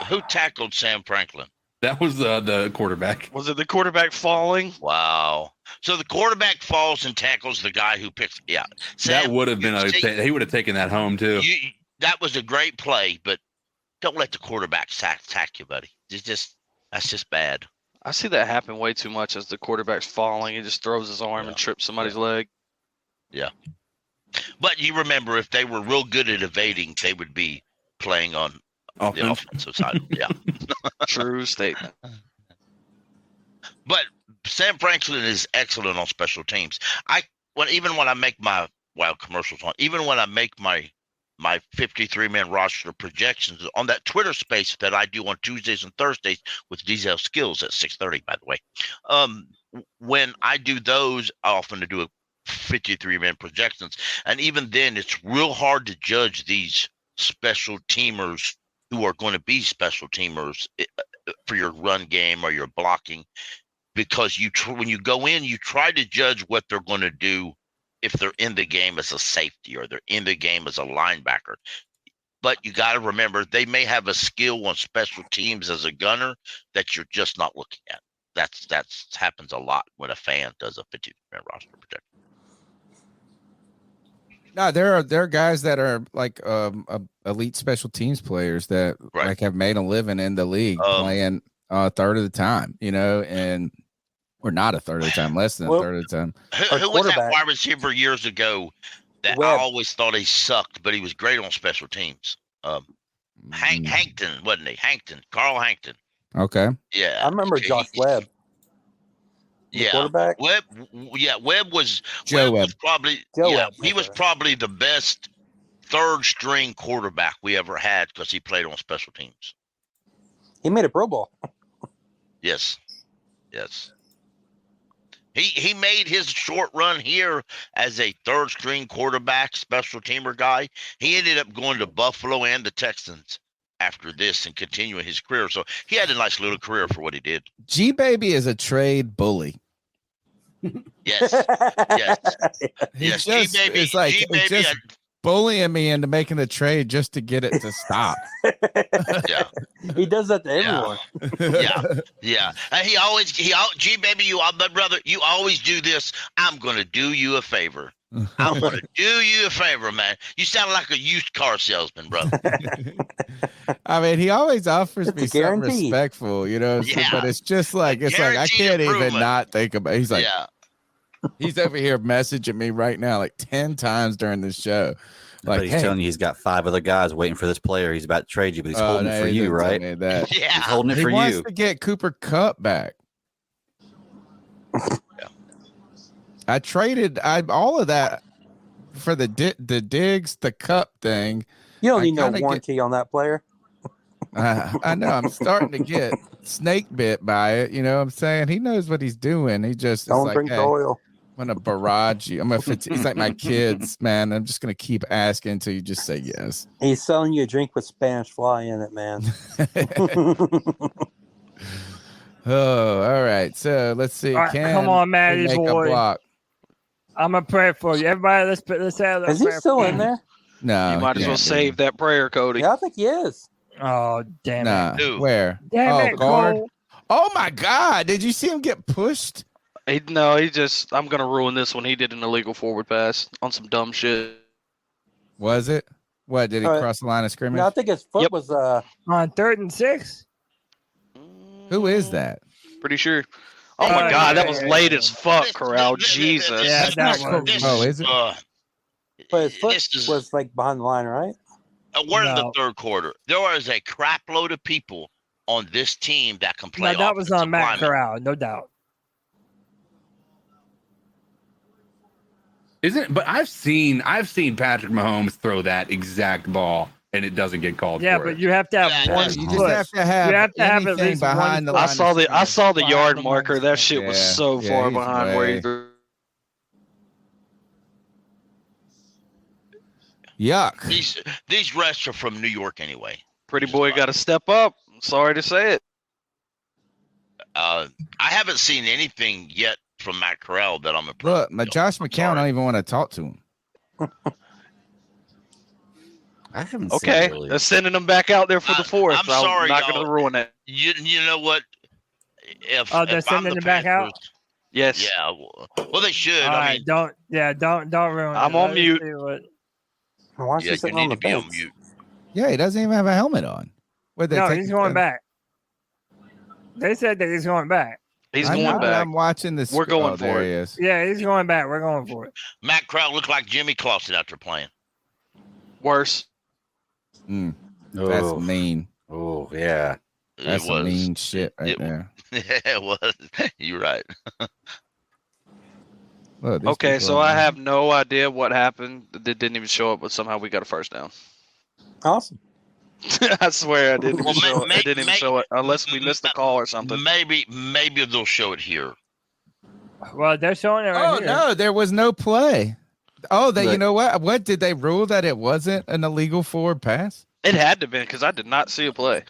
Who tackled Sam Franklin? That was the quarterback. Was it the quarterback falling? Wow. So the quarterback falls and tackles the guy who picks. Yeah. That would have been he would have taken that home, too. That was a great play, but don't let the quarterback sack you, buddy. That's just bad. I see that happen way too much as the quarterback's falling. He just throws his arm and trips somebody's leg. Yeah. But you remember, if they were real good at evading, they would be playing on the offensive side. Yeah. True statement. But Sam Franklin is excellent on special teams. Even when I make my commercials on, even when I make my my 53-man roster projections on that Twitter space that I do on Tuesdays and Thursdays with Diesel Skills at 6:30, by the way. When I do those, I often do a 53-man projections. And even then, it's real hard to judge these special teamers who are going to be special teamers for your run game or your blocking, because when you go in, you try to judge what they're going to do if they're in the game as a safety or they're in the game as a linebacker. But you got to remember, they may have a skill on special teams as a gunner that you're just not looking at. That's happens a lot when a fan does a 53-man roster projection. No, there are guys that are like elite special teams players that like have made a living in the league playing a third of the time, and or not a third of the time, less than a third of the time. Who was that wide receiver years ago that I always thought he sucked, but he was great on special teams? Hankton, wasn't he? Carl Hankton. Okay. Yeah. I remember Josh Webb. Yeah. Quarterback? Webb was Joe Webb. He was probably the best third string quarterback we ever had because he played on special teams. He made a Pro Bowl. Yes. He made his short run here as a third string quarterback, special teamer guy. He ended up going to Buffalo and the Texans after this and continuing his career. So he had a nice little career for what he did. G-Baby is a trade bully. Yes. G-Baby, it's like G-Baby, just bullying me into making the trade just to get it to stop. Yeah. He does that to everyone. Yeah. And G-Baby, my brother, you always do this. I'm going to do you a favor. I'm going to do you a favor, man. You sound like a used car salesman, bro. I mean, he always offers me something respectful, but it's just like, I can't even not think about it. He's like, he's over here messaging me right now like 10 times during this show. Like, but he's telling you he's got 5 other guys waiting for this player. He's about to trade you, but he's holding it for you, right? That. Yeah. He's holding it for you. He wants to get Cooper Kupp back. I traded all of that for the Diggs, the Cup thing. You don't need no warranty on that player. I know. I'm starting to get snake bit by it. You know what I'm saying? He knows what he's doing. He just don't drink the oil. I'm gonna barrage you. He's like my kids, man. I'm just gonna keep asking until you just say yes. He's selling you a drink with Spanish fly in it, man. Oh, all right. So let's see. Right, come on, Matty boy. I'm gonna pray for you. Everybody, let's have that. Is he still in there? No. You might as well save that prayer, Cody. Yeah, I think he is. Oh, damn it. Dude. Where? Damn it, guard. Cole. Oh my God. Did you see him get pushed? I'm gonna ruin this one. He did an illegal forward pass on some dumb shit. Was it? What, did he cross the line of scrimmage? No, I think his foot was on 3rd and 6. Who is that? Pretty sure. Oh my God, that was late as fuck, Corral. Jesus. Yeah, that was. Is it? But his foot was like behind the line, right? We're in the third quarter. There is a crap load of people on this team that can play. No, that was on Matt Corral, no doubt. But I've seen Patrick Mahomes throw that exact ball and it doesn't get called. Yeah, for but it. you have to have one. You just have to have. You have to have at least behind one. the line. I saw the yard marker. That shit was so far behind where he threw. Yuck. These refs are from New York anyway. Pretty boy got to step up. Sorry to say it. I haven't seen anything yet from Matt Corral that I'm impressed. Look, my Josh McCown, I don't even want to talk to him. I haven't Okay, seen they're sending them back out there for the fourth. I'm sorry, not going to ruin it. You know what? If they're sending them back out. Yes. Yeah. Well, they should. All right, don't ruin it. I'm on mute. Why is he sitting on the bench? mute. Yeah, he doesn't even have a helmet on. No, he's going back. They said that he's going back. He's going back. I'm watching this. We're going for it. He is. Yeah, he's going back. We're going for it. Matt Corral looked like Jimmy Clausen out there playing. Worse. That's mean. Oh, yeah. That's some mean shit right there. It was. You're right. Look, Okay, so I have no idea what happened. It didn't even show up, but somehow we got a first down. Awesome. I swear I didn't even Well, show it. I didn't even show it unless we missed the call or something. Maybe they'll show it here. Well, they're showing it right here. No, there was no play. Oh, Right. you know what? What did they rule that it wasn't an illegal forward pass? It had to be because I did not see a play.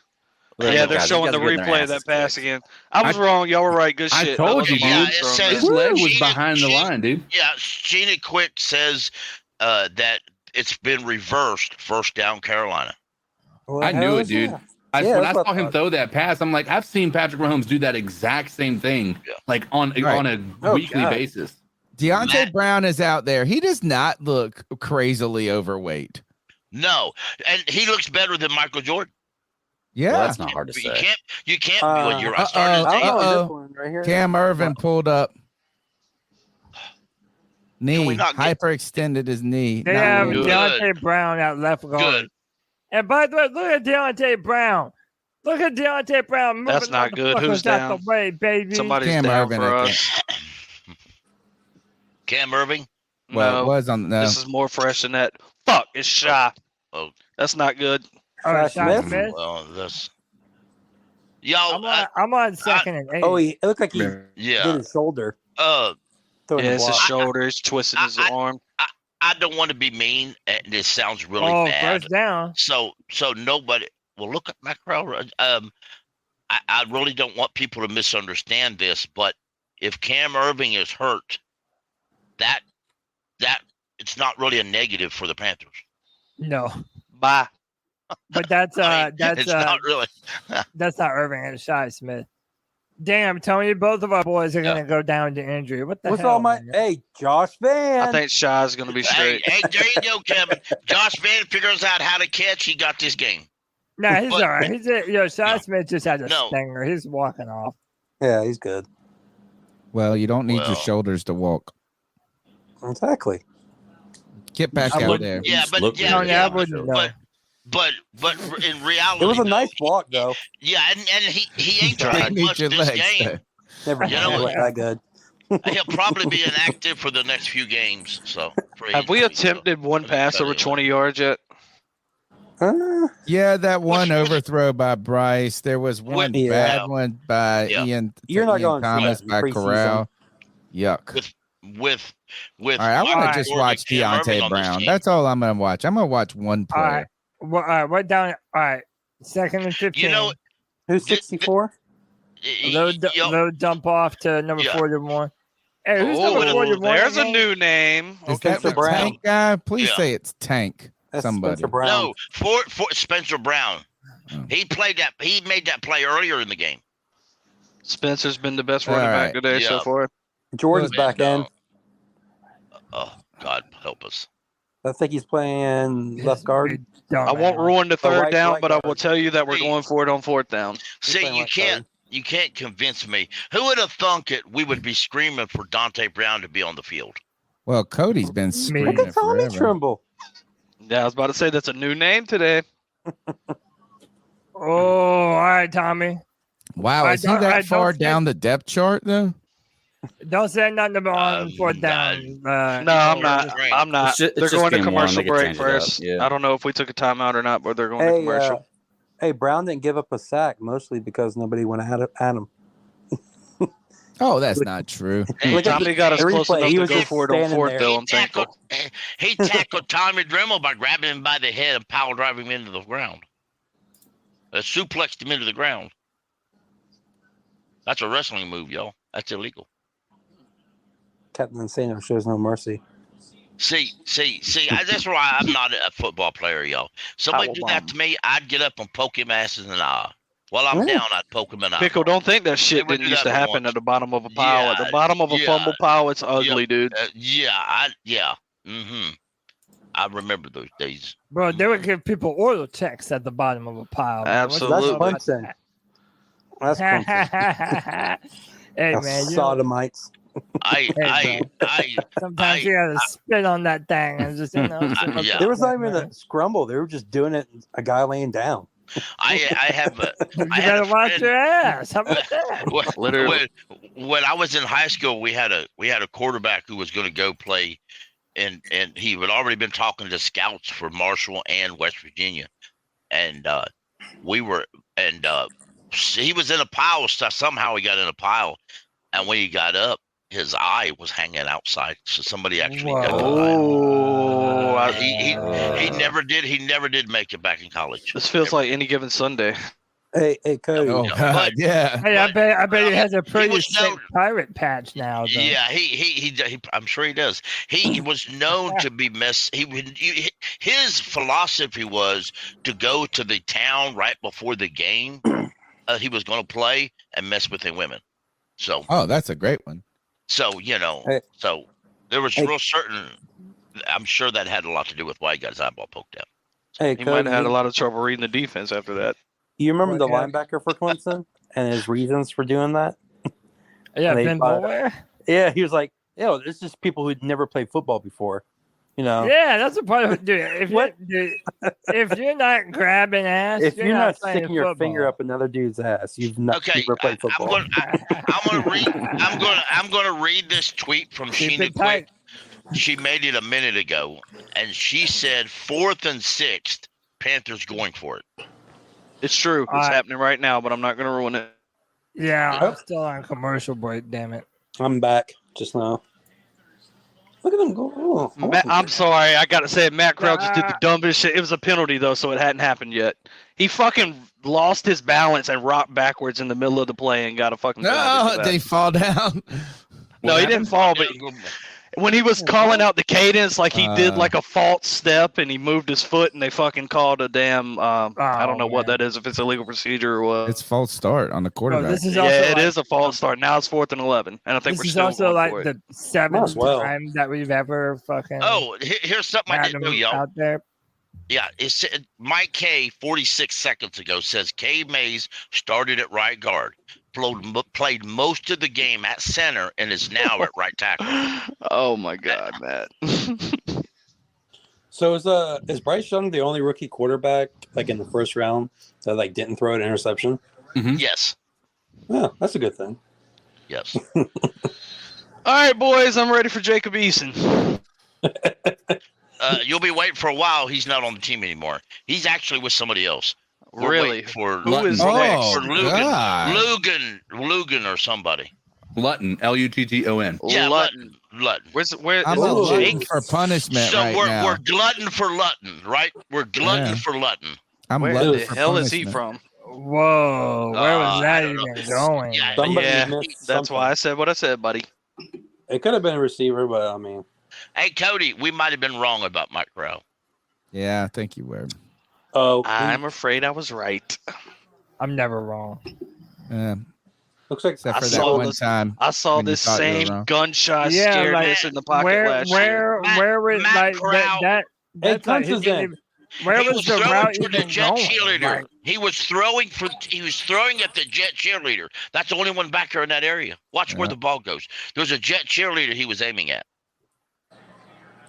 Look, Yeah, they're guys, showing you the guys are getting their replay of that asses pass kicked. again. I was wrong. Y'all were right. Good I shit. told you, Yeah, dude. it says His leg was Gina- behind the line, dude. Yeah, Sheena Quick says that it's been reversed. First down, Carolina. What I the knew hell it, is dude. that? When Yeah, I that's what saw I him thought. throw that pass, I'm like, I've seen Patrick Mahomes do that exact same thing, like on a Oh, weekly God. basis. Deontay Brown is out there. He does not look crazily overweight. No, and he looks better than Michael Jordan. Yeah. Well, that's not hard to You say. can't. Well, you're. I Uh-oh. started saying. Uh-oh. This one right here. Cam Irvin pulled up. Knee. we not get- Hyperextended his knee. They Not have really. Deontay Brown at left guard. Good. And by the way, look at Deontay Brown. Look at Deontay Brown moving. That's not good. Who's motherfuckers out down? the way, baby. Somebody's Cam down Irvin, for I us. Cam Irving. Well, No, it was on. No. this is more fresh than that. Fuck, it's shy. Oh, That's not good. Oh, Smith? Sean Smith. well, that's. Y'all. I'm on second and 8. Oh, it looked like he Yeah. did his shoulder. Throwing Yeah, the it's his block. shoulder. He's twisting his arm. I don't want to be mean, and this sounds really Oh, bad. first down. So nobody. Well, look at Matt Corral. I really don't want people to misunderstand this, but if Cam Irving is hurt, that it's not really a negative for the Panthers. No, Bye. but that's It's not really. that's not Irving and Shy Smith. Damn, Tony, both of our boys are gonna go down to injury. What the What's hell? all my? man? Hey, Josh Van. I think Shy's going to be Hey, straight. hey, there you go, Kevin. Josh Van figures out how to catch. He got this game. Nah, he's But- all right. Shy Smith just had a No. stinger. He's walking off. Yeah, he's good. Well, you don't need Well. your shoulders to walk. Exactly. Get back I out wouldn't- there. Yeah, but Look yeah, really I good. wouldn't know. but in reality, It was a though, nice walk, though. Yeah, and he ain't You tried need much your this legs, game. though. Never You know mind. what? That good. He'll probably be inactive for the next few games. So Have we attempted one pass over 20 yards yet? Yeah, that one overthrow by Bryce. There was one Yeah. bad one by Yeah. Ian. You're not Ian going to see Thomas that in by preseason. Corral. Yuck. with All right, I want to just Jordan watch and Cam Irving Deontay on this Brown. team. That's all I'm going to watch. I'm going to watch one All right. player. Well, all right, we're down. All right, second and 15. You know, Who's 64? Low dump off to number Yeah. 41. Hey, who's Oh, number 41? there's a again? new name. Is Okay, that the Brown. Tank guy? Please Yeah. say it's Tank. That's Somebody. Spencer Brown. No, for Spencer Brown. Oh. He played that. He made that play earlier in the game. Spencer's been the best running All back right. today so Yeah. far. Jordan's Man, back in. Oh God, help us. I think he's playing left guard. Don't I won't know. ruin the third right- down, right but I guard. will tell you that we're See- going for it on fourth down. See, playing you right can't. You can't convince me. Who would have thunk it? We would be screaming for Dante Brown to be on the field. Well, Cody's been Look screaming at Tommy forever. Trimble. Yeah, I was about to say that's a new name today. Oh, all right, Tommy. Wow, I is he don't- I that don't far think- down the depth chart, though? Don't say nothing about fourth down. No, I'm not. I'm not. It's just They're going to game one. commercial They can break change it up. first. Yeah. I don't know if we took a timeout or not, but they're going to Hey, commercial. hey, Brown didn't give up a sack, mostly because nobody went at him. Oh, that's not true. Look at Tommy got us the close replay. enough He to was go just for it on standing fourth, there. though. I'm thankful. He tackled Tommy Dremel by grabbing him by the head and power driving him into the ground. Suplexed him into the ground. That's a wrestling move, y'all. That's illegal. Captain Insano shows no mercy. See, that's why I'm not a football player, y'all. Somebody do that to me, I'd get up and poke him asses in the eye. While I'm Yeah. down, I'd poke him in the eye. Pickle, don't think that shit would didn't do used that to for happen once. at the bottom of a pile. At Yeah, the bottom of a yeah, fumble pile, it's ugly, dude. Yeah. I remember those days. Bro, they would give people oil checks at the bottom of a pile. man. What's Absolutely. That's Clemson. That's Clemson. Hey, The man. sodomites. Sometimes you gotta spit on that thing and just, Yeah. There was not even a scrumble. They were just doing it. A guy laying down. I have a. You I had better a watch friend- your ass. How about that? when I was in high school, we had a quarterback who was going to go play, and he had already been talking to scouts for Marshall and West Virginia. and we were, and he was in a pile of stuff. Somehow he got in a pile, and when he got up, his eye was hanging outside. So somebody actually got the eye. Oh, He never did. He never did make it back in college. This feels like Any Given Sunday. Hey, Cody. Oh God, yeah. Hey, I bet he has a pretty sick pirate patch now. Though. Yeah, he I'm sure he does. He was known to be his philosophy was to go to the town right before the game he was going to play and mess with the women. So, that's a great one. So so there was real certain. I'm sure that had a lot to do with why he got his eyeball poked out. Hey, He might have had a lot of trouble reading the defense after that. You remember the linebacker for Clemson and his reasons for doing that? Yeah, Ben Boulware. Yeah, he was like, it's just people who'd never played football before. Yeah, that's a part of it, dude. If you're not grabbing ass, if you're not playing sticking your football. finger up another dude's ass, you've never played football. I'm gonna read this tweet from Sheena Quick. She made it a minute ago, and she said 4th and 6th, Panthers going for it. It's true. It's happening right now, but I'm not going to ruin it. Yeah, I'm still on commercial break. Damn it! I'm back just now. Look at them go! I'm sorry. I got to say, Matt Corral just did the dumbest shit. It was a penalty though, so it hadn't happened yet. He fucking lost his balance and rocked backwards in the middle of the play and got a fucking. No, they fall down. No, he didn't fall, but when he was calling out the cadence, like he did like a false step and he moved his foot and they fucking called a damn, I don't know what that is, if it's a legal procedure or what. It's false start on the quarterback. It is a false start. Now it's 4th and 11. And I think we're This is still also going like for the it. 7th time that we've ever fucking. Oh, here's something I didn't know, y'all. Out there. Yeah, it said Mike K 46 seconds ago says K Mays started at right guard, played most of the game at center, and is now at right tackle. Oh my God, Matt. So is Bryce Young the only rookie quarterback like in the first round that like didn't throw an interception? Mm-hmm. Yes. Yeah, that's a good thing. Yes. All right, boys, I'm ready for Jacob Eason. You'll be waiting for a while. He's not on the team anymore. He's actually with somebody else. We're Really? For Who is next? next? For Lugan or somebody. Lutton, Lutton. Yeah, Lutton. Where I'm is it looking Jake? for punishment So right now. we're glutton for Lutton, right? We're glutton for Lutton. Where glutton the for hell is he punishment. from? Whoa, where was I that don't even know. going? Yeah, That's why I said what I said, buddy. It could have been a receiver, but I mean. Hey, Cody, we might have been wrong about Mike Corral. Yeah, thank you, Webb. Oh, I'm afraid I was right. I'm never wrong. Looks like Except for that one time. I saw when you this thought you were same wrong. gunshot Yeah, scaredness like, in the pocket last year. Where was Matt like Corral. that? That's like, Clemson's in. where He was the throwing route for the even Jet going? cheerleader. Like, He was throwing at the Jet cheerleader. That's the only one back there in that area. Watch where the ball goes. There's a Jet cheerleader he was aiming at.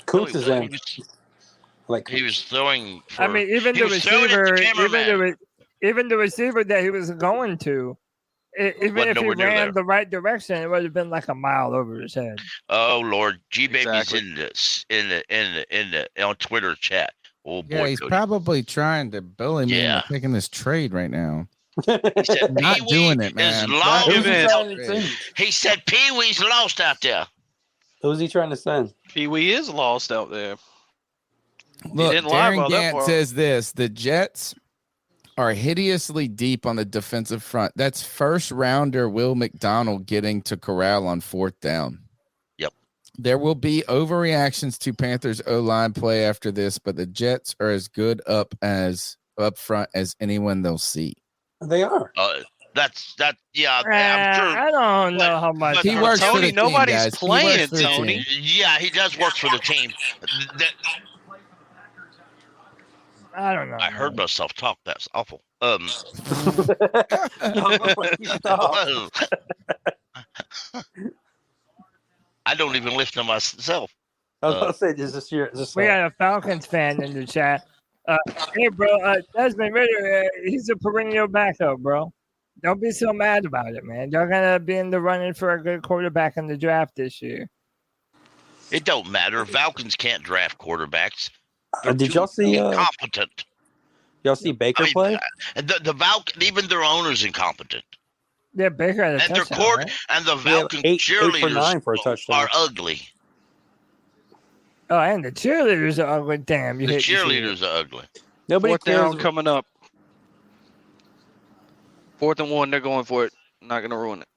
Coots is in. He was throwing. I mean, even the receiver, even the receiver that he was going to, even Wasn't if he nowhere near ran there. the right direction, it would have been like a mile over his head. Oh Lord, G Baby's Exactly. in the on Twitter chat. Oh boy, Yeah, he's Cody. probably trying to bully me into taking this trade right now. He said, Not Pee-wee doing it, is man. lost. Who's he trying to send? He said Pee Wee's lost out there. Who's he trying to send? Pee Wee is lost out there. Look, didn't lie Darren about that Gant part. says this: the Jets are hideously deep on the defensive front. That's first rounder Will McDonald getting to Corral on 4th down. Yep. There will be overreactions to Panthers O-line play after this, but the Jets are as good up front as anyone they'll see. They are. Yeah, I'm sure. I don't know how much. He works for the Tony, team, nobody's guys. He playing, works for the Tony. team. Yeah, he does work for the team. I don't know. I heard myself talk. That's awful. I don't even listen to myself. I was about to say, is this your? We got a Falcons fan in the chat. Hey, bro, Desmond Ritter, he's a perennial backup, bro. Don't be so mad about it, man. You're gonna be in the running for a good quarterback in the draft this year. It don't matter. Falcons can't draft quarterbacks. Did y'all see? Incompetent. Y'all see Baker play? Even their owner's incompetent. Yeah, Baker had a And their touchdown, court right? and the Yeah, Falcon 8 for cheerleaders 9 for a touchdown. are ugly. Oh, and the cheerleaders are ugly. Damn, you The hate to see it. cheerleaders are ugly. Nobody Fourth cares. down coming up. 4th and 1, they're going for it. Not going to ruin it.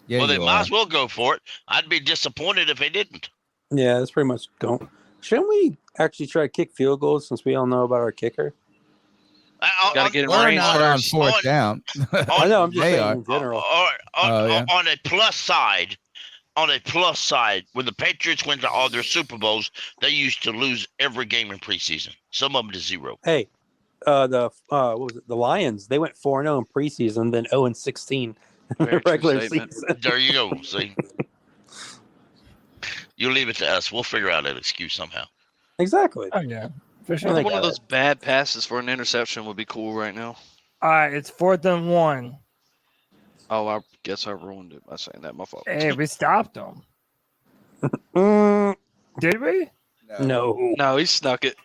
Yeah, Well, they you might are. as well go for it. I'd be disappointed if they didn't. Yeah, that's pretty much going. Shouldn't we actually try to kick field goals since we all know about our kicker? Got to get him We're range not on first. 4th down. I know. I'm just They saying are. in general. On a plus side, when the Patriots went to all their Super Bowls, they used to lose every game in preseason. Some of them to 0. Hey, what was it? The Lions. They went 4-0 in preseason, then 0-16 in the Very true regular statement. season. There you go. See, you leave it to us. We'll figure out an excuse somehow. Exactly. Oh yeah, for sure. One of those bad passes for an interception would be cool right now. All right, it's 4th and 1. Oh, I guess I ruined it by saying that. My fault. Hey, we stopped them. Did we? No. No, he snuck it.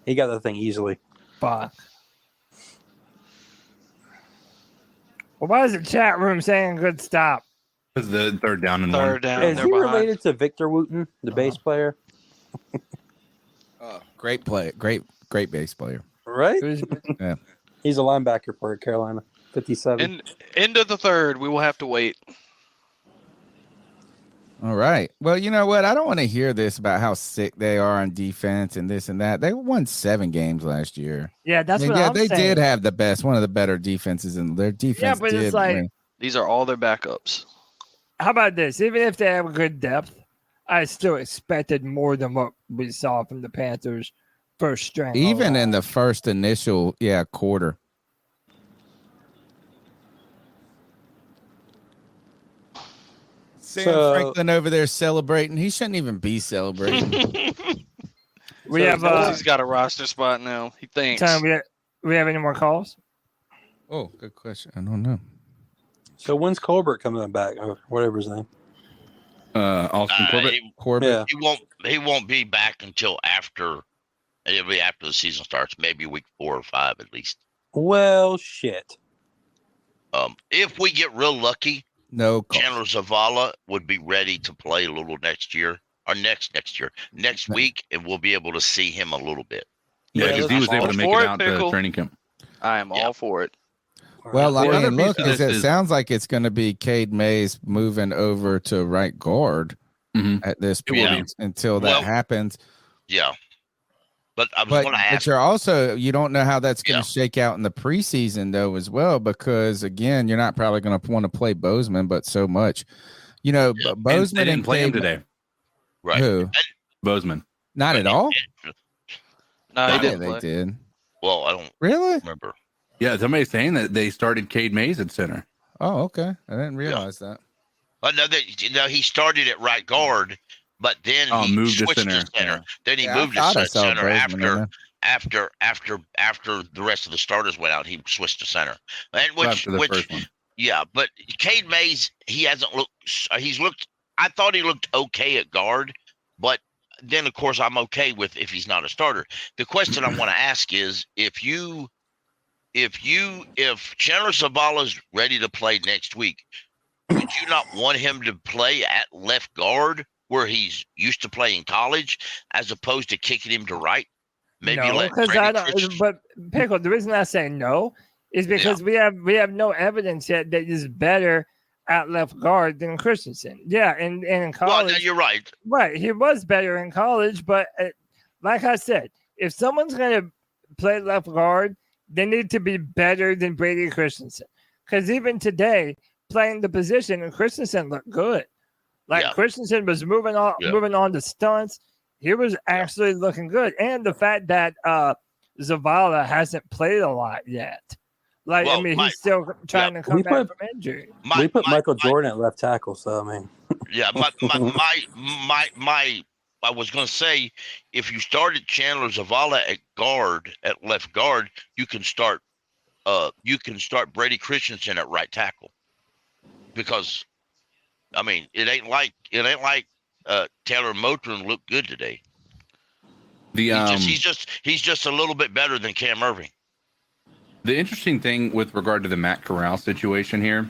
He got the thing easily. Fuck. Well, why is the chat room saying good stop? Because the 3rd down and 1. Is he related to Victor Wooten, the bass player? Great play. Great bass player. Right? Yeah. He's a linebacker for Carolina. 57. End of the 3rd, we will have to wait. All right. Well, you know what? I don't want to hear this about how sick they are on defense and this and that. They won 7 games last year. Yeah, that's what yeah, I'm they saying. did have one of the better defenses, and their defense. Yeah, but did it's like, win. These are all their backups. how about this? Even if they have good depth, I still expected more than what we saw from the Panthers first string. Even in the first initial quarter. Sam Franklin over there celebrating. He shouldn't even be celebrating. We have he's got a roster spot now. He thinks. Tom, we have any more calls? Oh, good question. I don't know. So when's Colbert coming back, or whatever his name? Austin Corbett. Corbett. Yeah. He won't be back until after. It'll be after the season starts, maybe week 4 or 5 at least. Well, shit. If we get real lucky, no, Chandler Zavala would be ready to play a little next year or next week, and we'll be able to see him a little bit. Yeah, because he was able to make it out to training camp. I am all for it. Well, I Well, mean, look, this it is- sounds like it's going to be Cade Mays moving over to right guard at this point Yeah. until that Well, happens. Yeah. But I was But, going to ask. you don't know how that's going to shake out in the preseason though as well, because again, you're not probably going to want to play Bozeman, but so much, Bozeman They and didn't play him Cade- today. Right. Who? Bozeman. Not at all. No, he Yeah, didn't they play. did. Well, I don't Really? remember. Yeah, somebody's saying that they started Cade Mays at center. Oh, okay. I didn't realize that. No, he started at right guard, but then he moved to switched center. to center. Yeah. Then he Yeah, moved I thought I to saw center Bozeman in after the rest of the starters went out. He switched to center, and After the first one. yeah. But Cade Mays, he hasn't looked. He's looked. I thought he looked okay at guard, but then of course I'm okay with if he's not a starter. The question I want to ask is if Chandler Zavala's ready to play next week, would you not want him to play at left guard where he's used to playing in college, as opposed to kicking him to right? Maybe no, let because Brady I don't. Christensen- But Pickle, the reason I say no is because we have no evidence yet that he's better at left guard than Christensen. Yeah, and in college, Well, no, you're right. right, he was better in college, but like I said, if someone's going to play left guard, they need to be better than Brady Christensen. Because even today, playing the position, and Christensen looked good. Like Christensen was moving on to stunts. He was actually looking good. And the fact that Zavala hasn't played a lot yet. Like, Well, I mean, he's still trying to come We back put- from injury. we put Michael Jordan at left tackle, so I mean. Yeah, I was going to say, if you started Chandler Zavala at left guard, you can start Brady Christensen at right tackle, because, I mean, it ain't like Taylor Motrin looked good today. He's just a little bit better than Cam Irving. The interesting thing with regard to the Matt Corral situation here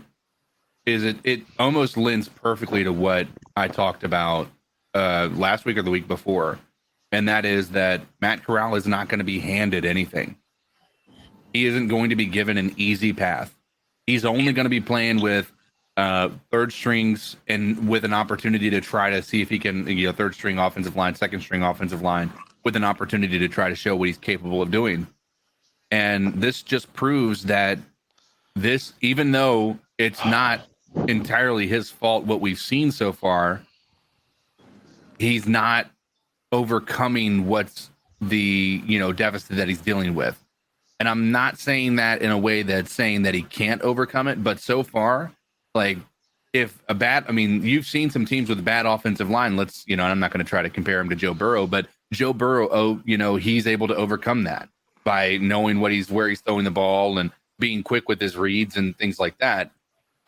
is it almost lends perfectly to what I talked about last week or the week before, and that is that Matt Corral is not going to be handed anything. He isn't going to be given an easy path. He's only going to be playing with third strings and with an opportunity to try to see if he can, third string offensive line, second string offensive line, with an opportunity to try to show what he's capable of doing. And this just proves that this, even though it's not entirely his fault what we've seen so far, he's not overcoming what's the deficit that he's dealing with. And I'm not saying that in a way that's saying that he can't overcome it, but so far, like, you've seen some teams with a bad offensive line. I'm not going to try to compare him to Joe Burrow, but Joe Burrow, he's able to overcome that by knowing where he's throwing the ball and being quick with his reads and things like that.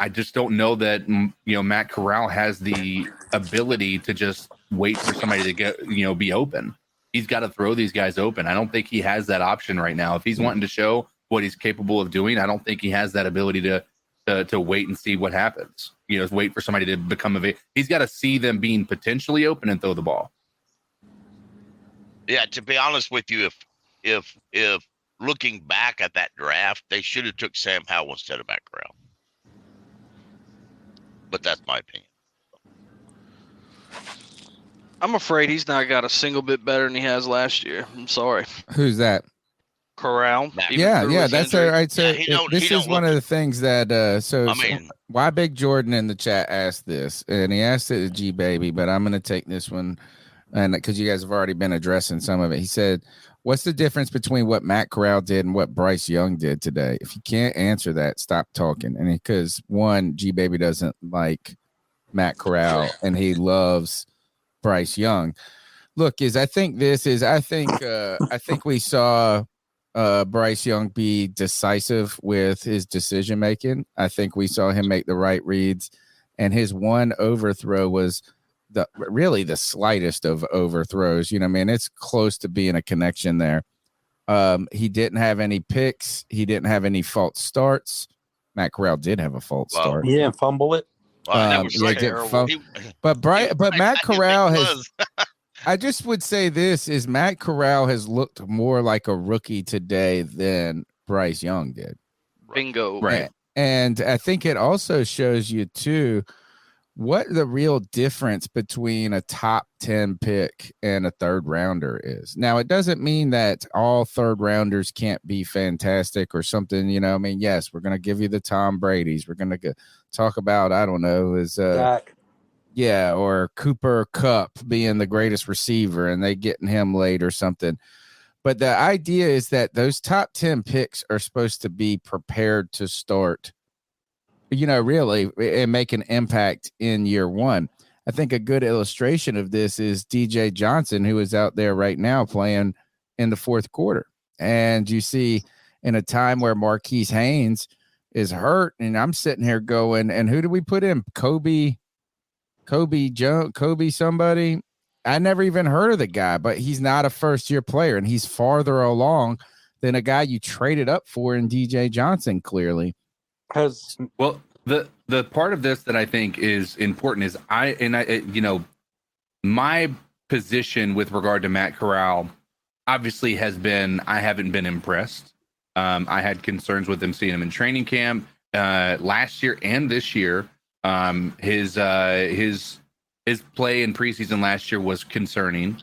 I just don't know that, Matt Corral has the ability to just wait for somebody to get, be open. He's got to throw these guys open. I don't think he has that option right now. If he's wanting to show what he's capable of doing, I don't think he has that ability to wait and see what happens. Wait for somebody to become he's got to see them being potentially open and throw the ball. Yeah, to be honest with you, if looking back at that draft, they should have took Sam Howell instead of Matt Corral. But that's my opinion. I'm afraid he's not got a single bit better than he has last year. I'm sorry. Who's that? Corral. Yeah, that's all right. So this is one of the things that why Big Jordan in the chat asked this, and he asked it to G Baby, but I'm going to take this one, and because you guys have already been addressing some of it. He said, "What's the difference between what Matt Corral did and what Bryce Young did today?" If you can't answer that, stop talking. And because one, G Baby doesn't like Matt Corral, and he loves Bryce Young. Look, I think we saw Bryce Young be decisive with his decision making. I think we saw him make the right reads, and his one overthrow was really the slightest of overthrows. It's close to being a connection there. He didn't have any picks. He didn't have any false starts. Matt Corral did have a false start. He didn't fumble it. That was but Matt Corral has. I just would say this is Matt Corral has looked more like a rookie today than Bryce Young did. Bingo. Right. And I think it also shows you too what the real difference between a top 10 pick and a third rounder is. Now, it doesn't mean that all third rounders can't be fantastic or something, yes, we're going to give you the Tom Brady's. We're going to talk about, I don't know, or Cooper Kupp being the greatest receiver and they getting him late or something. But the idea is that those top 10 picks are supposed to be prepared to start, really, and make an impact in year one. I think a good illustration of this is DJ Johnson, who is out there right now playing in the fourth quarter. And you see in a time where Marquise Haynes is hurt, and I'm sitting here going, and who do we put in? Kobe somebody. I never even heard of the guy, but he's not a first-year player, and he's farther along than a guy you traded up for in DJ Johnson, clearly. Well, the part of this that I think is important is my position with regard to Matt Corral obviously has been I haven't been impressed. I had concerns with him seeing him in training camp last year and this year. His play in preseason last year was concerning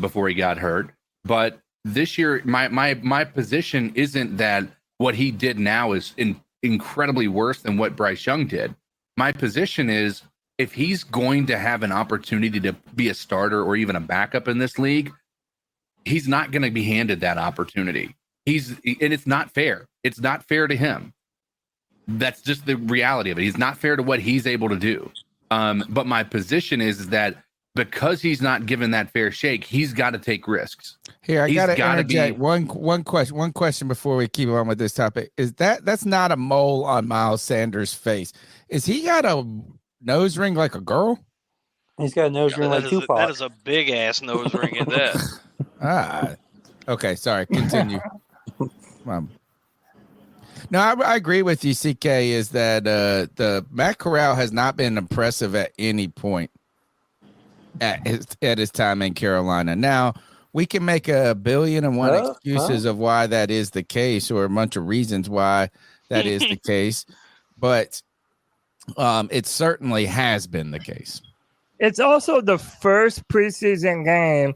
before he got hurt. But this year, my position isn't that what he did now is incredibly worse than what Bryce Young did. My position is if he's going to have an opportunity to be a starter or even a backup in this league, he's not going to be handed that opportunity. And it's not fair. It's not fair to him. That's just the reality of it. He's not fair to what he's able to do. But my position is that because he's not given that fair shake, he's got to take risks. Here, I got to interject one question before we keep on with this topic. Is that's not a mole on Miles Sanders' face? Is he got a nose ring like a girl? He's got a nose ring like Tupac. That is a big ass nose ring at that. Okay. Sorry. Continue. No, I agree with you, CK, is that the Matt Corral has not been impressive at any point at his time in Carolina. Now, we can make a billion and one excuses of why that is the case, or a bunch of reasons why that is the case, but it certainly has been the case. It's also the first preseason game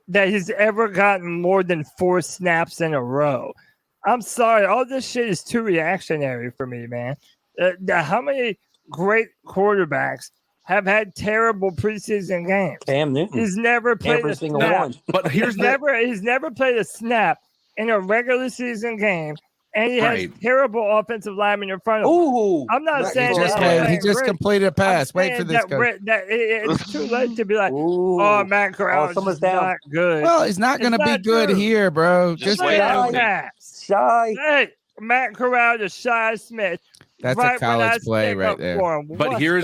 that he's ever gotten more than 4 snaps in a row. I'm sorry, all this shit is too reactionary for me, man. How many great quarterbacks have had terrible preseason games? Cam Newton. He's never played Every a single snap. one. But he's never played a snap in a regular season game, and he has terrible offensive linemen in front of him. Ooh, I'm not saying he just completed a pass. Wait for this. It's too late to be like, Matt Corral is someone's not good. Well, it's not going to be good here, bro. Just wait wait. Shy. Hey, Matt Corral to Shy Smith. That's a college play right there. But here's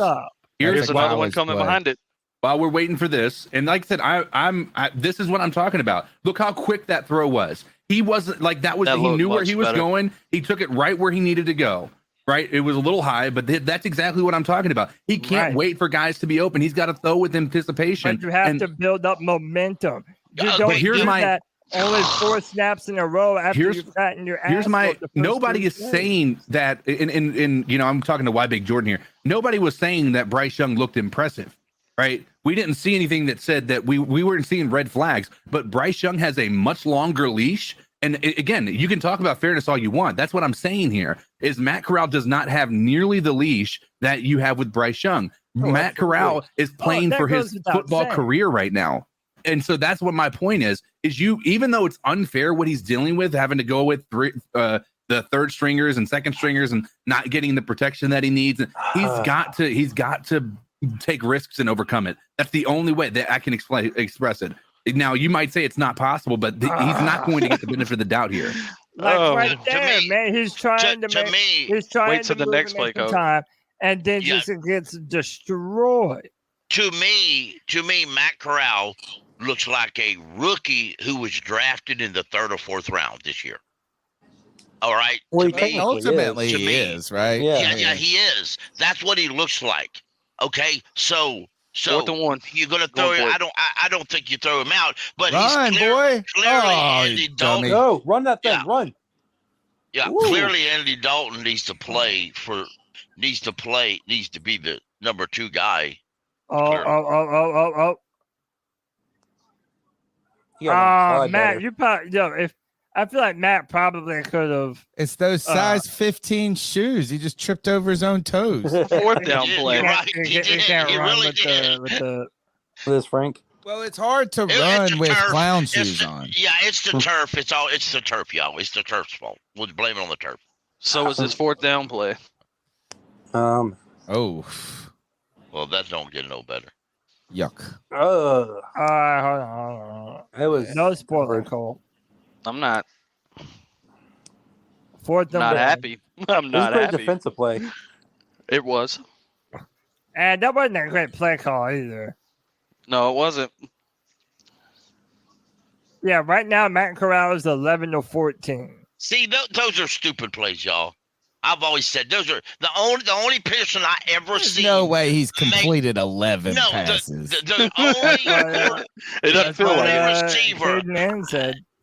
another one coming behind it. While we're waiting for this, and like I said, I'm this is what I'm talking about. Look how quick that throw was. He wasn't like that was. He knew where he was going. He took it right where he needed to go. Right, it was a little high, but that's exactly what I'm talking about. He can't wait for guys to be open. He's got to throw with anticipation. But you have to build up momentum. You don't do that only 4 snaps in a row after you've gotten your ass. Nobody is saying that in I'm talking to Y Big Jordan here. Nobody was saying that Bryce Young looked impressive, right? We didn't see anything that said that we weren't seeing red flags, but Bryce Young has a much longer leash. And again, you can talk about fairness all you want. That's what I'm saying here is Matt Corral does not have nearly the leash that you have with Bryce Young. Matt Corral is playing for his football career right now. And so that's what my point is even though it's unfair what he's dealing with, having to go with the third stringers and second stringers and not getting the protection that he needs, he's got to take risks and overcome it. That's the only way that I can express it. Now, you might say it's not possible, but he's not going to get the benefit of the doubt here. Right there, man. He's trying he's trying wait to till the next play code. Time, and then just gets destroyed. To me, Matt Corral looks like a rookie who was drafted in the 3rd or 4th round this year. All right. Well, ultimately he is, right? Yeah, he is. That's what he looks like. Okay, so 4th and 1. You're gonna throw him. I don't think you throw him out, but run, clearly Andy Dalton. Go, run that thing, run. Yeah, clearly Andy Dalton needs to be the number 2 guy. Oh. Matt, you probably I feel like Matt probably could have. It's those size 15 shoes. He just tripped over his own toes. 4th down play. He can't run with this, Frank. Well, it's hard to run with clown shoes on. Yeah, it's the turf. It's the turf, y'all. It's the turf's fault. We'll blame it on the turf. So is his 4th down play. Oh. Well, that don't get no better. Yuck. All right, hold on. It was no spoiler, Cole. I'm not. 4th not happy. I'm not happy. Defensive play. It was. And that wasn't a great play call either. No, it wasn't. Yeah, right now Matt Corral is 11-14. See, those are stupid plays, y'all. I've always said those are the only person I ever seen. No way he's completed 11 passes. The only it doesn't feel like receiver.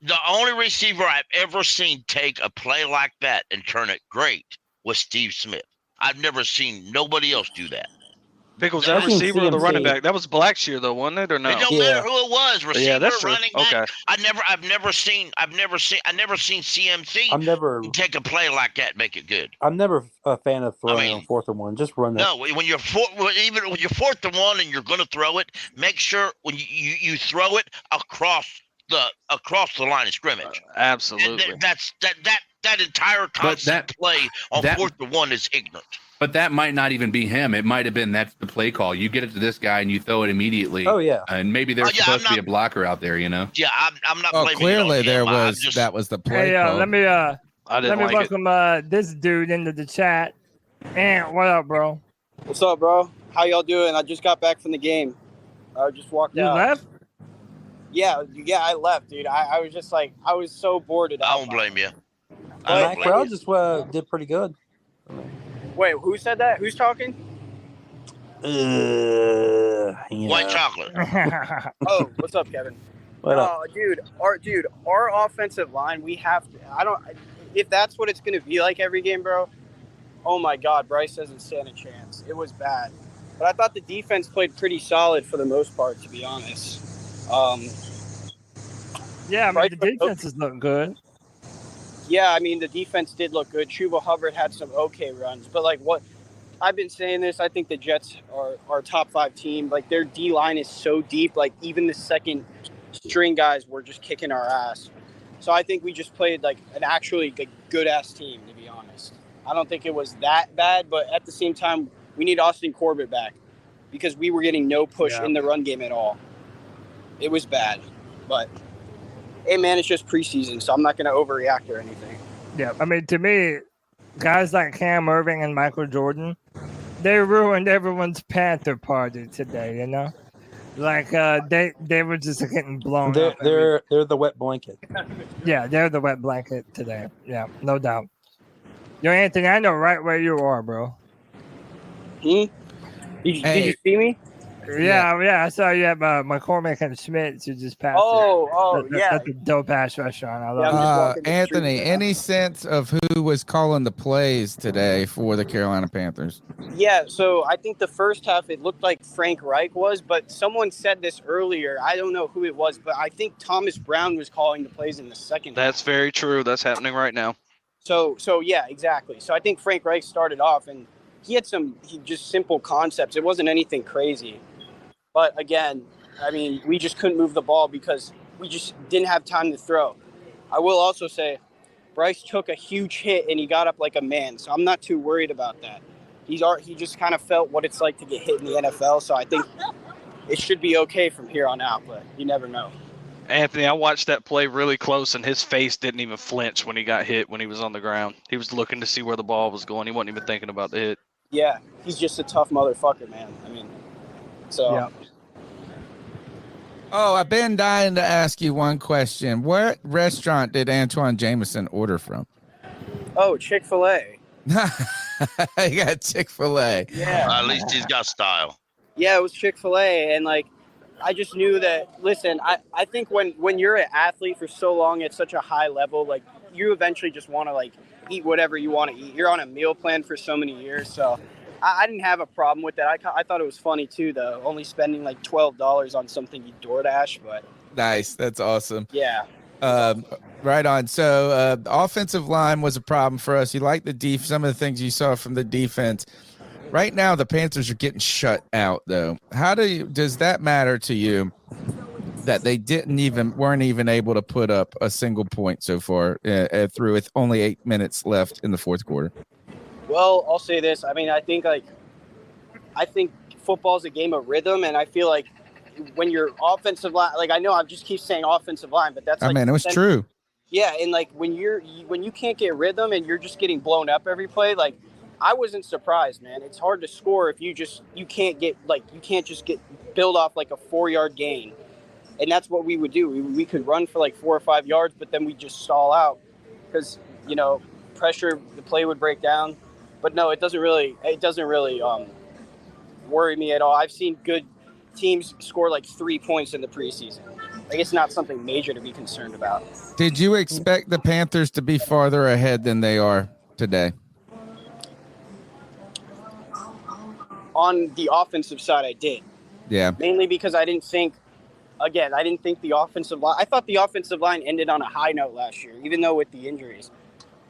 The only receiver I've ever seen take a play like that and turn it great was Steve Smith. I've never seen nobody else do that. Pickles, that receiver or the running back? That was Blackshear though, wasn't it, or no? It don't matter who it was. Receiver, that's true. running back. I've never seen CMC take a play like that and make it good. I'm never a fan of throwing on 4th and 1. Just run that. No, when you're 4th and 1 and you're going to throw it, make sure when you throw it across the line of scrimmage. Absolutely. That entire concept play on 4th and 1 is ignorant. But that might not even be him. It might have been that's the play call. You get it to this guy and you throw it immediately. Oh yeah. And maybe there's supposed to be a blocker out there, you know. Yeah, I'm not. Oh, clearly there was that was the play call. Let me welcome this dude into the chat. And what up, bro? What's up, bro? How y'all doing? I just got back from the game. I just walked out. You left? Yeah, I left, dude. I was just like, I was so bored at I don't blame you. Matt Corral just did pretty good. Wait, who said that? Who's talking? White chocolate. Oh, what's up, Kevin? What up? Our offensive line, we have to. If that's what it's going to be like every game, bro. Oh my God, Bryce doesn't stand a chance. It was bad, but I thought the defense played pretty solid for the most part, to be honest. Yeah, I mean, the defenses look good. Yeah, I mean, the defense did look good. Chuba Hubbard had some okay runs, but like what I've been saying this, I think the Jets are our top 5 team. Like their D line is so deep. Like even the second string guys were just kicking our ass. So I think we just played like an actually good ass team, to be honest. I don't think it was that bad, but at the same time, we need Austin Corbett back because we were getting no push in the run game at all. It was bad, but hey, man, it's just preseason, so I'm not going to overreact or anything. Yeah, I mean, to me, guys like Cam Irving and Michael Jordan, they ruined everyone's Panther party today, you know? Like, they were just getting blown up. They're the wet blanket. Yeah, they're the wet blanket today. Yeah, no doubt. Yo, Anthony, I know right where you are, bro. Did you see me? Yeah, I saw you at McCormick and Schmidt's. You just passed. That's a dope ass restaurant. I love it. Anthony, any sense of who was calling the plays today for the Carolina Panthers? Yeah, so I think the first half it looked like Frank Reich was, but someone said this earlier. I don't know who it was, but I think Thomas Brown was calling the plays in the second half. That's very true. That's happening right now. So yeah, exactly. So I think Frank Reich started off, and he had some just simple concepts. It wasn't anything crazy. But again, I mean, we just couldn't move the ball because we just didn't have time to throw. I will also say Bryce took a huge hit and he got up like a man. So I'm not too worried about that. He just kind of felt what it's like to get hit in the NFL. So I think it should be okay from here on out, but you never know. Anthony, I watched that play really close, and his face didn't even flinch when he got hit when he was on the ground. He was looking to see where the ball was going. He wasn't even thinking about the hit. Yeah, he's just a tough motherfucker, man. I mean, so. Yeah. Oh, I've been dying to ask you one question. What restaurant did Antoine Jameson order from? Oh, Chick-fil-A. He got Chick-fil-A. Yeah. At least he's got style. Yeah, it was Chick-fil-A, and like I just knew that. Listen, I think when you're an athlete for so long at such a high level, like you eventually just want to like eat whatever you want to eat. You're on a meal plan for so many years, so I didn't have a problem with that. I thought it was funny too, though, only spending like $12 on something you DoorDash, but nice, that's awesome. Yeah. Right on. So the offensive line was a problem for us. You like some of the things you saw from the defense. Right now, the Panthers are getting shut out, though. Does that matter to you that they weren't even able to put up a single point so far through with only 8 minutes left in the fourth quarter? Well, I'll say this. I mean, I think football's a game of rhythm, and I feel like when your offensive line, like I know I just keep saying offensive line, but that's it was true. Yeah, and like when you can't get rhythm and you're just getting blown up every play, like I wasn't surprised, man. It's hard to score if you can't just build off like a 4-yard gain. And that's what we would do. We could run for like 4 or 5 yards, but then we just stall out because, pressure, the play would break down. But no, it doesn't really worry me at all. I've seen good teams score like 3 points in the preseason. Like it's not something major to be concerned about. Did you expect the Panthers to be farther ahead than they are today? On the offensive side, I did. Yeah. Mainly because I didn't think the offensive line. I thought the offensive line ended on a high note last year, even though with the injuries.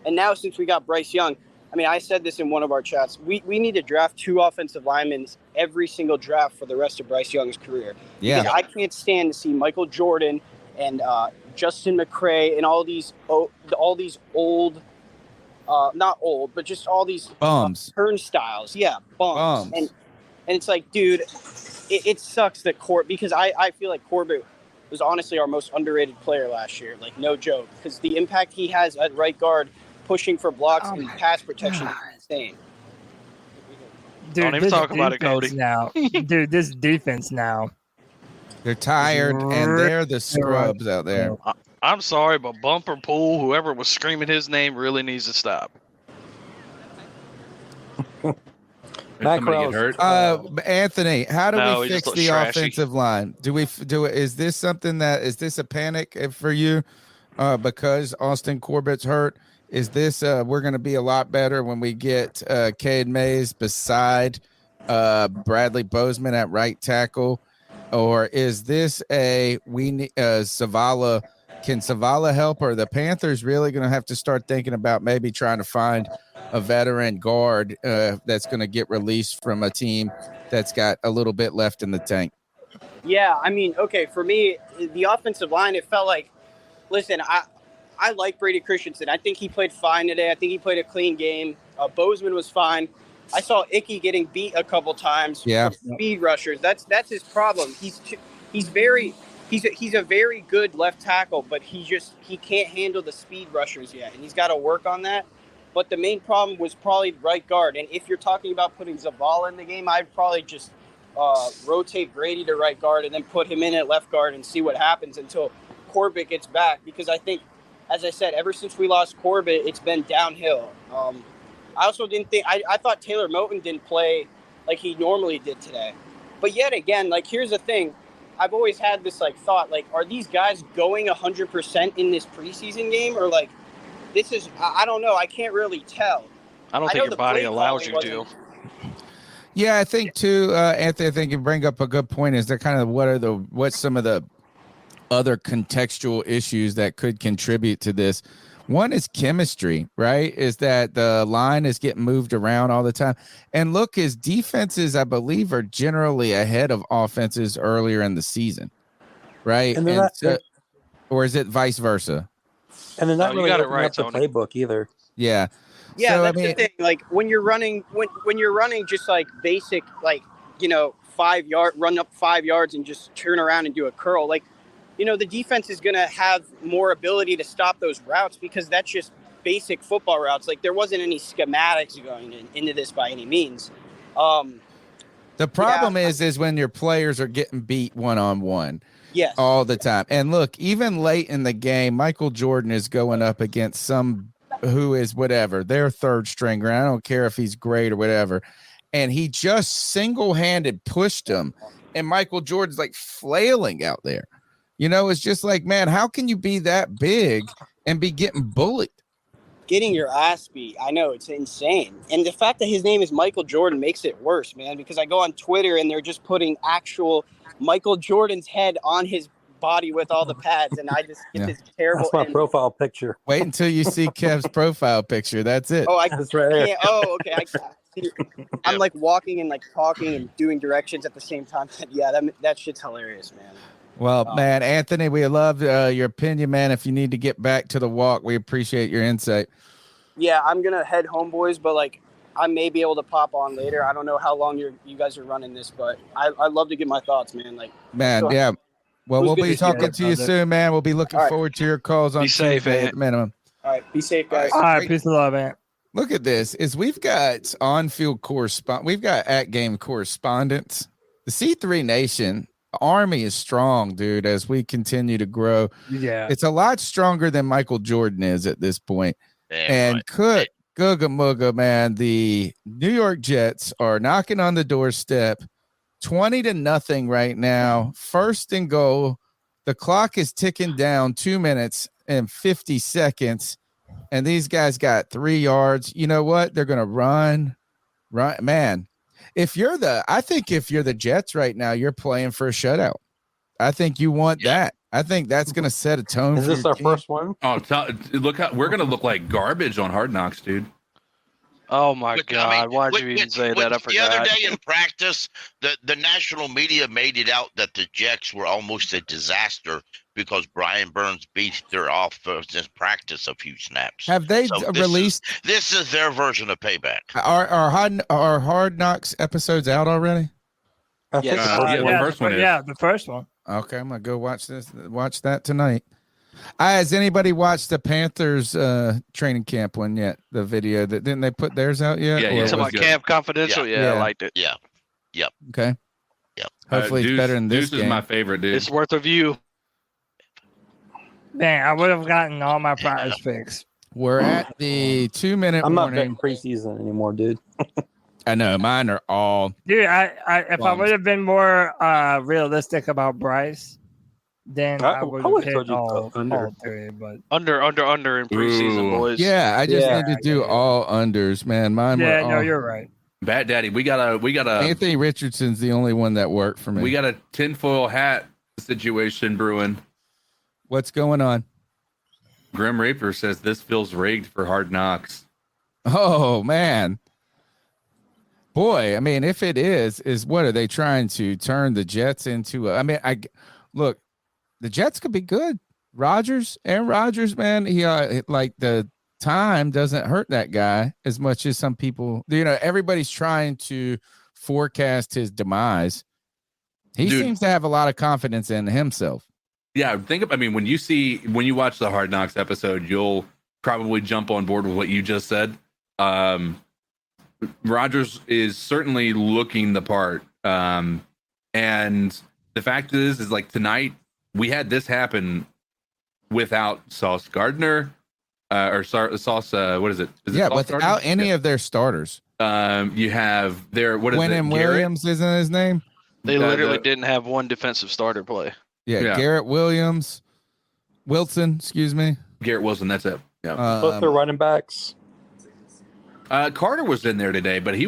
And now since we got Bryce Young, I mean, I said this in one of our chats. We need to draft 2 offensive linemen every single draft for the rest of Bryce Young's career. Yeah. Because I can't stand to see Michael Jordan and Justin McCray and all these old, not old, but just all these bums, turnstiles. Yeah, bums. And it's like, dude, it sucks that because I feel like Corbett was honestly our most underrated player last year. Like, no joke. Because the impact he has at right guard, pushing for blocks and pass protection is insane. Dude, don't even talk about it, Cody. Now, dude, this defense now. They're tired, and they're the scrubs out there. I'm sorry, but Bumper Pool, whoever was screaming his name, really needs to stop. Matt Corral hurt. Anthony, how do No, we he just fix looks the trashy. offensive line? Is this something is this a panic for you? Because Austin Corbett's hurt? Is this we're going to be a lot better when we get Cade Mays beside Bradley Bozeman at right tackle? Or is this we need Zavala? Can Zavala help? Or are the Panthers really going to have to start thinking about maybe trying to find a veteran guard that's going to get released from a team that's got a little bit left in the tank? Yeah, I mean, okay, for me, the offensive line, it felt like, listen, I like Brady Christensen. I think he played fine today. I think he played a clean game. Bozeman was fine. I saw Icky getting beat a couple times. Yeah, speed rushers. That's his problem. He's a very good left tackle, but he can't handle the speed rushers yet, and he's got to work on that. But the main problem was probably right guard. And if you're talking about putting Zavala in the game, I'd probably just rotate Brady to right guard and then put him in at left guard and see what happens until Corbett gets back. Because I think, as I said, ever since we lost Corbett, it's been downhill. I also didn't think – I thought Taylor Moton didn't play like he normally did today. But yet again, like, here's the thing. I've always had this, like, thought, like, are these guys going 100% in this preseason game? Or, like, this is – I don't know. I can't really tell. I don't think your body allows you to. Yeah, I think, too, Anthony, I think you bring up a good point. Is there kind of what's some of the other contextual issues that could contribute to this? One is chemistry, right? Is that the line is getting moved around all the time. And look, his defenses, I believe, are generally ahead of offenses earlier in the season, right? Or is it vice versa? And they're not really got it looking right, up the Tony. playbook either. Yeah. Yeah, So, that's the thing. Like, when you're running just like basic, like, 5 yard, run up 5 yards and just turn around and do a curl, like, the defense is going to have more ability to stop those routes because that's just basic football routes. Like, there wasn't any schematics going into this by any means. The problem is when your players are getting beat one-on-one. Yes. All the time. And look, even late in the game, Michael Jordan is going up against some who is whatever, their third stringer. I don't care if he's great or whatever. And he just single-handed pushed him. And Michael Jordan's like flailing out there. It's just like, man, how can you be that big and be getting bullied? Getting your ass beat. I know, it's insane. And the fact that his name is Michael Jordan makes it worse, man, because I go on Twitter and they're just putting actual Michael Jordan's head on his body with all the pads, and I just get this terrible. That's my profile picture. Wait until you see Kev's profile picture. That's it. Oh, That's right there. Okay. I'm like walking and like talking and doing directions at the same time. Yeah, that shit's hilarious, man. Well, man, Anthony, we love your opinion, man. If you need to get back to the walk, we appreciate your insight. Yeah, I'm gonna head home, boys, but like I may be able to pop on later. I don't know how long you guys are running this, but I'd love to get my thoughts, man. Like, man, yeah. Well, we'll be talking to you soon, man. We'll be looking forward to your calls on Tuesday at minimum. All right, be safe, guys. All right, peace and love, man. Look at this. We've got on-field we've got at-game correspondents. The C3 Nation Army is strong, dude, as we continue to grow. Yeah. It's a lot stronger than Michael Jordan is at this point. And Googa Mooga, man, the New York Jets are knocking on the doorstep, 20-0 right now. First and goal. The clock is ticking down 2 minutes and 50 seconds. And these guys got 3 yards. You know what? They're going to run. Man, I think if you're the Jets right now, you're playing for a shutout. I think you want that. I think that's going to set a tone. Is this our first one? Oh, look how we're going to look like garbage on Hard Knocks, dude. Oh my God! Why'd you even say that? I forgot. The other day in practice, the national media made it out that the Jets were almost a disaster because Brian Burns beat their offense in practice a few snaps. Have they released? This is their version of payback. Are Hard Knocks episodes out already? The first one is. Yeah, the first one. Okay, I'm gonna go watch that tonight. Has anybody watched the Panthers training camp one yet? The video didn't they put theirs out yet? Yeah, it's about Camp Confidential. Yeah, I liked it. Yeah. Yep. Okay. Hopefully it's better than this Deuce game. is my favorite, dude. It's worth a view. Man, I would have gotten all my prize picks. We're at the 2-minute I'm not warning. betting preseason anymore, dude. I know mine are all. Dude, if I would have been more realistic about Bryce, then I would have hit all three. But Under in preseason, boys. Yeah, I just need to do all unders, man. Mine were all. No, you're right. Bat Daddy, we got a Anthony Richardson's the only one that worked for me. We got a tinfoil hat situation brewing. What's going on? Grim Reaper says this feels rigged for Hard Knocks. Oh man, boy! I mean, if it is what are they trying to turn the Jets into? I mean, look, the Jets could be good. Aaron Rodgers, man, he like the time doesn't hurt that guy as much as some people. Everybody's trying to forecast his demise. He seems to have a lot of confidence in himself. Yeah, when you watch the Hard Knocks episode, you'll probably jump on board with what you just said. Rodgers is certainly looking the part. And the fact is like tonight we had this happen without Sauce Gardner Sauce. What is it? Without Gardner? Any of their starters. You have their Quentin Williams, isn't his name? They literally didn't have one defensive starter play. Yeah. Garrett Wilson, excuse me. Garrett Wilson, that's it. Yeah. Both their running backs. Carter was in there today, but he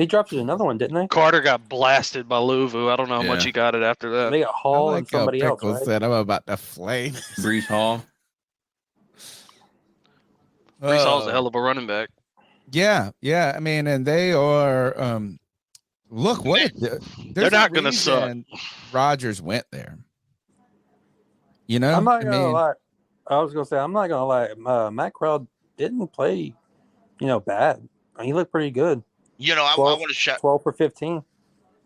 drafted another one, didn't they? Carter got blasted by Louvu. I don't know how much he got it after that. They got Hall and somebody else. Right? Said I'm about to flame. Breece Hall. Breece Hall's a hell of a running back. Yeah. I mean, and they are. Look, they're not going to suck. Rodgers went there. I'm not going to lie. I was going to say, I'm not going to lie. Matt Corral didn't play, bad. He looked pretty good. I want to shout 12 for 15.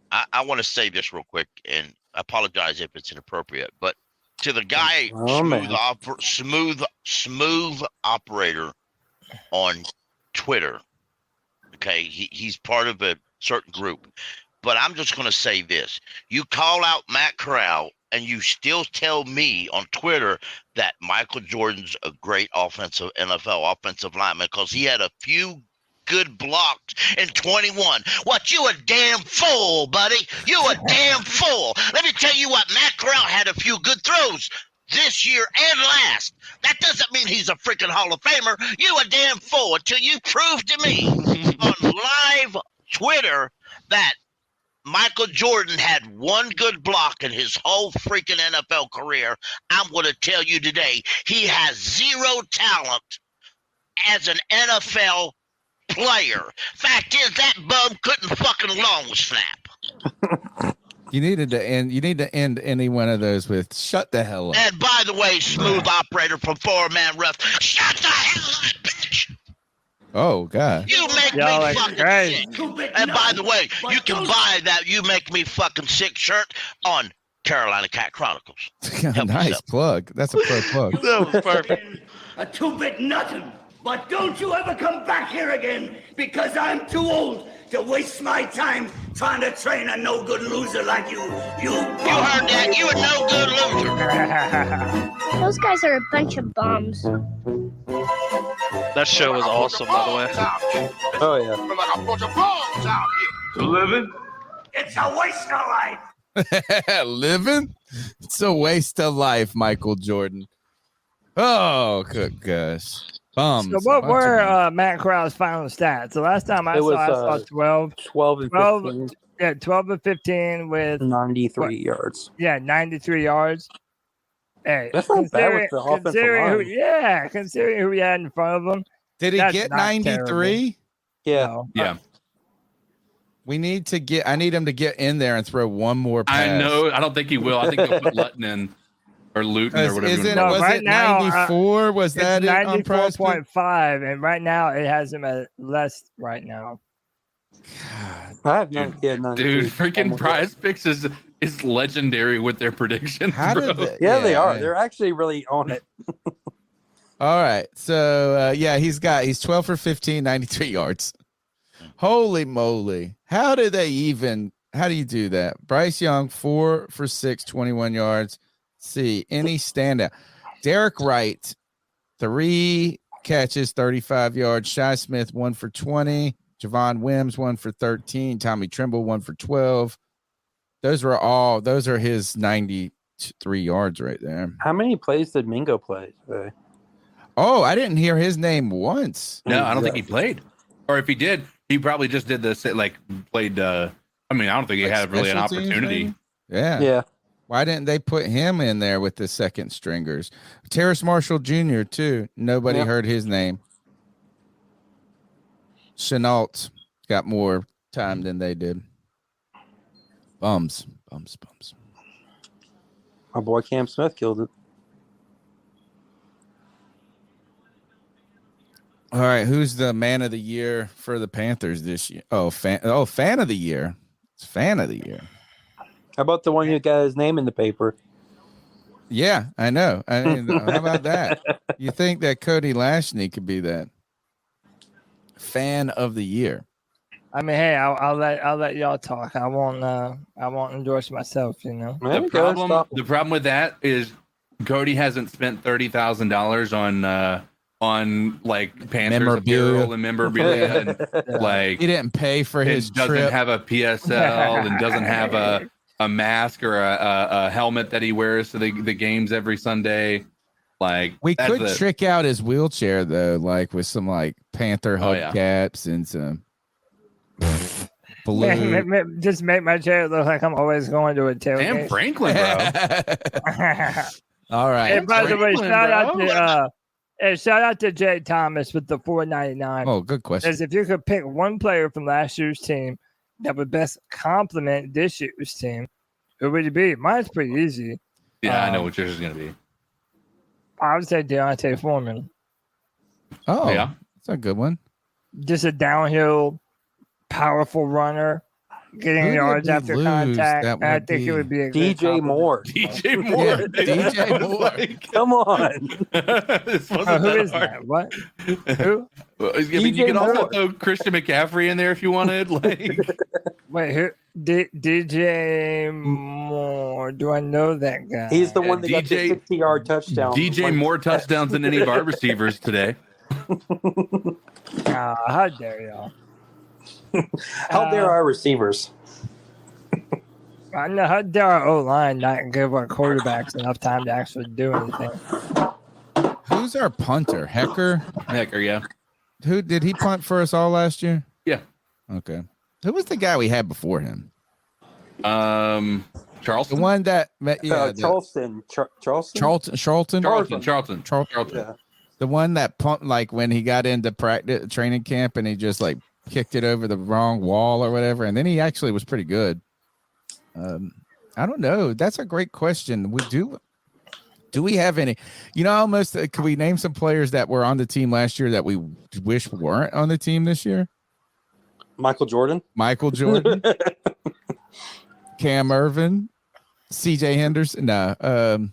I want to say this real quick, and I apologize if it's inappropriate, but to the guy, smooth operator on Twitter. Okay, he's part of a certain group, but I'm just going to say this: you call out Matt Corral, and you still tell me on Twitter that Michael Jordan's a great NFL offensive lineman because he had a few good blocks in 21. What, you a damn fool, buddy. You a damn fool. Let me tell you what, Matt Corral had a few good throws this year and last. That doesn't mean he's a freaking Hall of Famer. You a damn fool until you prove to me on live Twitter that Michael Jordan had one good block in his whole freaking NFL career. I'm going to tell you today, he has zero talent as an NFL player. Fact is, that bum couldn't fucking long snap. You need to end any one of those with "shut the hell up." And by the way, smooth operator from 4-Man Rough, shut the hell up, bitch. Oh God! You make me fucking sick. And by the way, you can buy that "You Make Me Fucking Sick" shirt on Carolina Cat Chronicles. Nice plug. That's a pro plug. That was perfect. A 2-bit nothing. But don't you ever come back here again, because I'm too old to waste my time trying to train a no-good loser like you. You heard that? You a no-good loser. Those guys are a bunch of bums. That show is awesome, by the way. Oh, yeah. Like a bunch of bums out here. Living? It's a waste of life. Living? It's a waste of life, Michael Jordan. Oh, good gosh. Bums. So what were Matt Corral's final stats? The last time I saw 12 and 15. Yeah, 12 and 15 with 93 yards. Yeah, 93 yards. Hey, that's not bad with the offensive line. Considering who he had in front of him. Did he get 93? Yeah. No. Yeah. I need him to get in there and throw one more pass. I know. I don't think he will. I think he'll put Luton in. Or Luton or whatever. Was it 94? Was that 94.5? And right now it has him at less right now. I have 93. Dude, freaking Prize Picks is legendary with their predictions. They are. They're actually really on it. All right. So he's 12 for 15, 93 yards. Holy moly. How do you do that? Bryce Young, 4 for 6, 21 yards. See, any standout. Derek Wright, 3 catches, 35 yards. Shi Smith, 1 for 20. Javon Wims, 1 for 13. Tommy Trimble, 1 for 12. Those are his 93 yards right there. How many plays did Mingo play today? Oh, I didn't hear his name once. No, I don't think he played. Or if he did, he probably just did played. I don't think he had really an opportunity. Yeah. Why didn't they put him in there with the second stringers? Terrace Marshall Jr. too. Nobody heard his name. Chenault got more time than they did. Bums. My boy Cam Smith killed it. All right, who's the man of the year for the Panthers this year? Fan of the year. It's fan of the year. How about the one who got his name in the paper? Yeah, I know. How about that? You think that Cody Lashney could be that fan of the year? I mean, hey, I'll let y'all talk. I won't endorse myself. The problem with that is Cody hasn't spent $30,000 on like Panthers apparel and memorabilia, and he didn't pay for his doesn't trip. have a PSL and doesn't have a mask or a helmet that he wears to the games every Sunday. Like we could trick out his wheelchair though, like with some like Panther hubcaps and some blue. Just make my chair look like I'm always going to a tailgate. Sam Franklin, bro. All right. Hey, by the way, shout out to Jay Thomas with the $4.99. Oh, good question. Says if you could pick one player from last year's team that would best complement this year's team, who would it be? Mine's pretty easy. Yeah, I know what yours is going to be. I would say Deontay Foreman. Oh, yeah, that's a good one. Just a downhill, powerful runner, getting yards after contact. I think it would be a good DJ Moore. DJ Moore. Yeah, DJ Moore. Come on. Who is that? What? Who? You can also throw Christian McCaffrey in there if you wanted. Wait, who? DJ Moore. Do I know that guy? He's the one that got the 60-yard touchdown. DJ more touchdowns than any of our receivers today. How dare y'all? How dare our receivers? I know how dare our O-line not give our quarterbacks enough time to actually do anything. Who's our punter? Hecker, yeah. Who did he punt for us all last year? Yeah. Okay. Who was the guy we had before him? Charleston. The one that Charleston. Charlton. Yeah. The one that pumped like when he got into practice training camp and he just like kicked it over the wrong wall or whatever, and then he actually was pretty good. I don't know. That's a great question. Do we have any? Almost could we name some players that were on the team last year that we wish weren't on the team this year? Michael Jordan, Cam Irvin, C.J. Henderson. No,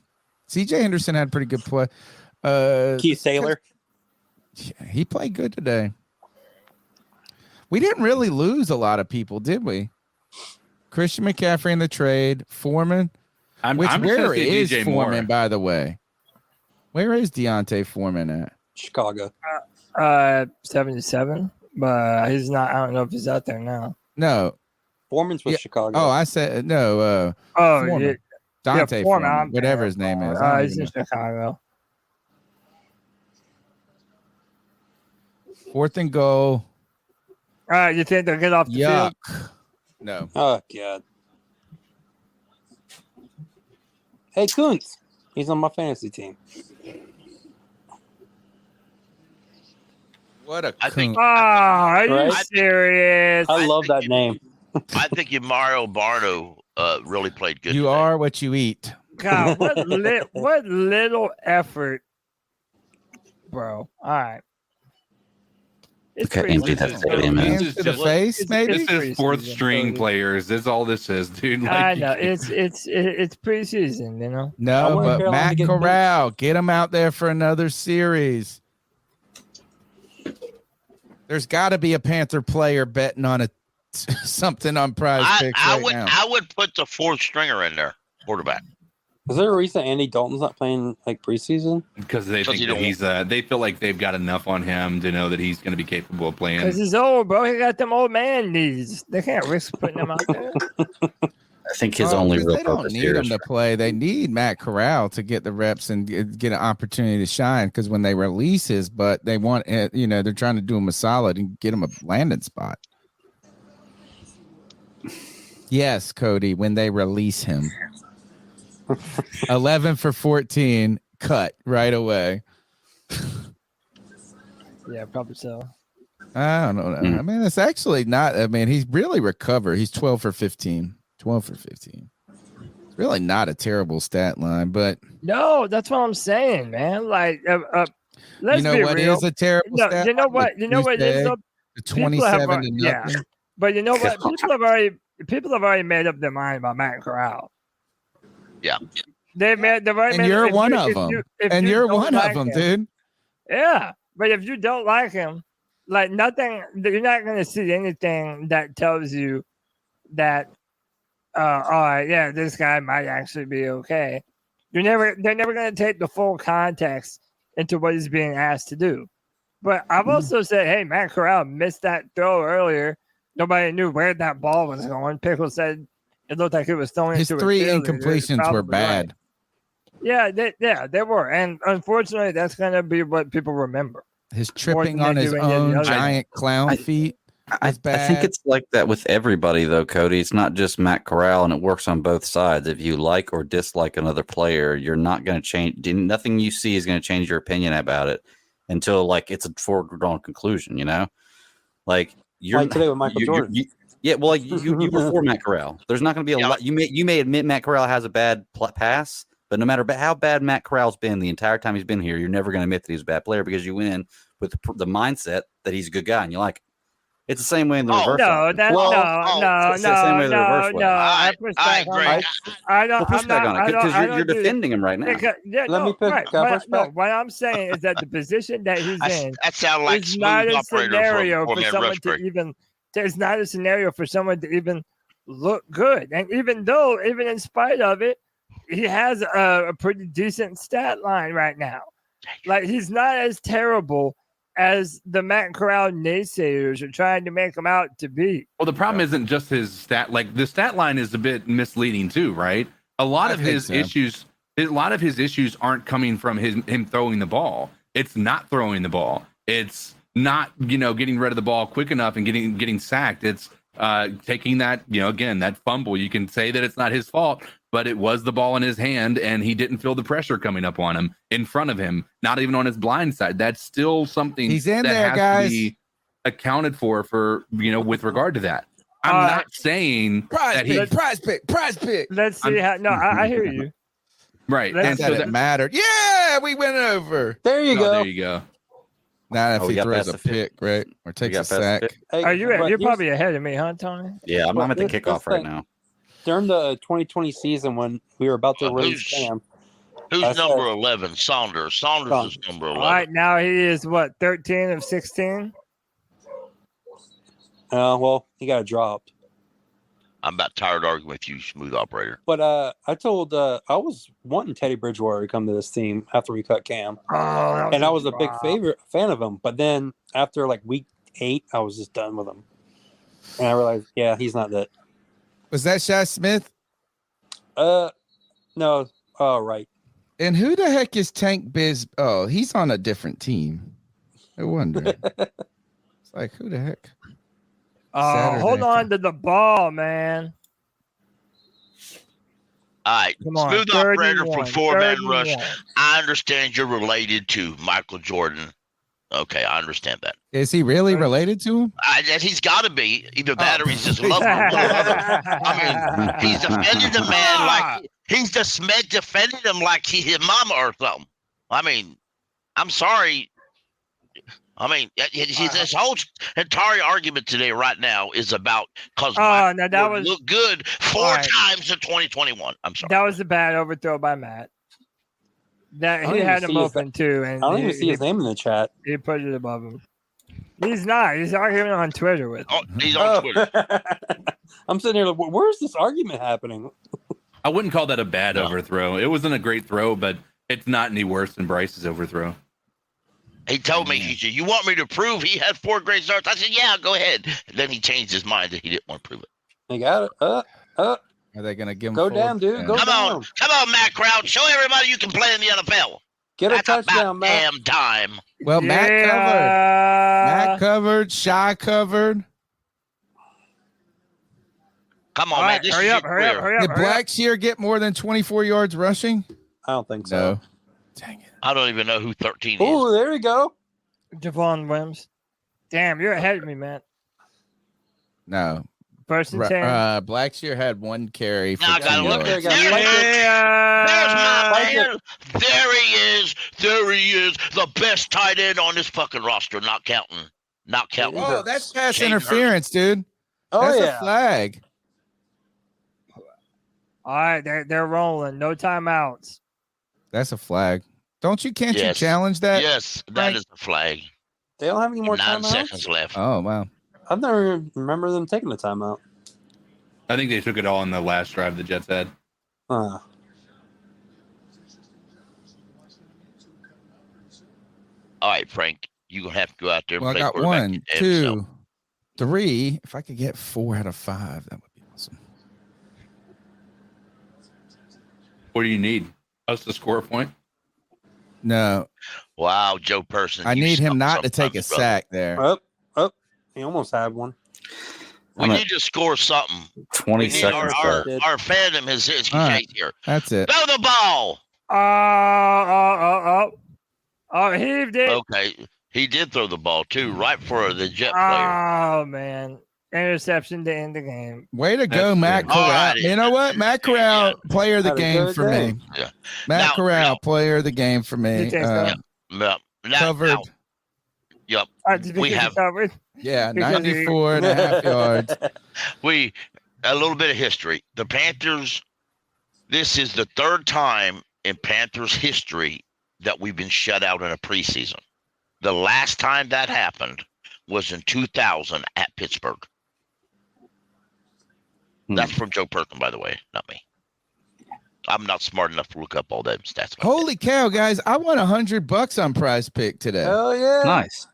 C.J. Henderson had pretty good play. Keith Taylor. He played good today. We didn't really lose a lot of people, did we? Christian McCaffrey in the trade, Foreman. Where is DJ Foreman, Moore. by the way? Where is Deontay Foreman at? Chicago. 77, but he's not. I don't know if he's out there now. No, Foreman's with Chicago. Oh, I said no. Foreman. Yeah, Dante Foreman, Foreman, whatever his name is. He's in Chicago. 4th and goal. All right, you think they'll get off the field? No. Oh, God. Hey, Kuntz. He's on my fantasy team. What a think. Are you serious? I love that name. I think Mario Bardo really played good. You today. are what you eat. God, what little effort, bro. All right. It's Okay, empty that stadium out. Hands to the face, maybe. This is 4th string players. That's all this is, dude. I know it's preseason, No, but Matt Corral, get him out there for another series. There's got to be a Panther player betting on something on Prize Picks right now. I would put the fourth stringer in there, quarterback. Is there a reason Andy Dalton's not playing like preseason? Because they think that he's they feel like they've got enough on him to know that he's going to be capable of playing. Because he's old, bro. He got them old man knees. They can't risk putting him out there. I think his only real they don't purpose need here him is to play. They need Matt Corral to get the reps and get an opportunity to shine. Because when they release his butt, they want they're trying to do him a solid and get him a landing spot. Yes, Cody. When they release him, 11 for 14, cut right away. Yeah, probably so. I don't know. I mean, it's actually not. I mean, he's really recovered. He's 12 for 15. 12 for 15. It's really not a terrible stat line, but no, that's what I'm saying, man. Like, let's you know be what real. is a terrible stat? You know what? You know what? The 27 to nothing. Yeah, but you know what? People have already made up their mind about Matt Corral. Yeah, they've already. And you're one of them. And you're one of them, dude. Yeah, but if you don't like him, like nothing, you're not going to see anything that tells you that. All right, yeah, this guy might actually be okay. They're never going to take the full context into what he's being asked to do. But I've also said, hey, Matt Corral missed that throw earlier. Nobody knew where that ball was going. Pickle said it looked like it was thrown His into three a incompletions were bad. Right. Yeah, they were. And unfortunately, that's going to be what people remember. His tripping on his own giant clown feet. I think it's like that with everybody, though, Cody. It's not just Matt Corral, and it works on both sides. If you like or dislike another player, you're not going to change. Nothing you see is going to change your opinion about it until, like, it's a foregone conclusion, you know? Like, you're like today with Michael Jordan. You were for Matt Corral. There's not going to be a lot. You may admit Matt Corral has a bad pass, but no matter how bad Matt Corral's been the entire time he's been here, you're never going to admit that he's a bad player because you win with the mindset that he's a good guy and you like it. It's the same way in the reverse. No. It's the same way in the reverse way. I agree. I don't. Push back on it because you're defending him right now. Let me pick what I'm saying is that the position that he's in that sounds like is not a operator scenario for for someone to even. There's not a scenario for someone to even look good, and even in spite of it, he has a pretty decent stat line right now. Like he's not as terrible as the Matt Corral naysayers are trying to make him out to be. Well, the problem isn't just his stat. Like the stat line is a bit misleading too, right? A lot of his issues aren't coming from him throwing the ball. It's not throwing the ball. It's not, getting rid of the ball quick enough and getting sacked. It's taking that, again, that fumble. You can say that it's not his fault, but it was the ball in his hand and he didn't feel the pressure coming up on him in front of him, not even on his blind side. That's still something he's in that there, has guys. to be accounted for, with regard to that. I'm not saying prize pick. Let's see how. No, I hear you. Right. And so that mattered. Yeah, we went over. There you go. There you go. Now if he throws a pick, right? Or takes a sack. Hey, you're probably ahead of me, huh, Tony? Yeah, I'm at the kickoff right now. During the 2020 season when we were about to release Cam. Who's number 11? Saunders. Saunders is number 11. All right, now he is 13 of 16? Well, he got dropped. I'm about tired arguing with you, smooth operator. But I told I was wanting Teddy Bridgewater to come to this team after we cut Cam. And I was a big fan of him. But then after like week 8, I was just done with him. And I realized, yeah, he's not that. Was that Shaq Smith? No. Oh, right. And who the heck is Tank Biz? Oh, he's on a different team. I wonder. It's like, who the heck? Hold on to the ball, man. All right. Come on, Smooth operator from 4-Man 31. Rush. I understand you're related to Michael Jordan. Okay, I understand that. Is he really related to him? He's got to be. Either that or he's just loving one another. I mean, he's defending the man like he's just defending him like he his mama or something. I mean, I'm sorry. I mean, his whole entire argument today, right now, is about because Jordan looked good 4 times in 2021. I'm sorry. That was a bad overthrow by Matt. That he had him open too, and I don't even see his name in the chat. He put it above him. He's not. He's arguing on Twitter with. Oh, he's on Twitter. I'm sitting here. Where's this argument happening? I wouldn't call that a bad overthrow. It wasn't a great throw, but it's not any worse than Bryce's overthrow. He told me, he said, "You want me to prove he had 4 great starts?" I said, "Yeah, go ahead." And then he changed his mind that he didn't want to prove it. He got it. Are they going to give him? Go down, dude. Go down. Come on, Matt Corral. Show everybody you can play in the NFL. Get a touchdown, Matt. Damn time. Well, Matt covered. Matt covered. Shy covered. Come on, man. This hurry is up, hurry up, hurry up. Did Blackshear get more than 24 yards rushing? I don't think so. No. Dang it. I don't even know who 13 is. Oh, there you go. Javon Wims. Damn, you're ahead of me, man. No. First and 10. Blackshear had 1 carry. For Now I gotta 10 look. yards. There's my man. There he is. There he is. The best tight end on this fucking roster. Not counting. Oh, that's pass Shane interference, dude. Oh, That's yeah. a flag. All right, they're rolling. No timeouts. That's a flag. Can't you Yes. challenge that? Yes, that is the flag. They don't have any more 9 timeouts? seconds left. Oh, wow. I've never remember them taking a timeout. I think they took it all in the last drive the Jets had. All right, Frank. You're going to have to go out there and Well, I play got quarterback 1, your damn self. 2, 3. If I could get 4 out of 5, that would be awesome. What do you need? Us to score a point? No. Wow, Joe Person. I you need him suck not to take a sometimes, brother. sack there. Oh, he almost had one. We need to score something. 20 We need seconds our left. fandom is All right. here. That's it. Throw the ball. Oh, heaved it. Okay. He did throw the ball, too, right for the Jet player. Oh, man. Interception to end the game. Way to go, That's Matt good. Corral. Alrighty. You know what? Matt Corral, player of the Had a game good for day. me. Yeah. Matt Now- Corral, player of the game for me. You think so? Now, Covered. yep. We have- covered. Yeah, Because 94 and a half yards. A little bit of history. The Panthers, this is the 3rd time in Panthers history that we've been shut out in a preseason. The last time that happened was in 2000 at Pittsburgh. That's from Joe Perkin, by the way, not me. I'm not smart enough to look up all them stats. Holy cow, guys. I won $100 on Prize Pick today. Hell yeah. Nice.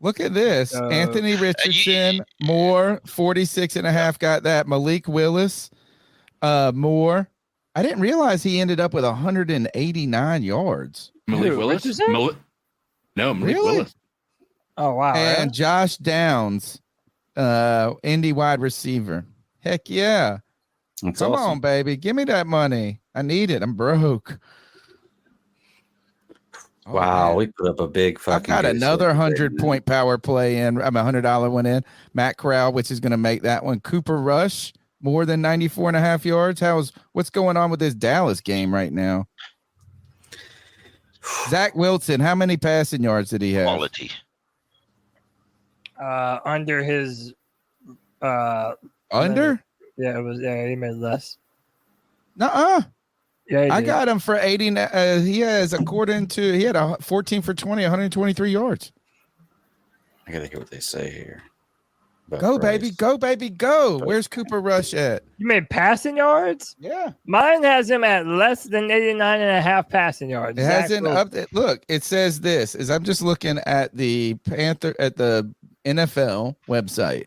Look at this. Anthony Richardson, Moore, 46 and a half got that. Malik Willis, Moore. I didn't realize he ended up with 189 yards. Malik Who, Willis? Richardson? Malik Really? Willis. Oh, wow. And Josh Downs, Indy wide receiver. Heck yeah. That's Come awesome. on, baby. Give me that money. I need it. I'm broke. Oh, Wow, man. we put up a big I've fucking. got goose another egg today, 100-point power play in. I'm $100 one in. Matt Corral, which is going to make that one. Cooper Rush, more than 94 and a half yards. What's going on with this Dallas game right now? Zach Wilson, how many passing yards did he have? Quality. Under his Under? Yeah, it was. Yeah, he made less. Nuh-uh. Yeah, he I did. got him for 80. He has, he had a 14 for 20, 123 yards. I gotta hear what they say here. about Go, Bryce. baby. Go, baby. Go. Where's Cooper Rush at? You mean passing yards? Yeah. Mine has him at less than 89 and a half passing yards. It hasn't look, it says this is I'm just looking at the NFL website.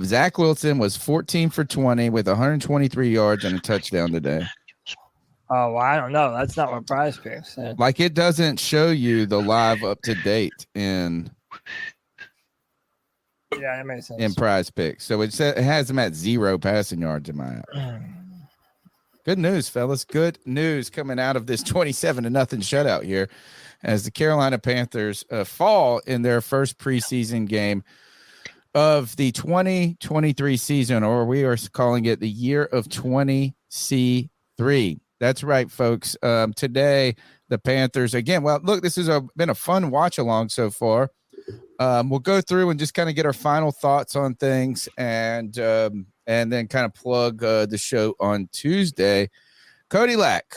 Zach Wilson was 14 for 20 with 123 yards and a touchdown today. Oh, well, I don't know. That's not what Prize Picks said. Like it doesn't show you the live up to date in Yeah, that makes sense. in Prize Picks. So it has him at 0 passing yards in my app. Good news, fellas. Good news coming out of this 27-0 shutout here as the Carolina Panthers fall in their first preseason game of the 2023 season, or we are calling it the year of 20C3. That's right, folks. Today, the Panthers, again, well, look, this has been a fun watch along so far. We'll go through and just kind of get our final thoughts on things and then kind of plug the show on Tuesday. Cody Lack,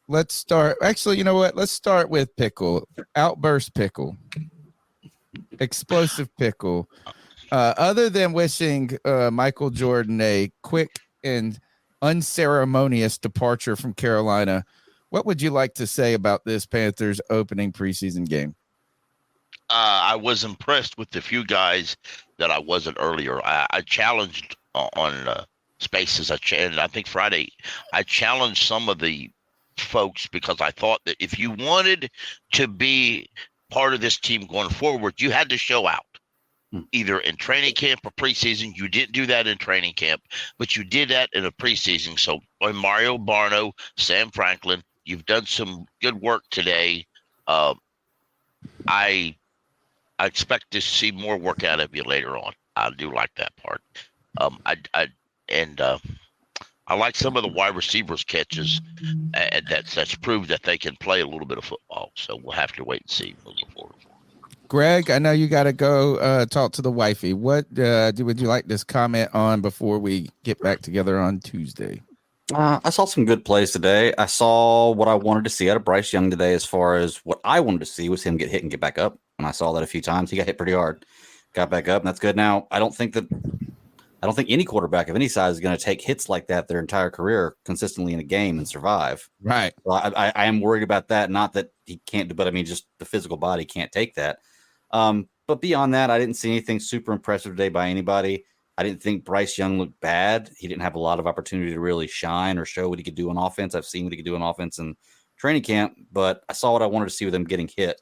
let's start. Actually, you know what? Let's start with Pickle. Outburst Pickle. Explosive pickle. Other than wishing Michael Jordan a quick and unceremonious departure from Carolina, what would you like to say about this Panthers opening preseason game? I was impressed with the few guys that I wasn't earlier. I challenged on Spaces. And I think Friday I challenged some of the folks because I thought that if you wanted to be part of this team going forward, you had to show out. Either in training camp or preseason. You didn't do that in training camp, but you did that in a preseason. So Mario Barno, Sam Franklin, you've done some good work today. I expect to see more work out of you later on. I do like that part. I like some of the wide receivers catches, and that's proved that they can play a little bit of football. So we'll have to wait and see moving forward. Greg, I know you got to go talk to the wifey. What would you like this comment on before we get back together on Tuesday? I saw some good plays today. I saw what I wanted to see out of Bryce Young today. As far as what I wanted to see was him get hit and get back up. And I saw that a few times. He got hit pretty hard, got back up, and that's good. Now, I don't think any quarterback of any size is going to take hits like that their entire career consistently in a game and survive. Right. Well, I am worried about that. Not that he can't do, but I mean, just the physical body can't take that. But beyond that, I didn't see anything super impressive today by anybody. I didn't think Bryce Young looked bad. He didn't have a lot of opportunity to really shine or show what he could do on offense. I've seen what he could do on offense in training camp, but I saw what I wanted to see with him getting hit.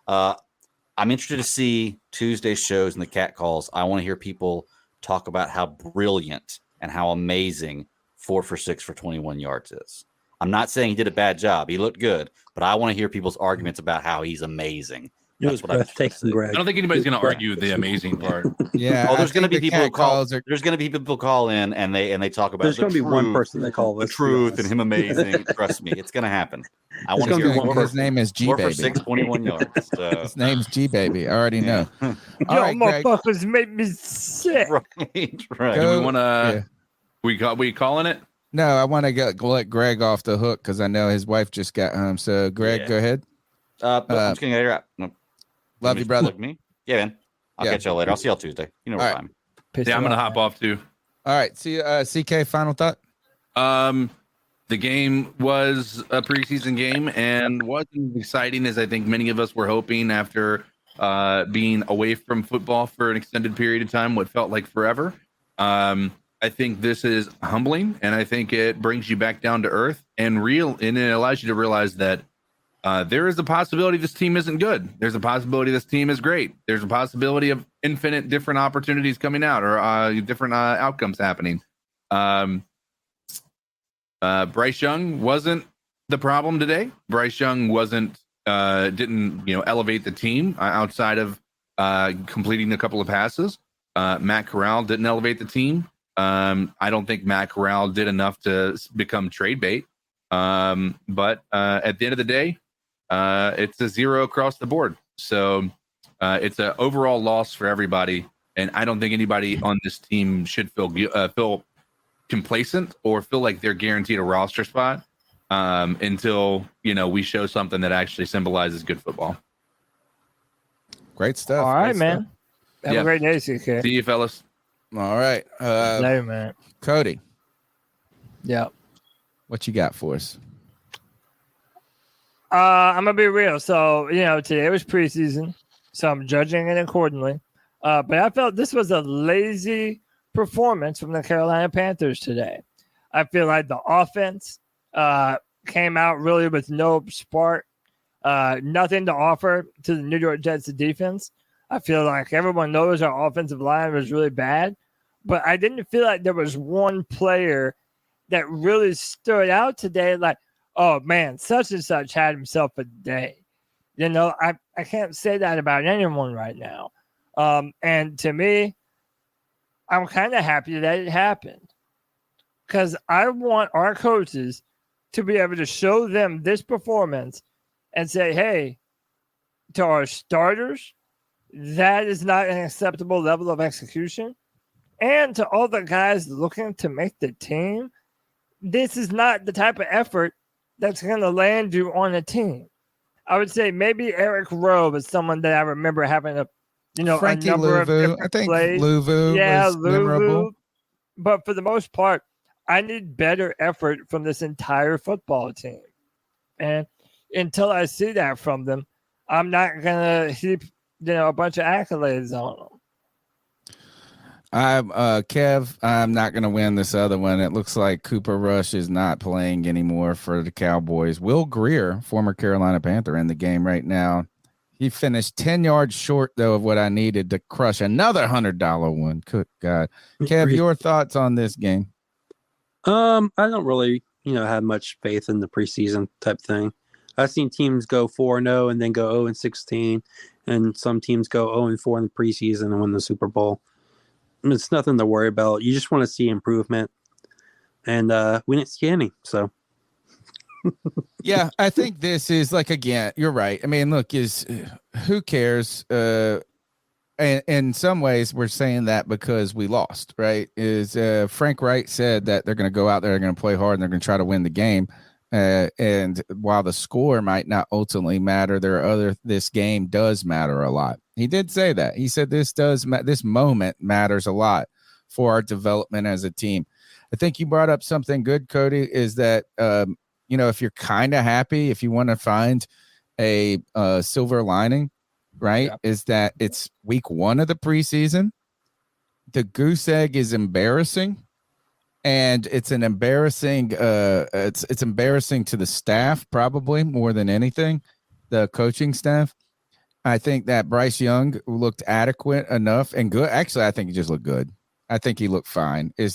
I'm interested to see Tuesday's shows and the cat calls. I want to hear people talk about how brilliant and how amazing 4 for 6 for 21 yards is. I'm not saying he did a bad job. He looked good, but I want to hear people's arguments about how he's amazing. That's what I don't think anybody's going to argue the amazing part. Yeah. Oh, there's going to be people who call. There's going to be people call in and they talk about. There's going to be one person that call the this, truth and him amazing. Trust me, it's going to happen. I want to Gonna hear be one. his name is G 4 Baby. for 6, 21 yards. His name's G Baby. I already know. All right, Greg. Motherfuckers make me sick. Right. Do we want to? We calling it? No, I want to let Greg off the hook because I know his wife just got home. So, Greg, go ahead. I'm just going to get out. No. Love you, brother. Me? Yeah, man. I'll catch y'all later. I'll see y'all Tuesday. You know what time. Yeah, I'm going to hop off too. All right. See you, CK, final thought? The game was a preseason game and wasn't as exciting as I think many of us were hoping after being away from football for an extended period of time, what felt like forever. I think this is humbling, and I think it brings you back down to earth and it allows you to realize that there is a possibility this team isn't good. There's a possibility this team is great. There's a possibility of infinite different opportunities coming out or different outcomes happening. Bryce Young wasn't the problem today. Bryce Young didn't elevate the team outside of completing a couple of passes. Matt Corral didn't elevate the team. I don't think Matt Corral did enough to become trade bait. But at the end of the day, it's a 0 across the board. So it's an overall loss for everybody. And I don't think anybody on this team should feel complacent or feel like they're guaranteed a roster spot until, we show something that actually symbolizes good football. Great stuff. All right, man. Have a great day, CK. See you, fellas. All right. Later, man. Cody. Yeah. What you got for us? I'm gonna be real. So today was preseason, so I'm judging it accordingly. But I felt this was a lazy performance from the Carolina Panthers today. I feel like the offense came out really with no spark, nothing to offer to the New York Jets defense. I feel like everyone knows our offensive line was really bad, but I didn't feel like there was one player that really stood out today. Like, oh man, such and such had himself a day. I can't say that about anyone right now. And to me, I'm kind of happy that it happened because I want our coaches to be able to show them this performance and say, hey, to our starters, that is not an acceptable level of execution. And to all the guys looking to make the team, this is not the type of effort that's going to land you on a team. I would say maybe Eric Rowe is someone that I remember having a Frankie a number of Louvu. different I think plays. Louvu was memorable. But for the most part, I need better effort from this entire football team. And until I see that from them, I'm not going to heap, a bunch of accolades on them. Kev, I'm not going to win this other one. It looks like Cooper Rush is not playing anymore for the Cowboys. Will Greer, former Carolina Panther, in the game right now. He finished 10 yards short, though, of what I needed to crush another $100 one. Good God. Kev, your thoughts on this game? I don't really, have much faith in the preseason type thing. I've seen teams go 4-0 and then go 0-16, and some teams go 0-4 in the preseason and win the Super Bowl. It's nothing to worry about. You just want to see improvement, and we didn't see any. So, yeah, I think this is again, you're right. I mean, look, who cares? And in some ways, we're saying that because we lost, right? Frank Wright said that they're going to go out there, they're going to play hard, and they're going to try to win the game. And while the score might not ultimately matter, this game does matter a lot. He did say that. He said this moment matters a lot for our development as a team. I think you brought up something good, Cody, is that, if you're kind of happy, if you want to find a silver lining, right, is that it's week 1 of the preseason. The goose egg is embarrassing. And it's an embarrassing. It's embarrassing to the staff, probably more than anything, the coaching staff. I think that Bryce Young looked adequate enough and good. Actually, I think he just looked good. I think he looked fine. I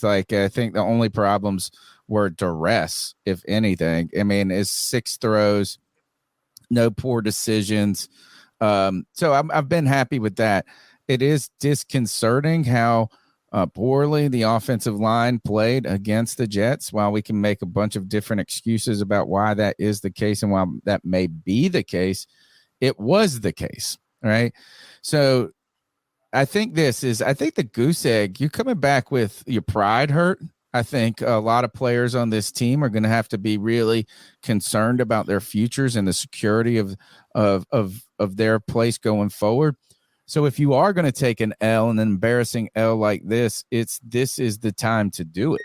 think the only problems were duress, if anything. I mean, it's 6 throws, no poor decisions. So I've been happy with that. It is disconcerting how poorly the offensive line played against the Jets. While we can make a bunch of different excuses about why that is the case and why that may be the case, it was the case, right? So I think the goose egg, you're coming back with your pride hurt. I think a lot of players on this team are going to have to be really concerned about their futures and the security of their place going forward. So if you are going to take an L, an embarrassing L like this, this is the time to do it.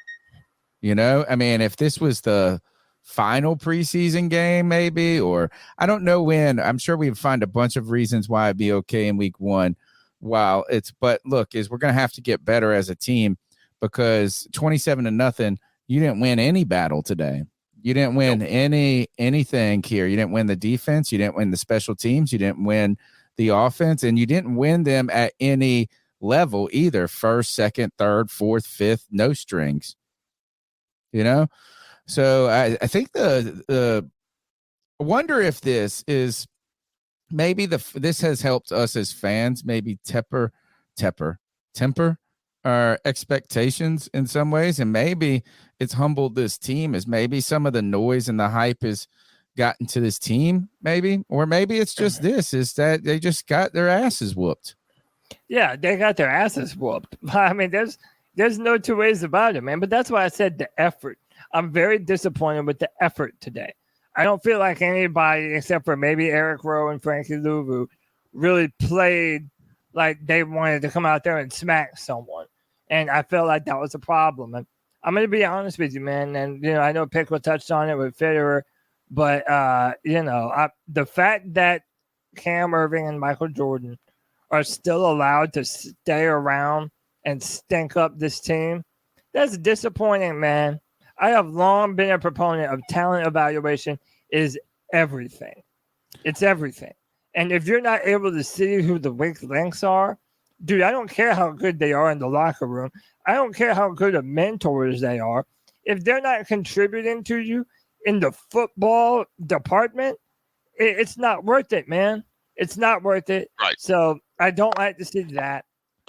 I mean, if this was the final preseason game, maybe, or I don't know when, I'm sure we'd find a bunch of reasons why it'd be okay in week 1. But look, we're going to have to get better as a team, because 27-0, you didn't win any battle today. You didn't win anything here. You didn't win the defense. You didn't win the special teams. You didn't win the offense, and you didn't win them at any level either. 1st, 2nd, 3rd, 4th, 5th, no strings. So I think I wonder if this is maybe this has helped us as fans maybe temper our expectations in some ways, and maybe it's humbled this team as maybe some of the noise and the hype has gotten to this team, maybe, or maybe it's just is that they just got their asses whooped. Yeah, they got their asses whooped. I mean, there's no 2 ways about it, man. But that's why I said the effort. I'm very disappointed with the effort today. I don't feel like anybody except for maybe Eric Rowe and Frankie Louvu really played like they wanted to come out there and smack someone. And I felt like that was a problem. And I'm going to be honest with you, man. And, I know Pickle touched on it with Federer. But, the fact that Cam Irving and Michael Jordan are still allowed to stay around and stink up this team, that's disappointing, man. I have long been a proponent of talent evaluation is everything. It's everything. And if you're not able to see who the weak links are, dude, I don't care how good they are in the locker room. I don't care how good of mentors they are. If they're not contributing to you in the football department, it's not worth it, man. It's not worth it. Right. So I don't like to see that.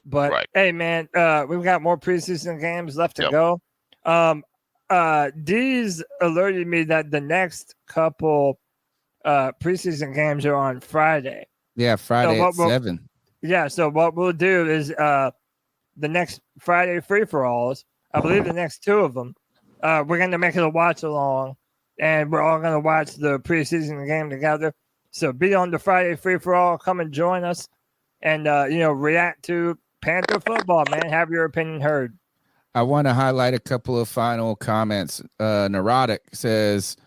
But hey, man, we've got more preseason games left to go. Dee's alerted me that the next couple preseason games are on Friday. Yeah, Friday at 7. Yeah, so what we'll do is the next Friday free-for-alls, I believe the next 2 of them, we're going to make it a watch-along. And we're all going to watch the preseason game together. So be on the Friday free-for-all. Come and join us. and react to Panther football, man. Have your opinion heard. I want to highlight a couple of final comments. Neurotic says,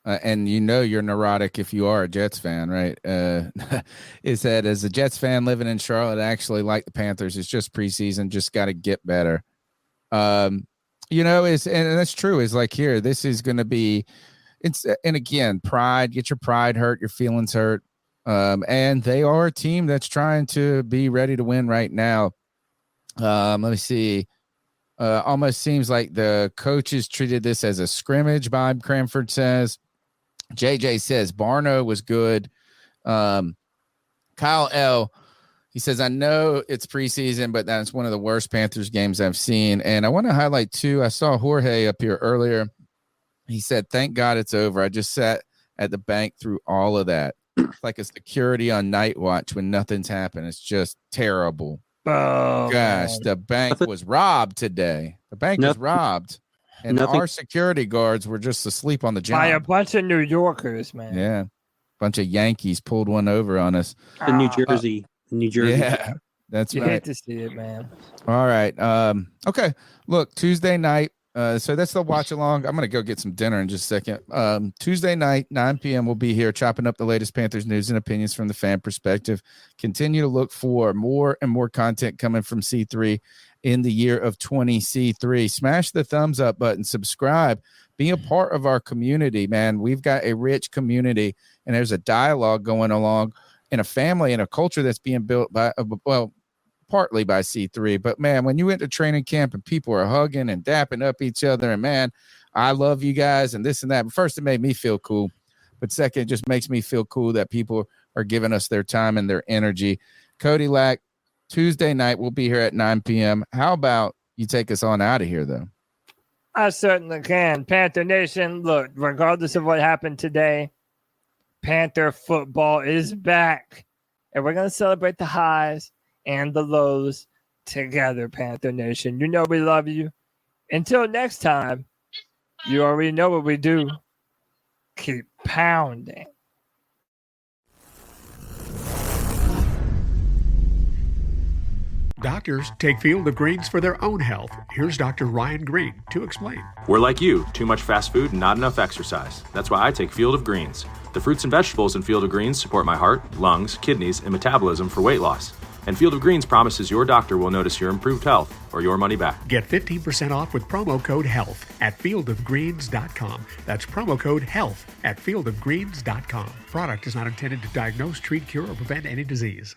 and you're neurotic if you are a Jets fan, right? It said, as a Jets fan living in Charlotte, I actually like the Panthers. It's just preseason, just got to get better. And that's true. Is like here, this is going to be, and again, pride, get your pride hurt, your feelings hurt. And they are a team that's trying to be ready to win right now. Let me see. Almost seems like the coaches treated this as a scrimmage, Bob Cranford says. JJ says Barno was good. Kyle L., he says, I know it's preseason, but that's one of the worst Panthers games I've seen. And I want to highlight, too, I saw Jorge up here earlier. He said, thank God it's over. I just sat at the bank through all of that. It's like a security on night watch when nothing's happened. It's just terrible. Oh, gosh, man. The bank was robbed today. The bank was robbed. And our security guards were just asleep on the job. By a bunch of New Yorkers, man. Yeah. Bunch of Yankees pulled one over on us. In New Jersey. Yeah, that's you right. hate to see it, man. All right. Okay. Look, Tuesday night. So that's the watch along. I'm going to go get some dinner in just a second. Tuesday night, 9 p.m. We'll be here chopping up the latest Panthers news and opinions from the fan perspective. Continue to look for more and more content coming from C3 in the year of 20C3. Smash the thumbs up button, subscribe, be a part of our community, man. We've got a rich community, and there's a dialogue going along in a family and a culture that's being built by, partly by C3. But, man, when you went to training camp and people are hugging and dapping up each other, and, man, I love you guys and this and that. But first, it made me feel cool. But second, it just makes me feel cool that people are giving us their time and their energy. Cody Lack, Tuesday night, we'll be here at 9 p.m. How about you take us on out of here, though? I certainly can. Panther Nation, look, regardless of what happened today, Panther football is back. And we're going to celebrate the highs and the lows together, Panther Nation. You know we love you. Until next time, you already know what we do. Keep pounding. Doctors take Field of Greens for their own health. Here's Dr. Ryan Green to explain. We're like you, too much fast food and not enough exercise. That's why I take Field of Greens. The fruits and vegetables in Field of Greens support my heart, lungs, kidneys, and metabolism for weight loss. And Field of Greens promises your doctor will notice your improved health or your money back. Get 15% off with promo code HEALTH at fieldofgreens.com. That's promo code HEALTH at fieldofgreens.com. Product is not intended to diagnose, treat, cure, or prevent any disease.